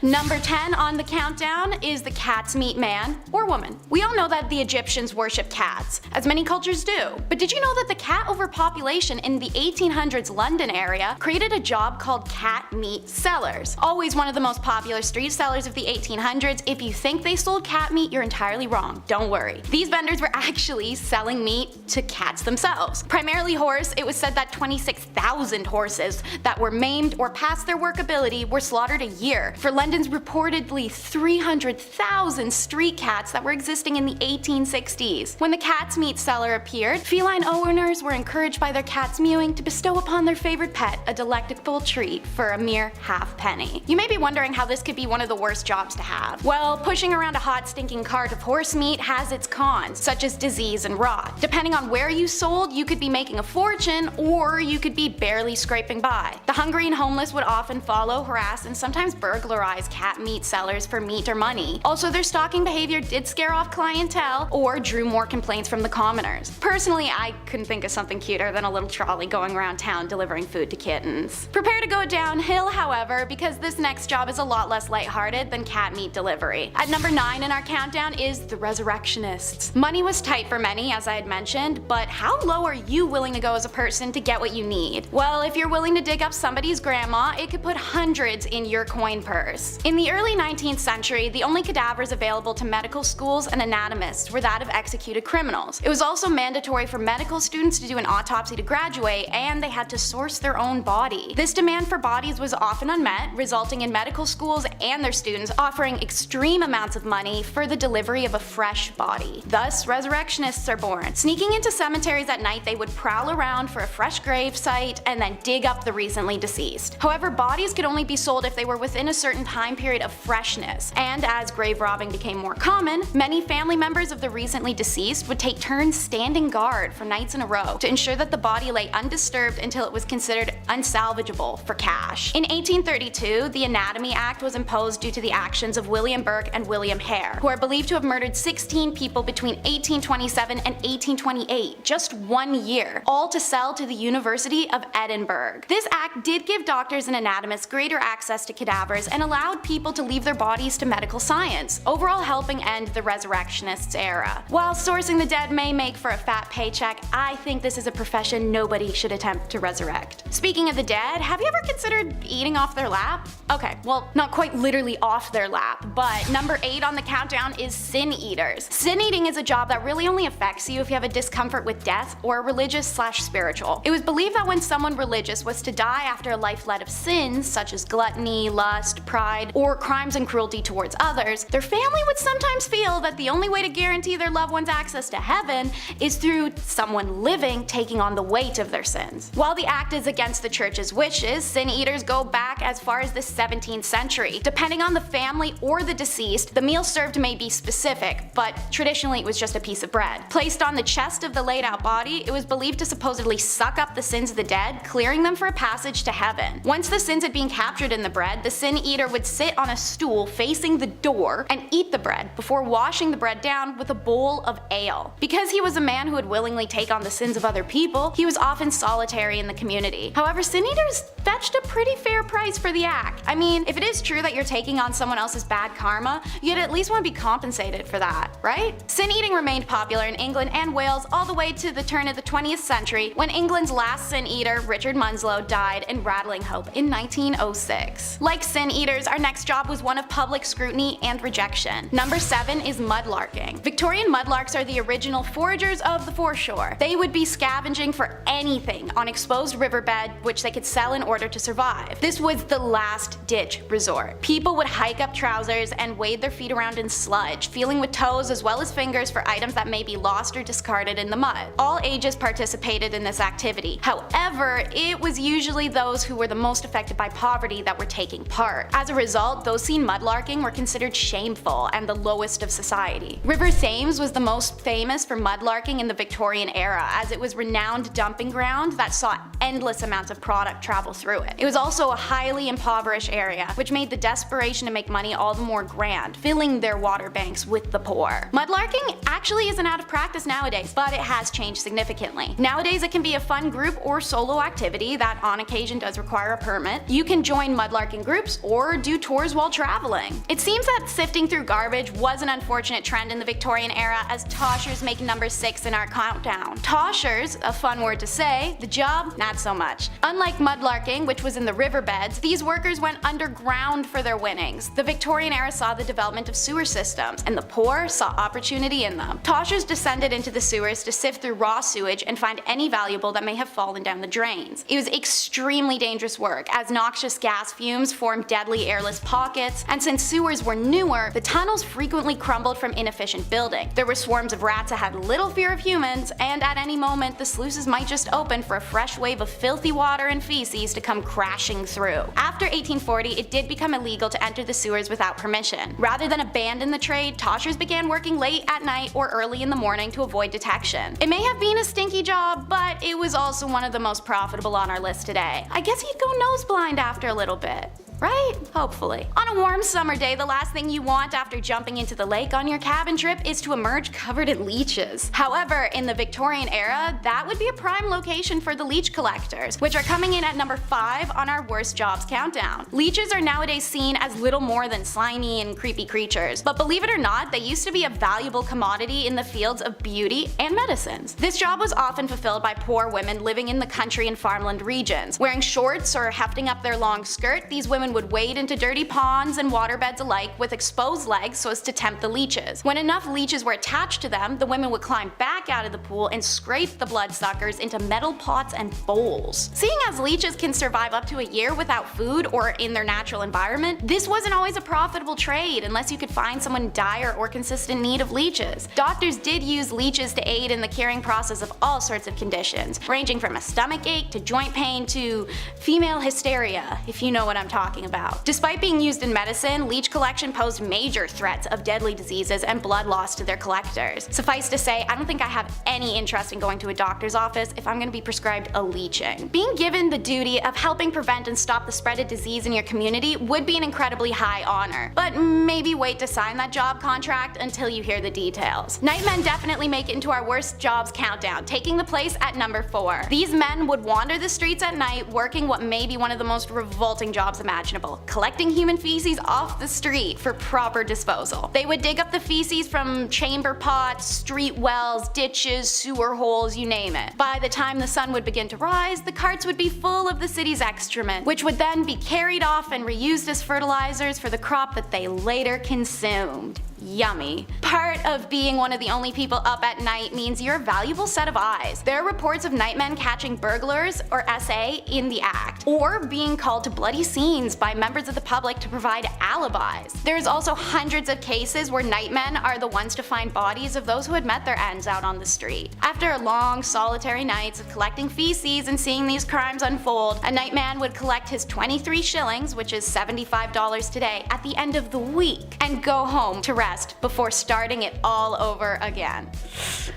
Number 10 on the countdown is the cat's meat man or woman. We all know that the Egyptians worship cats, as many cultures do. But did you know that the cat overpopulation in the 1800s London area created a job called cat meat sellers? Always one of the most popular street sellers of the 1800s. If you think they sold cat meat, you're entirely wrong. Don't worry. These vendors were actually selling meat to cats themselves. Primarily horse, it was said that 26,000 horses that were maimed or past their workability were slaughtered a year for London's reportedly 300,000 street cats that were existing in the 1860s. When the cat's meat seller appeared, feline owners were encouraged by their cat's mewing to bestow upon their favorite pet a delectable treat for a mere half penny. You may be wondering how this could be one of the worst jobs to have. Well, pushing around a hot stinking cart of horse meat has its cons, such as disease and rot. Depending on where you sold, you could be making a fortune, or you could be barely scraping by. The hungry and homeless would often follow, harass, and sometimes burglarize cat meat sellers for meat or money. Also, their stalking behavior did scare off clientele or drew more complaints from the commoners. Personally, I couldn't think of something cuter than a little trolley going around town delivering food to kittens. Prepare to go downhill, however, because this next job is a lot less lighthearted than cat meat delivery. At number 9 in our countdown is the resurrectionists. Money was tight for many, as I had mentioned, but how low are you willing to go as a person to get what you need? Well, if you're willing to dig up somebody's grandma, it could put hundreds in your coin purse. In the early 19th century, the only cadavers available to medical schools and anatomists were that of executed criminals. It was also mandatory for medical students to do an autopsy to graduate, and they had to source their own body. This demand for bodies was often unmet, resulting in medical schools and their students offering extreme amounts of money for the delivery of a fresh body. Thus, resurrectionists are born. Sneaking into cemeteries at night, they would prowl around for a fresh grave site and then dig up the recently deceased. However, bodies could only be sold if they were within a certain time period of freshness, and as grave robbing became more common, many family members of the recently deceased would take turns standing guard for nights in a row to ensure that the body lay undisturbed until it was considered unsalvageable for cash. In 1832, the Anatomy Act was imposed due to the actions of William Burke and William Hare, who are believed to have murdered 16 people between 1827 and 1828, just 1 year, all to sell to the University of Edinburgh. This act did give doctors and anatomists greater access to cadavers and allowed people to leave their bodies to medical science, overall helping end the resurrectionists era. While sourcing the dead may make for a fat paycheck, I think this is a profession nobody should attempt to resurrect. Speaking of the dead, have you ever considered eating off their lap? Okay, well, not quite literally off their lap, but number 8 on the countdown is sin eaters. Sin eating is a job that really only affects you if you have a discomfort with death or religious/spiritual. It was believed that when someone religious was to die after a life led of sins such as gluttony, lust, pride, or crimes and cruelty towards others, their family would sometimes feel that the only way to guarantee their loved ones access to heaven is through someone living taking on the weight of their sins. While the act is against the church's wishes, sin eaters go back as far as the 17th century. Depending on the family or the deceased, the meal served may be specific, but traditionally it was just a piece of bread. Placed on the chest of the laid out body, it was believed to supposedly suck up the sins of the dead, clearing them for a passage to heaven. Once the sins had been captured in the bread, the sin sin eater would sit on a stool facing the door and eat the bread before washing the bread down with a bowl of ale. Because he was a man who would willingly take on the sins of other people, he was often solitary in the community. However, sin eaters fetched a pretty fair price for the act. I mean, if it is true that you're taking on someone else's bad karma, you'd at least want to be compensated for that, right? Sin eating remained popular in England and Wales all the way to the turn of the 20th century, when England's last sin eater, Richard Munslow, died in Rattling Hope in 1906. Like sin eaters, our next job was one of public scrutiny and rejection. Number 7 is mudlarking. Victorian mudlarks are the original foragers of the foreshore. They would be scavenging for anything on exposed riverbed which they could sell in order to survive. This was the last ditch resort. People would hike up trousers and wade their feet around in sludge, feeling with toes as well as fingers for items that may be lost or discarded in the mud. All ages participated in this activity. However, it was usually those who were the most affected by poverty that were taking part. As a result, those seen mudlarking were considered shameful and the lowest of society. River Thames was the most famous for mudlarking in the Victorian era, as it was a renowned dumping ground that saw endless amounts of product travel through it. It was also a highly impoverished area, which made the desperation to make money all the more grand, filling their water banks with the poor. Mudlarking actually isn't out of practice nowadays, but it has changed significantly. Nowadays it can be a fun group or solo activity that on occasion does require a permit. You can join mudlarking groups or do tours while traveling. It seems that sifting through garbage was an unfortunate trend in the Victorian era, as toshers make number 6 in our countdown. Toshers, a fun word to say, the job, not so much. Unlike mudlarking, which was in the riverbeds, these workers went underground for their winnings. The Victorian era saw the development of sewer systems, and the poor saw opportunity in them. Toshers descended into the sewers to sift through raw sewage and find any valuable that may have fallen down the drains. It was extremely dangerous work, as noxious gas fumes formed deadly airless pockets, and since sewers were newer, the tunnels frequently crumbled from inefficient building. There were swarms of rats that had little fear of humans, and at any moment the sluices might just open for a fresh wave of filthy water and feces to come crashing through. After 1840, it did become illegal to enter the sewers without permission. Rather than abandon the trade, toshers began working late at night or early in the morning to avoid detection. It may have been a stinky job, but it was also one of the most profitable on our list today. I guess you'd go nose blind after a little bit. Right? Hopefully. On a warm summer day, the last thing you want after jumping into the lake on your cabin trip is to emerge covered in leeches. However, in the Victorian era, that would be a prime location for the leech collectors, which are coming in at number 5 on our worst jobs countdown. Leeches are nowadays seen as little more than slimy and creepy creatures, but believe it or not, they used to be a valuable commodity in the fields of beauty and medicines. This job was often fulfilled by poor women living in the country and farmland regions. Wearing shorts or hefting up their long skirt, these women would wade into dirty ponds and waterbeds alike with exposed legs so as to tempt the leeches. When enough leeches were attached to them, the women would climb back out of the pool and scrape the bloodsuckers into metal pots and bowls. Seeing as leeches can survive up to a year without food or in their natural environment, this wasn't always a profitable trade unless you could find someone in dire or consistent need of leeches. Doctors did use leeches to aid in the curing process of all sorts of conditions, ranging from a stomach ache to joint pain to female hysteria, if you know what I'm talking about. Despite being used in medicine, leech collection posed major threats of deadly diseases and blood loss to their collectors. Suffice to say, I don't think I have any interest in going to a doctor's office if I'm going to be prescribed a leeching. Being given the duty of helping prevent and stop the spread of disease in your community would be an incredibly high honor, but maybe wait to sign that job contract until you hear the details. Nightmen definitely make it into our worst jobs countdown, taking the place at number 4. These men would wander the streets at night working what may be one of the most revolting jobs imaginable, collecting human feces off the street for proper disposal. They would dig up the feces from chamber pots, street wells, ditches, sewer holes, you name it. By the time the sun would begin to rise, the carts would be full of the city's excrement, which would then be carried off and reused as fertilizers for the crop that they later consumed. Yummy. Part of being one of the only people up at night means you're a valuable set of eyes. There are reports of nightmen catching burglars, or SA, in the act, or being called to bloody scenes by members of the public to provide alibis. There's also hundreds of cases where nightmen are the ones to find bodies of those who had met their ends out on the street. After long, solitary nights of collecting feces and seeing these crimes unfold, a nightman would collect his 23 shillings, which is $75 today, at the end of the week, and go home to rest rest before starting it all over again.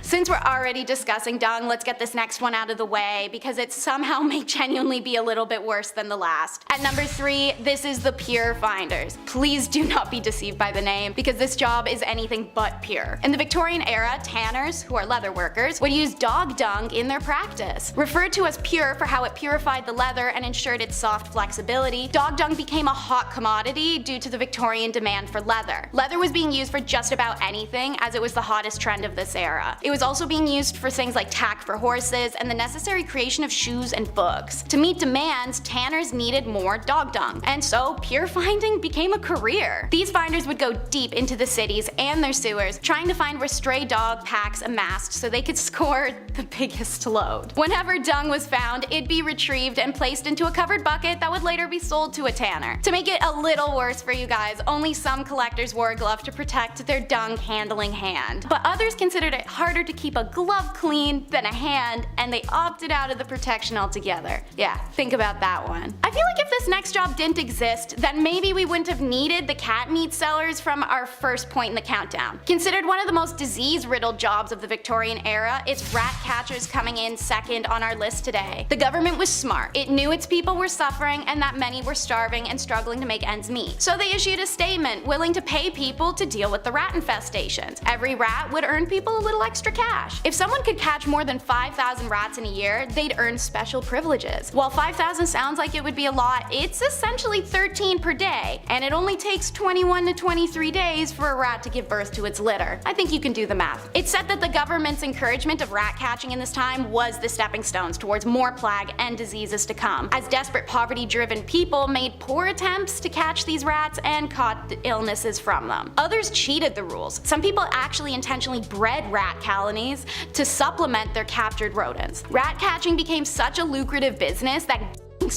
Since we're already discussing dung, let's get this next one out of the way because it somehow may genuinely be a little bit worse than the last. At number 3, this is the pure finders. Please do not be deceived by the name because this job is anything but pure. In the Victorian era, tanners, who are leather workers, would use dog dung in their practice. Referred to as pure for how it purified the leather and ensured its soft flexibility, dog dung became a hot commodity due to the Victorian demand for leather. Leather was being used for just about anything as it was the hottest trend of this era. It was also being used for things like tack for horses and the necessary creation of shoes and books. To meet demands, tanners needed more dog dung, and so pure finding became a career. These finders would go deep into the cities and their sewers, trying to find where stray dog packs amassed so they could score the biggest load. Whenever dung was found, it'd be retrieved and placed into a covered bucket that would later be sold to a tanner. To make it a little worse for you guys, only some collectors wore a glove to protect their dung handling hand. But others considered it harder to keep a glove clean than a hand, and they opted out of the protection altogether. Yeah, think about that one. I feel like if this next job didn't exist, then maybe we wouldn't have needed the cat meat sellers from our first point in the countdown. Considered one of the most disease-riddled jobs of the Victorian era, it's rat catchers coming in second on our list today. The government was smart. It knew its people were suffering and that many were starving and struggling to make ends meet. So they issued a statement willing to pay people to deal with the rat infestations. Every rat would earn people a little extra cash. If someone could catch more than 5,000 rats in a year, they'd earn special privileges. While 5,000 sounds like it would be a lot, it's essentially 13 per day, and it only takes 21 to 23 days for a rat to give birth to its litter. I think you can do the math. It's said that the government's encouragement of rat catching in this time was the stepping stones towards more plague and diseases to come, as desperate poverty-driven people made poor attempts to catch these rats and caught illnesses from them. Others cheated the rules. Some people actually intentionally bred rat colonies to supplement their captured rodents. Rat catching became such a lucrative business that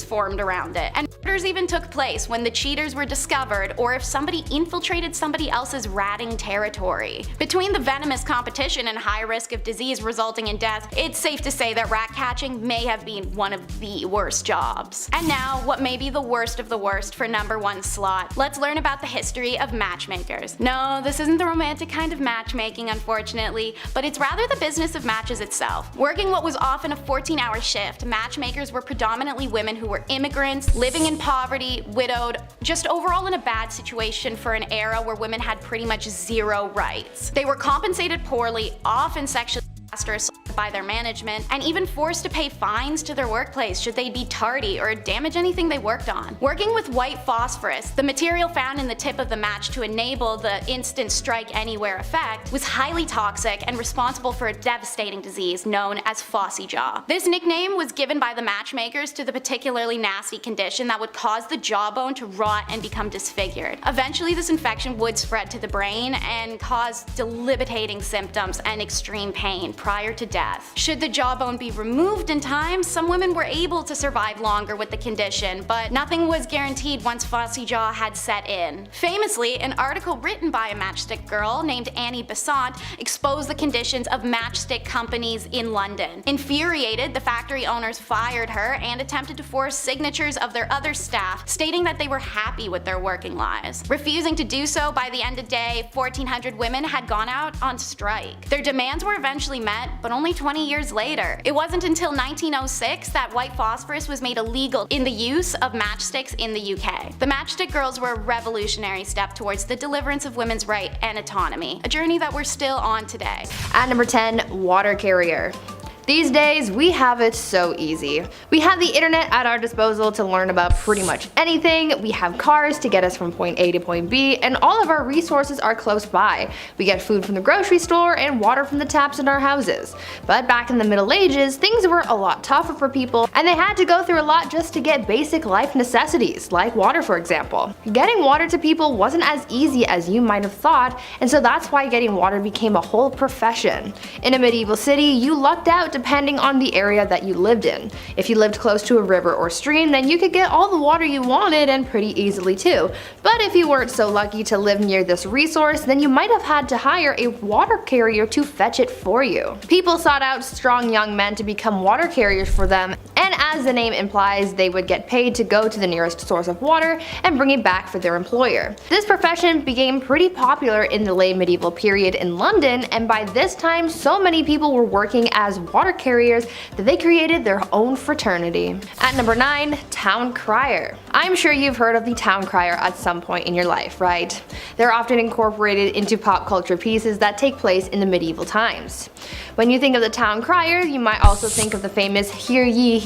formed around it, and murders even took place when the cheaters were discovered or if somebody infiltrated somebody else's ratting territory. Between the venomous competition and high risk of disease resulting in death, it's safe to say that rat catching may have been one of the worst jobs. And now, what may be the worst of the worst for number 1 slot. Let's learn about the history of matchmakers. No, this isn't the romantic kind of matchmaking, unfortunately, but it's rather the business of matches itself. Working what was often a 14-hour shift, matchmakers were predominantly women who were immigrants, living in poverty, widowed, just overall in a bad situation for an era where women had pretty much zero rights. They were compensated poorly, often sexually harassed or assaulted by their management, and even forced to pay fines to their workplace should they be tardy or damage anything they worked on. Working with white phosphorus, the material found in the tip of the match to enable the instant strike anywhere effect, was highly toxic and responsible for a devastating disease known as phossy jaw. This nickname was given by the matchmakers to the particularly nasty condition that would cause the jawbone to rot and become disfigured. Eventually, this infection would spread to the brain and cause debilitating symptoms and extreme pain prior to death. Should the jawbone be removed in time, some women were able to survive longer with the condition, but nothing was guaranteed once phossy jaw had set in. Famously, an article written by a matchstick girl named Annie Besant exposed the conditions of matchstick companies in London. Infuriated, the factory owners fired her and attempted to force signatures of their other staff, stating that they were happy with their working lives. Refusing to do so, by the end of the day, 1,400 women had gone out on strike. Their demands were eventually met, but only 20 years later. It wasn't until 1906 that white phosphorus was made illegal in the use of matchsticks in the UK. The matchstick girls were a revolutionary step towards the deliverance of women's right and autonomy, a journey that we're still on today. At number 10, water carrier. These days, we have it so easy. We have the internet at our disposal to learn about pretty much anything, we have cars to get us from point A to point B, and all of our resources are close by. We get food from the grocery store and water from the taps in our houses. But back in the Middle Ages, things were a lot tougher for people, and they had to go through a lot just to get basic life necessities, like water for example. Getting water to people wasn't as easy as you might have thought, and so that's why getting water became a whole profession. In a medieval city, you lucked out to depending on the area that you lived in. If you lived close to a river or stream, then you could get all the water you wanted and pretty easily too. But if you weren't so lucky to live near this resource, then you might have had to hire a water carrier to fetch it for you. People sought out strong young men to become water carriers for them, and as the name implies, they would get paid to go to the nearest source of water and bring it back for their employer. This profession became pretty popular in the late medieval period in London, and by this time so many people were working as water carriers that they created their own fraternity. At number 9, town crier. I'm sure you've heard of the town crier at some point in your life, right? They're often incorporated into pop culture pieces that take place in the medieval times. When you think of the town crier, you might also think of the famous hear ye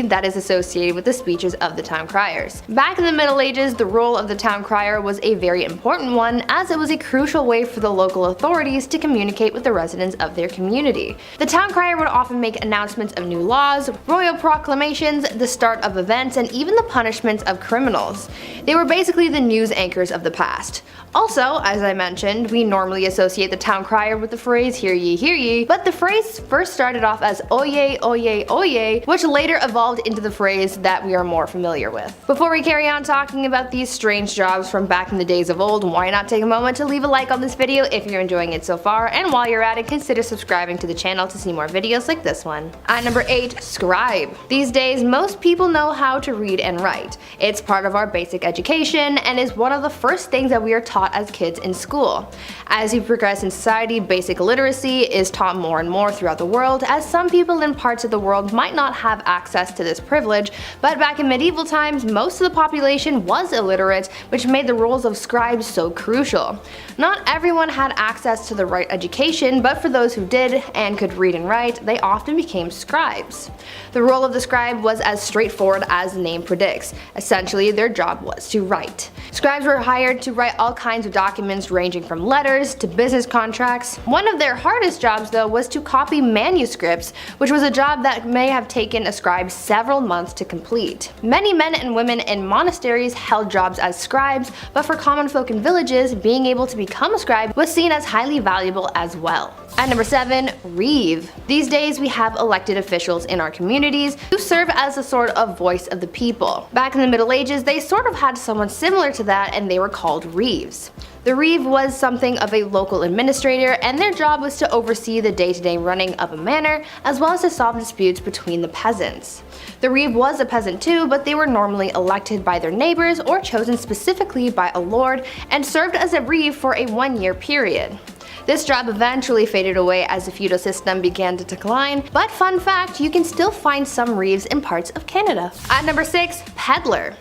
that is associated with the speeches of the town criers. Back in the Middle Ages, the role of the town crier was a very important one, as it was a crucial way for the local authorities to communicate with the residents of their community. The town crier would often make announcements of new laws, royal proclamations, the start of events, and even the punishments of criminals. They were basically the news anchors of the past. Also, as I mentioned, we normally associate the town crier with the phrase hear ye, but the phrase first started off as oye, oye, oye, which later evolved into the phrase that we are more familiar with. Before we carry on talking about these strange jobs from back in the days of old, why not take a moment to leave a like on this video if you're enjoying it so far, and while you're at it, consider subscribing to the channel to see more videos like this one. At number 8, scribe. These days, most people know how to read and write. It's part of our basic education and is one of the first things that we are taught as kids in school. As we progress in society, basic literacy is taught more and more throughout the world, as some people in parts of the world might not have access to this privilege, but back in medieval times, most of the population was illiterate, which made the roles of scribes so crucial. Not everyone had access to the right education, but for those who did and could read and write, they often became scribes. The role of the scribe was as straightforward as the name predicts. Essentially, their job was to write. Scribes were hired to write all kinds of documents ranging from letters to business contracts. One of their hardest jobs though was to copy manuscripts, which was a job that may have taken a scribe several months to complete. Many men and women in monasteries held jobs as scribes, but for common folk in villages, being able to become a scribe was seen as highly valuable as well. At number 7, reeve. These days we have elected officials in our communities who serve as a sort of voice of the people. Back in the Middle Ages, they sort of had someone similar to that, and they were called reeves. The reeve was something of a local administrator, and their job was to oversee the day-to-day running of a manor, as well as to solve disputes between the peasants. The reeve was a peasant too, but they were normally elected by their neighbors or chosen specifically by a lord, and served as a reeve for a 1-year period. This job eventually faded away as the feudal system began to decline, but fun fact, you can still find some reeves in parts of Canada. At number 6, peddler.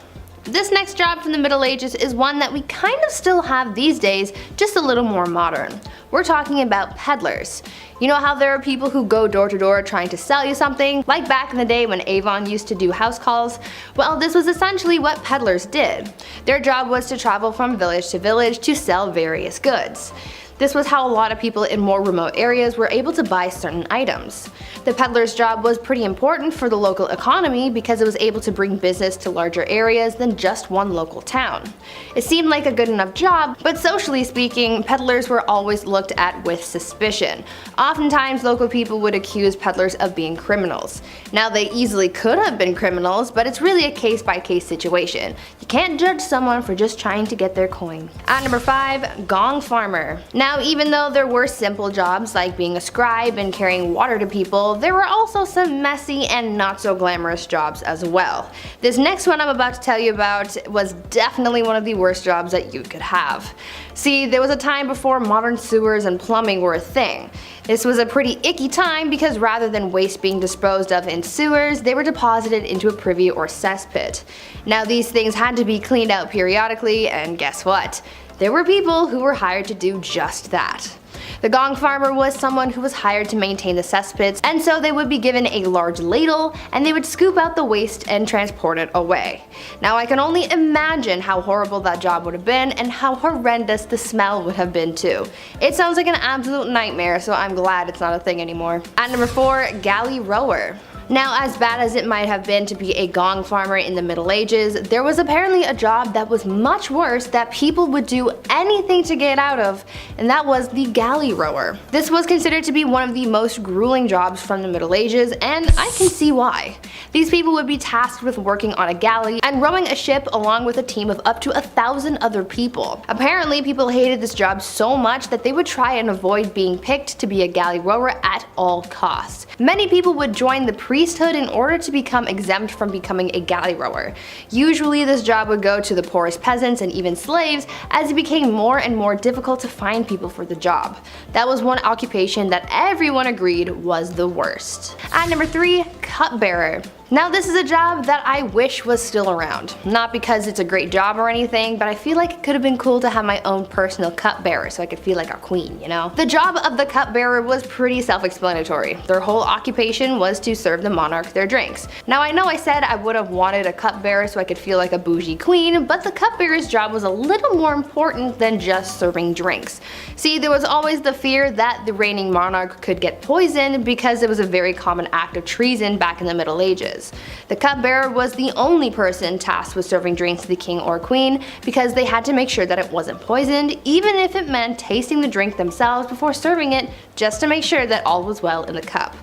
This next job from the Middle Ages is one that we kind of still have these days, just a little more modern. We're talking about peddlers. You know how there are people who go door to door trying to sell you something, like back in the day when Avon used to do house calls? Well, this was essentially what peddlers did. Their job was to travel from village to village to sell various goods. This was how a lot of people in more remote areas were able to buy certain items. The peddler's job was pretty important for the local economy because it was able to bring business to larger areas than just one local town. It seemed like a good enough job, but socially speaking, peddlers were always looked at with suspicion. Oftentimes, local people would accuse peddlers of being criminals. Now, they easily could have been criminals, but it's really a case-by-case situation. You can't judge someone for just trying to get their coin. At number 5, gong farmer. Now, even though there were simple jobs like being a scribe and carrying water to people, there were also some messy and not so glamorous jobs as well. This next one I'm about to tell you about was definitely one of the worst jobs that you could have. See, there was a time before modern sewers and plumbing were a thing. This was a pretty icky time because rather than waste being disposed of in sewers, they were deposited into a privy or cesspit. Now, these things had to be cleaned out periodically, and guess what? There were people who were hired to do just that. The gong farmer was someone who was hired to maintain the cesspits, and so they would be given a large ladle and they would scoop out the waste and transport it away. Now, I can only imagine how horrible that job would have been and how horrendous the smell would have been too. It sounds like an absolute nightmare, so I'm glad it's not a thing anymore. At number 4, galley rower. Now, as bad as it might have been to be a gong farmer in the Middle Ages, there was apparently a job that was much worse that people would do anything to get out of, and that was the galley rower. This was considered to be one of the most grueling jobs from the Middle Ages, and I can see why. These people would be tasked with working on a galley and rowing a ship along with a team of up to 1,000 other people. Apparently, people hated this job so much that they would try and avoid being picked to be a galley rower at all costs. Many people would join the priesthood in order to become exempt from becoming a galley rower. Usually this job would go to the poorest peasants and even slaves, as it became more and more difficult to find people for the job. That was one occupation that everyone agreed was the worst. At number 3, cupbearer. Now this is a job that I wish was still around. Not because it's a great job or anything, but I feel like it could have been cool to have my own personal cupbearer so I could feel like a queen, you know? The job of the cupbearer was pretty self-explanatory. Their whole occupation was to serve the monarch their drinks. Now I know I said I would have wanted a cupbearer so I could feel like a bougie queen, but the cupbearer's job was a little more important than just serving drinks. See, there was always the fear that the reigning monarch could get poisoned because it was a very common act of treason back in the Middle Ages. The cupbearer was the only person tasked with serving drinks to the king or queen because they had to make sure that it wasn't poisoned, even if it meant tasting the drink themselves before serving it, just to make sure that all was well in the cup.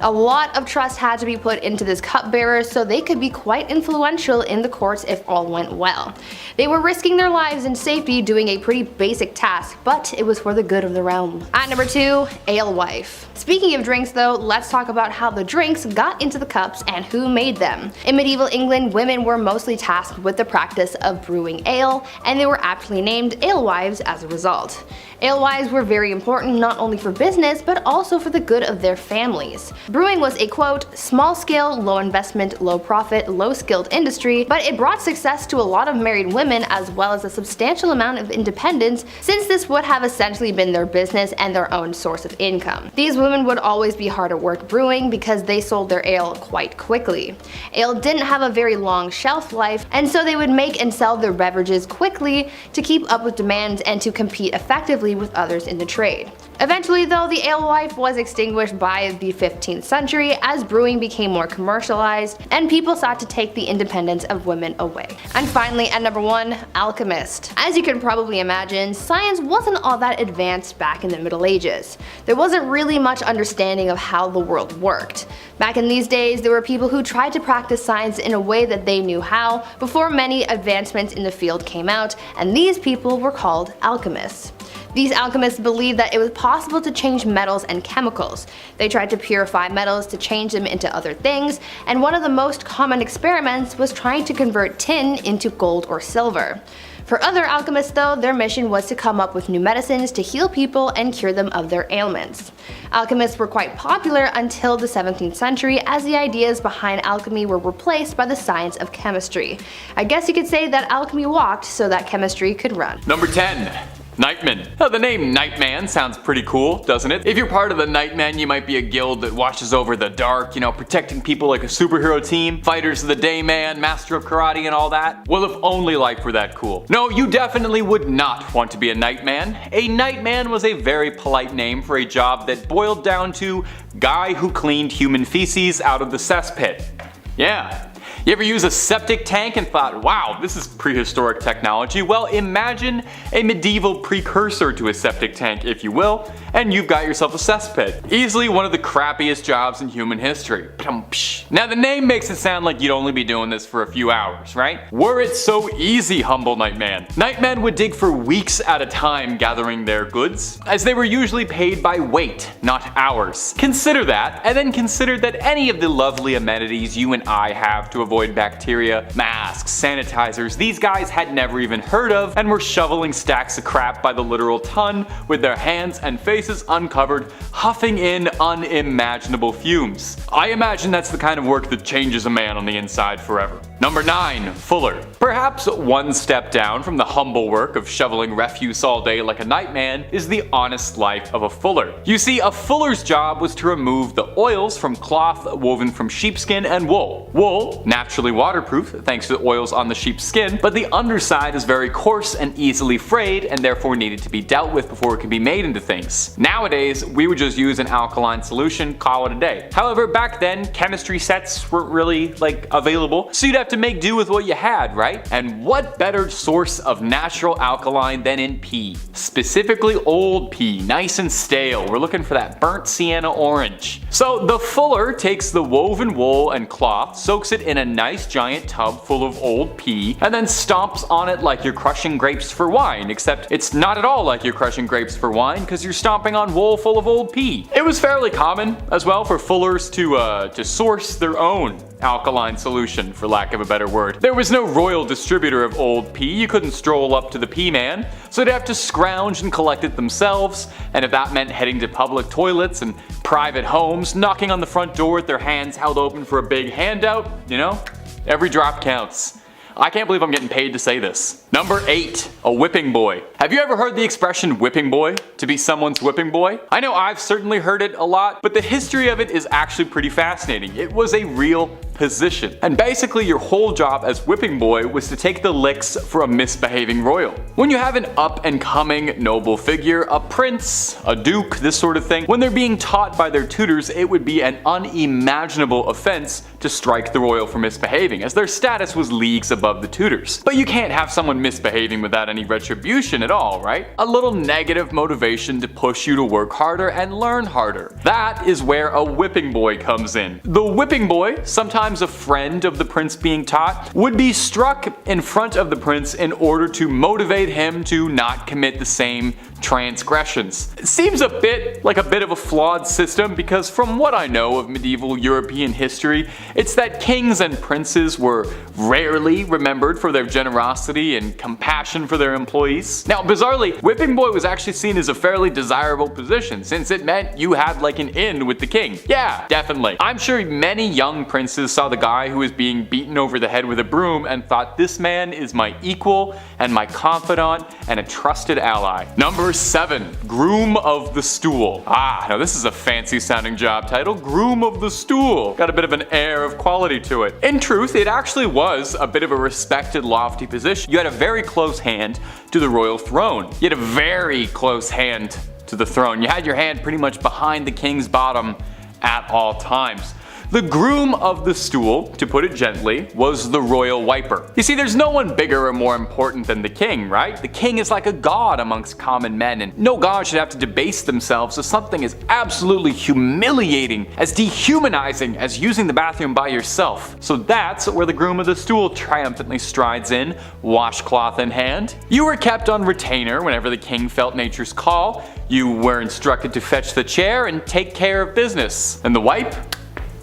A lot of trust had to be put into this cupbearer so they could be quite influential in the courts if all went well. They were risking their lives and safety doing a pretty basic task, but it was for the good of the realm. At number 2, alewife. Speaking of drinks though, let's talk about how the drinks got into the cups and who made them. In medieval England, women were mostly tasked with the practice of brewing ale, and they were aptly named alewives as a result. Alewives were very important not only for business, but also for the good of their families. Brewing was a quote, small scale, low investment, low profit, low skilled industry, but it brought success to a lot of married women as well as a substantial amount of independence, since this would have essentially been their business and their own source of income. These women would always be hard at work brewing because they sold their ale quite quickly. Ale didn't have a very long shelf life, and so they would make and sell their beverages quickly to keep up with demand and to compete effectively with others in the trade. Eventually though, the alewife was extinguished by the 15th century as brewing became more commercialized and people sought to take the independence of women away. And finally, at number 1, alchemist. As you can probably imagine, science wasn't all that advanced back in the Middle Ages. There wasn't really much understanding of how the world worked. Back in these days, there were people who tried to practice science in a way that they knew how before many advancements in the field came out, and these people were called alchemists. These alchemists believed that it was possible to change metals and chemicals. They tried to purify metals to change them into other things, and one of the most common experiments was trying to convert tin into gold or silver. For other alchemists though, their mission was to come up with new medicines to heal people and cure them of their ailments. Alchemists were quite popular until the 17th century, as the ideas behind alchemy were replaced by the science of chemistry. I guess you could say that alchemy walked so that chemistry could run. Number 10. Nightman. Now, the name Nightman sounds pretty cool, doesn't it? If you're part of the Nightmen, you might be a guild that watches over the dark, you know, protecting people like a superhero team, fighters of the day man, master of karate and all that. Well, if only life were that cool. No, you definitely would not want to be a Nightman. A Nightman was a very polite name for a job that boiled down to guy who cleaned human feces out of the cesspit. Yeah. You ever use a septic tank and thought, wow, this is prehistoric technology? Well, imagine a medieval precursor to a septic tank, if you will, and you've got yourself a cesspit. Easily one of the crappiest jobs in human history. Now the name makes it sound like you'd only be doing this for a few hours, right? Were it so easy, humble Nightman. Nightmen would dig for weeks at a time gathering their goods, as they were usually paid by weight, not hours. Consider that, and then consider that any of the lovely amenities you and I have to avoid bacteria, masks, sanitizers, these guys had never even heard of and were shoveling stacks of crap by the literal ton with their hands and faces uncovered, huffing in unimaginable fumes. I imagine that's the kind of work that changes a man on the inside forever. Number 9. Fuller. Perhaps one step down from the humble work of shoveling refuse all day like a nightman is the honest life of a fuller. You see, a fuller's job was to remove the oils from cloth woven from sheepskin and wool. Wool, naturally waterproof thanks to the oils on the sheep's skin, but the underside is very coarse and easily frayed and therefore needed to be dealt with before it could be made into things. oils. Nowadays, we would just use an alkaline solution, call it a day. However, back then, chemistry sets weren't really available, so you'd have to make do with what you had, right? And what better source of natural alkaline than in pea? Specifically old pea, nice and stale. We're looking for that burnt sienna orange. So the fuller takes the woven wool and cloth, soaks it in a nice giant tub full of old pea, and then stomps on it like you're crushing grapes for wine, except it's not at all like you're crushing grapes for wine because you're stomping on wool full of old pea. It was fairly common as well for fullers to source their own alkaline solution, for lack of a better word. There was no royal distributor of old pea. You couldn't stroll up to the pea man, so they'd have to scrounge and collect it themselves, and if that meant heading to public toilets and private homes, knocking on the front door with their hands held open for a big handout, you know, every drop counts. I can't believe I'm getting paid to say this. Number 8, a whipping boy. Have you ever heard the expression whipping boy? To be someone's whipping boy? I know I've certainly heard it a lot, but the history of it is actually pretty fascinating. It was a real position. And basically your whole job as whipping boy was to take the licks for a misbehaving royal. When you have an up and coming noble figure, a prince, a duke, this sort of thing, when they're being taught by their tutors, it would be an unimaginable offense to strike the royal for misbehaving, as their status was leagues above the tutors. But you can't have someone misbehaving without any retribution at all, right? A little negative motivation to push you to work harder and learn harder. That is where a whipping boy comes in. The whipping boy, sometimes a friend of the prince being taught, would be struck in front of the prince in order to motivate him to not commit the same transgressions. It seems a bit of a flawed system, because from what I know of medieval European history, it's that kings and princes were rarely remembered for their generosity and compassion for their employees. Now, bizarrely, whipping boy was actually seen as a fairly desirable position, since it meant you had like an in with the king. Yeah, definitely. I'm sure many young princes saw the guy who was being beaten over the head with a broom and thought, this man is my equal and my confidant and a trusted ally. Number 7, groom of the stool. Now this is a fancy sounding job title, groom of the stool. Got a bit of an air of quality to it. In truth, it actually was a bit of a respected, lofty position. You had a very close hand to the royal throne. You had a very close hand to the throne. You had your hand pretty much behind the king's bottom at all times. The groom of the stool, to put it gently, was the royal wiper. You see, there's no one bigger or more important than the king, right? The king is like a god amongst common men, and no god should have to debase themselves to something as absolutely humiliating, as dehumanizing as using the bathroom by yourself. So that's where the groom of the stool triumphantly strides in, washcloth in hand. You were kept on retainer whenever the king felt nature's call. You were instructed to fetch the chair and take care of business. And the wipe?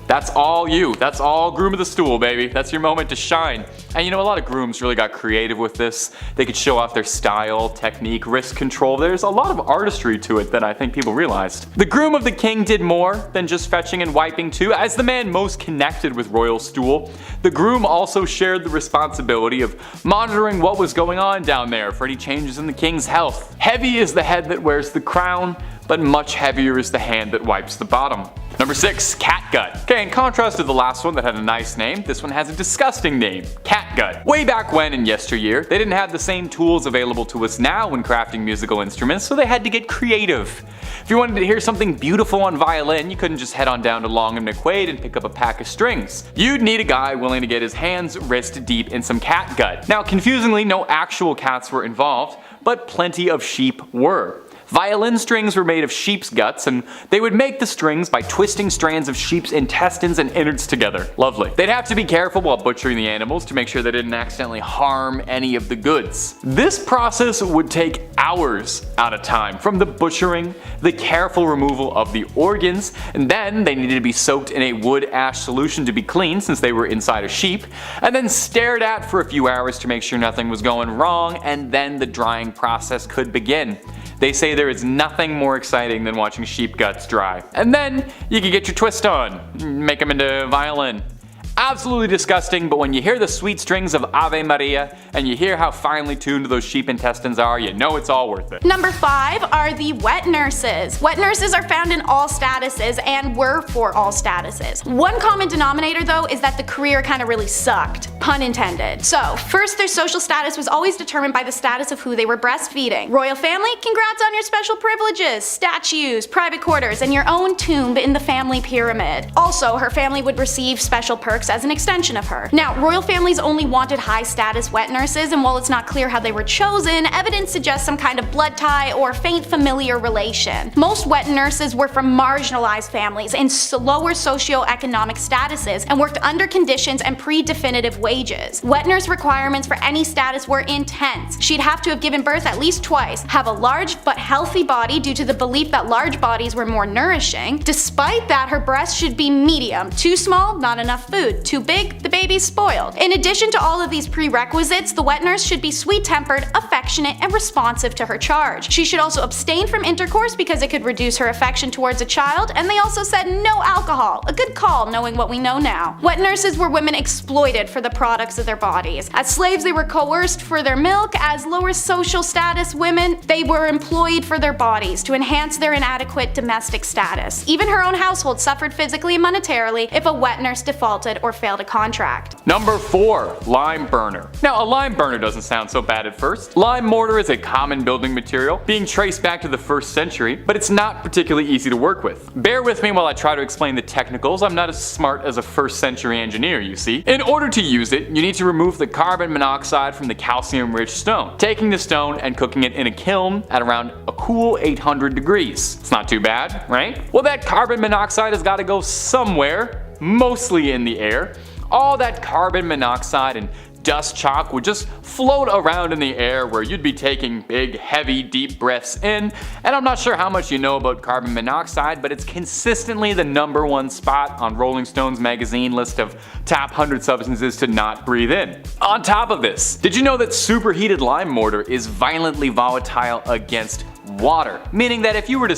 That's all you. That's all groom of the stool, baby. That's your moment to shine. And you know, a lot of grooms really got creative with this. They could show off their style, technique, wrist control. There's a lot of artistry to it that I think people realized. The groom of the king did more than just fetching and wiping too. As the man most connected with royal stool, the groom also shared the responsibility of monitoring what was going on down there for any changes in the king's health. Heavy is the head that wears the crown, but much heavier is the hand that wipes the bottom. Number 6, catgut. Okay, in contrast to the last one that had a nice name, this one has a disgusting name, catgut. Way back when in yesteryear, they didn't have the same tools available to us now when crafting musical instruments, so they had to get creative. If you wanted to hear something beautiful on violin, you couldn't just head on down to Long and McQuaid and pick up a pack of strings. You'd need a guy willing to get his hands wrist deep in some catgut. Now, confusingly, no actual cats were involved, but plenty of sheep were. Violin strings were made of sheep's guts, and they would make the strings by twisting strands of sheep's intestines and innards together. Lovely. They'd have to be careful while butchering the animals to make sure they didn't accidentally harm any of the goods. This process would take hours at a time, from the butchering, the careful removal of the organs, and then they needed to be soaked in a wood ash solution to be clean since they were inside a sheep, and then stared at for a few hours to make sure nothing was going wrong, and then the drying process could begin. They say there is nothing more exciting than watching sheep guts dry. And then you can get your twist on, make them into violin. Absolutely disgusting, but when you hear the sweet strings of Ave Maria and you hear how finely tuned those sheep intestines are, you know it's all worth it. Number 5 are the wet nurses. Wet nurses are found in all statuses and were for all statuses. One common denominator though is that the career kind of really sucked, pun intended. So first, their social status was always determined by the status of who they were breastfeeding. Royal family, congrats on your special privileges, statues, private quarters, and your own tomb in the family pyramid. Also, her family would receive special perks as an extension of her. Now, royal families only wanted high status wet nurses, and while it's not clear how they were chosen, evidence suggests some kind of blood tie or faint familiar relation. Most wet nurses were from marginalized families in lower socioeconomic statuses and worked under conditions and pre-definitive wages. Wet nurse requirements for any status were intense. She'd have to have given birth at least twice, have a large but healthy body due to the belief that large bodies were more nourishing. Despite that, her breasts should be medium. Too small, not enough food. Too big, the baby's spoiled. In addition to all of these prerequisites, the wet nurse should be sweet-tempered, affectionate, and responsive to her charge. She should also abstain from intercourse because it could reduce her affection towards a child, and they also said no alcohol. A good call, knowing what we know now. Wet nurses were women exploited for the products of their bodies. As slaves, they were coerced for their milk. As lower social status women, they were employed for their bodies to enhance their inadequate domestic status. Even her own household suffered physically and monetarily if a wet nurse defaulted or failed a contract. Number 4, lime burner. Now, a lime burner doesn't sound so bad at first. Lime mortar is a common building material, being traced back to the 1st century, but it's not particularly easy to work with. Bear with me while I try to explain the technicals. I'm not as smart as a 1st century engineer, you see. In order to use it, you need to remove the carbon monoxide from the calcium-rich stone, taking the stone and cooking it in a kiln at around a cool 800 degrees. It's not too bad, right? Well, that carbon monoxide has got to go somewhere, mostly in the air. All that carbon monoxide and dust chalk would just float around in the air where you'd be taking big, heavy, deep breaths in. And I'm not sure how much you know about carbon monoxide, but it's consistently the #1 spot on Rolling Stone's magazine list of top 100 substances to not breathe in. On top of this, did you know that superheated lime mortar is violently volatile against water? Meaning that if you were to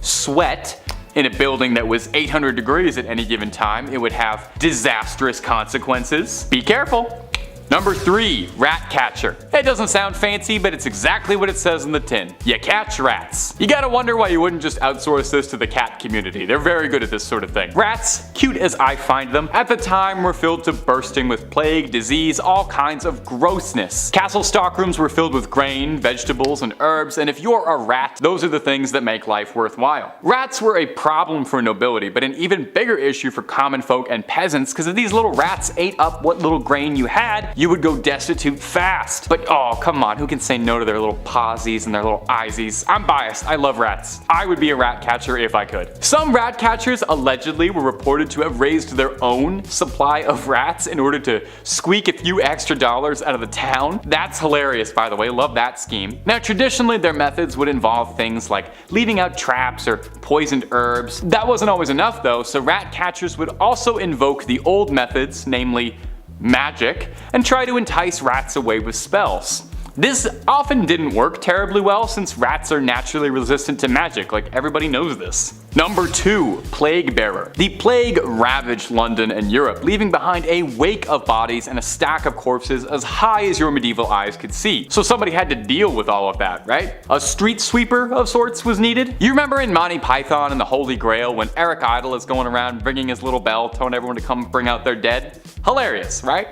sweat in a building that was 800 degrees at any given time, it would have disastrous consequences. Be careful. Number 3, rat catcher. It doesn't sound fancy, but it's exactly what it says in the tin. You catch rats. You gotta wonder why you wouldn't just outsource this to the cat community. They're very good at this sort of thing. Rats, cute as I find them, at the time were filled to bursting with plague, disease, all kinds of grossness. Castle stockrooms were filled with grain, vegetables, and herbs, and if you're a rat, those are the things that make life worthwhile. Rats were a problem for nobility, but an even bigger issue for common folk and peasants, because if these little rats ate up what little grain you had, you would go destitute fast. But oh, come on, who can say no to their little pawsies and their little eyesies? I'm biased, I love rats. I would be a rat catcher if I could. Some rat catchers allegedly were reported to have raised their own supply of rats in order to squeak a few extra dollars out of the town. That's hilarious, by the way, love that scheme. Now, traditionally their methods would involve things like leaving out traps or poisoned herbs. That wasn't always enough though, so rat catchers would also invoke the old methods, namely magic, and try to entice rats away with spells. This often didn't work terribly well since rats are naturally resistant to magic, like everybody knows this. Number 2, plague bearer. The plague ravaged London and Europe, leaving behind a wake of bodies and a stack of corpses as high as your medieval eyes could see. So somebody had to deal with all of that, right? A street sweeper of sorts was needed. You remember in Monty Python and the Holy Grail when Eric Idle is going around ringing his little bell telling everyone to come bring out their dead? Hilarious, right?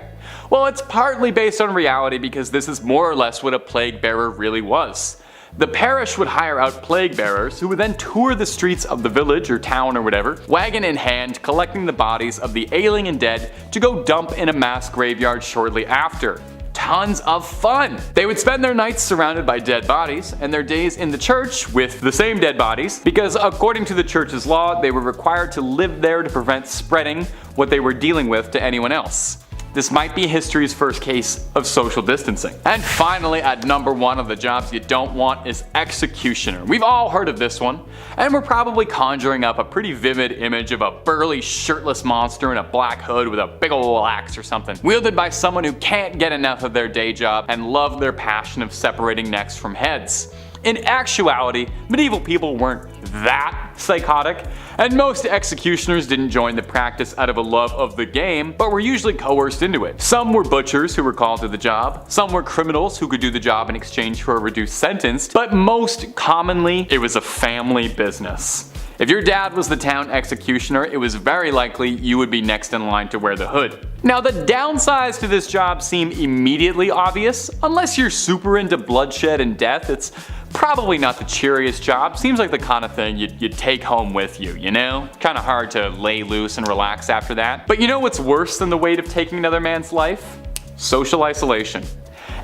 Well, it's partly based on reality because this is more or less what a plague bearer really was. The parish would hire out plague bearers who would then tour the streets of the village or town or whatever, wagon in hand, collecting the bodies of the ailing and dead to go dump in a mass graveyard shortly after. Tons of fun! They would spend their nights surrounded by dead bodies and their days in the church with the same dead bodies because according to the church's law, they were required to live there to prevent spreading what they were dealing with to anyone else. This might be history's first case of social distancing. And finally, at number 1 of the jobs you don't want is executioner. We've all heard of this one, and we're probably conjuring up a pretty vivid image of a burly, shirtless monster in a black hood with a big ol' axe or something, wielded by someone who can't get enough of their day job and love their passion of separating necks from heads. In actuality, medieval people weren't that psychotic, and most executioners didn't join the practice out of a love of the game, but were usually coerced into it. Some were butchers who were called to the job, some were criminals who could do the job in exchange for a reduced sentence, but most commonly, it was a family business. If your dad was the town executioner, it was very likely you would be next in line to wear the hood. Now, the downsides to this job seem immediately obvious. Unless you're super into bloodshed and death, it's probably not the cheeriest job. Seems like the kind of thing you'd take home with you, you know? Kinda hard to lay loose and relax after that. But you know what's worse than the weight of taking another man's life? Social isolation.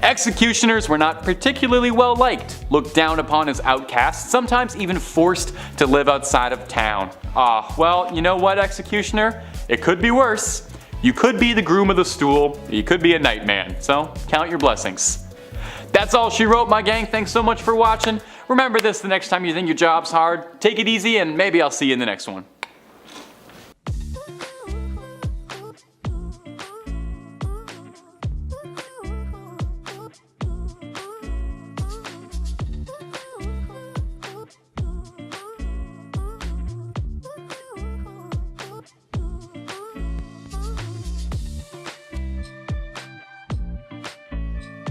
Executioners were not particularly well liked, looked down upon as outcasts, sometimes even forced to live outside of town. Well, you know what, executioner? It could be worse. You could be the groom of the stool, you could be a nightman, so count your blessings. That's all she wrote, my gang. Thanks so much for watching. Remember this the next time you think your job's hard. Take it easy, and maybe I'll see you in the next one.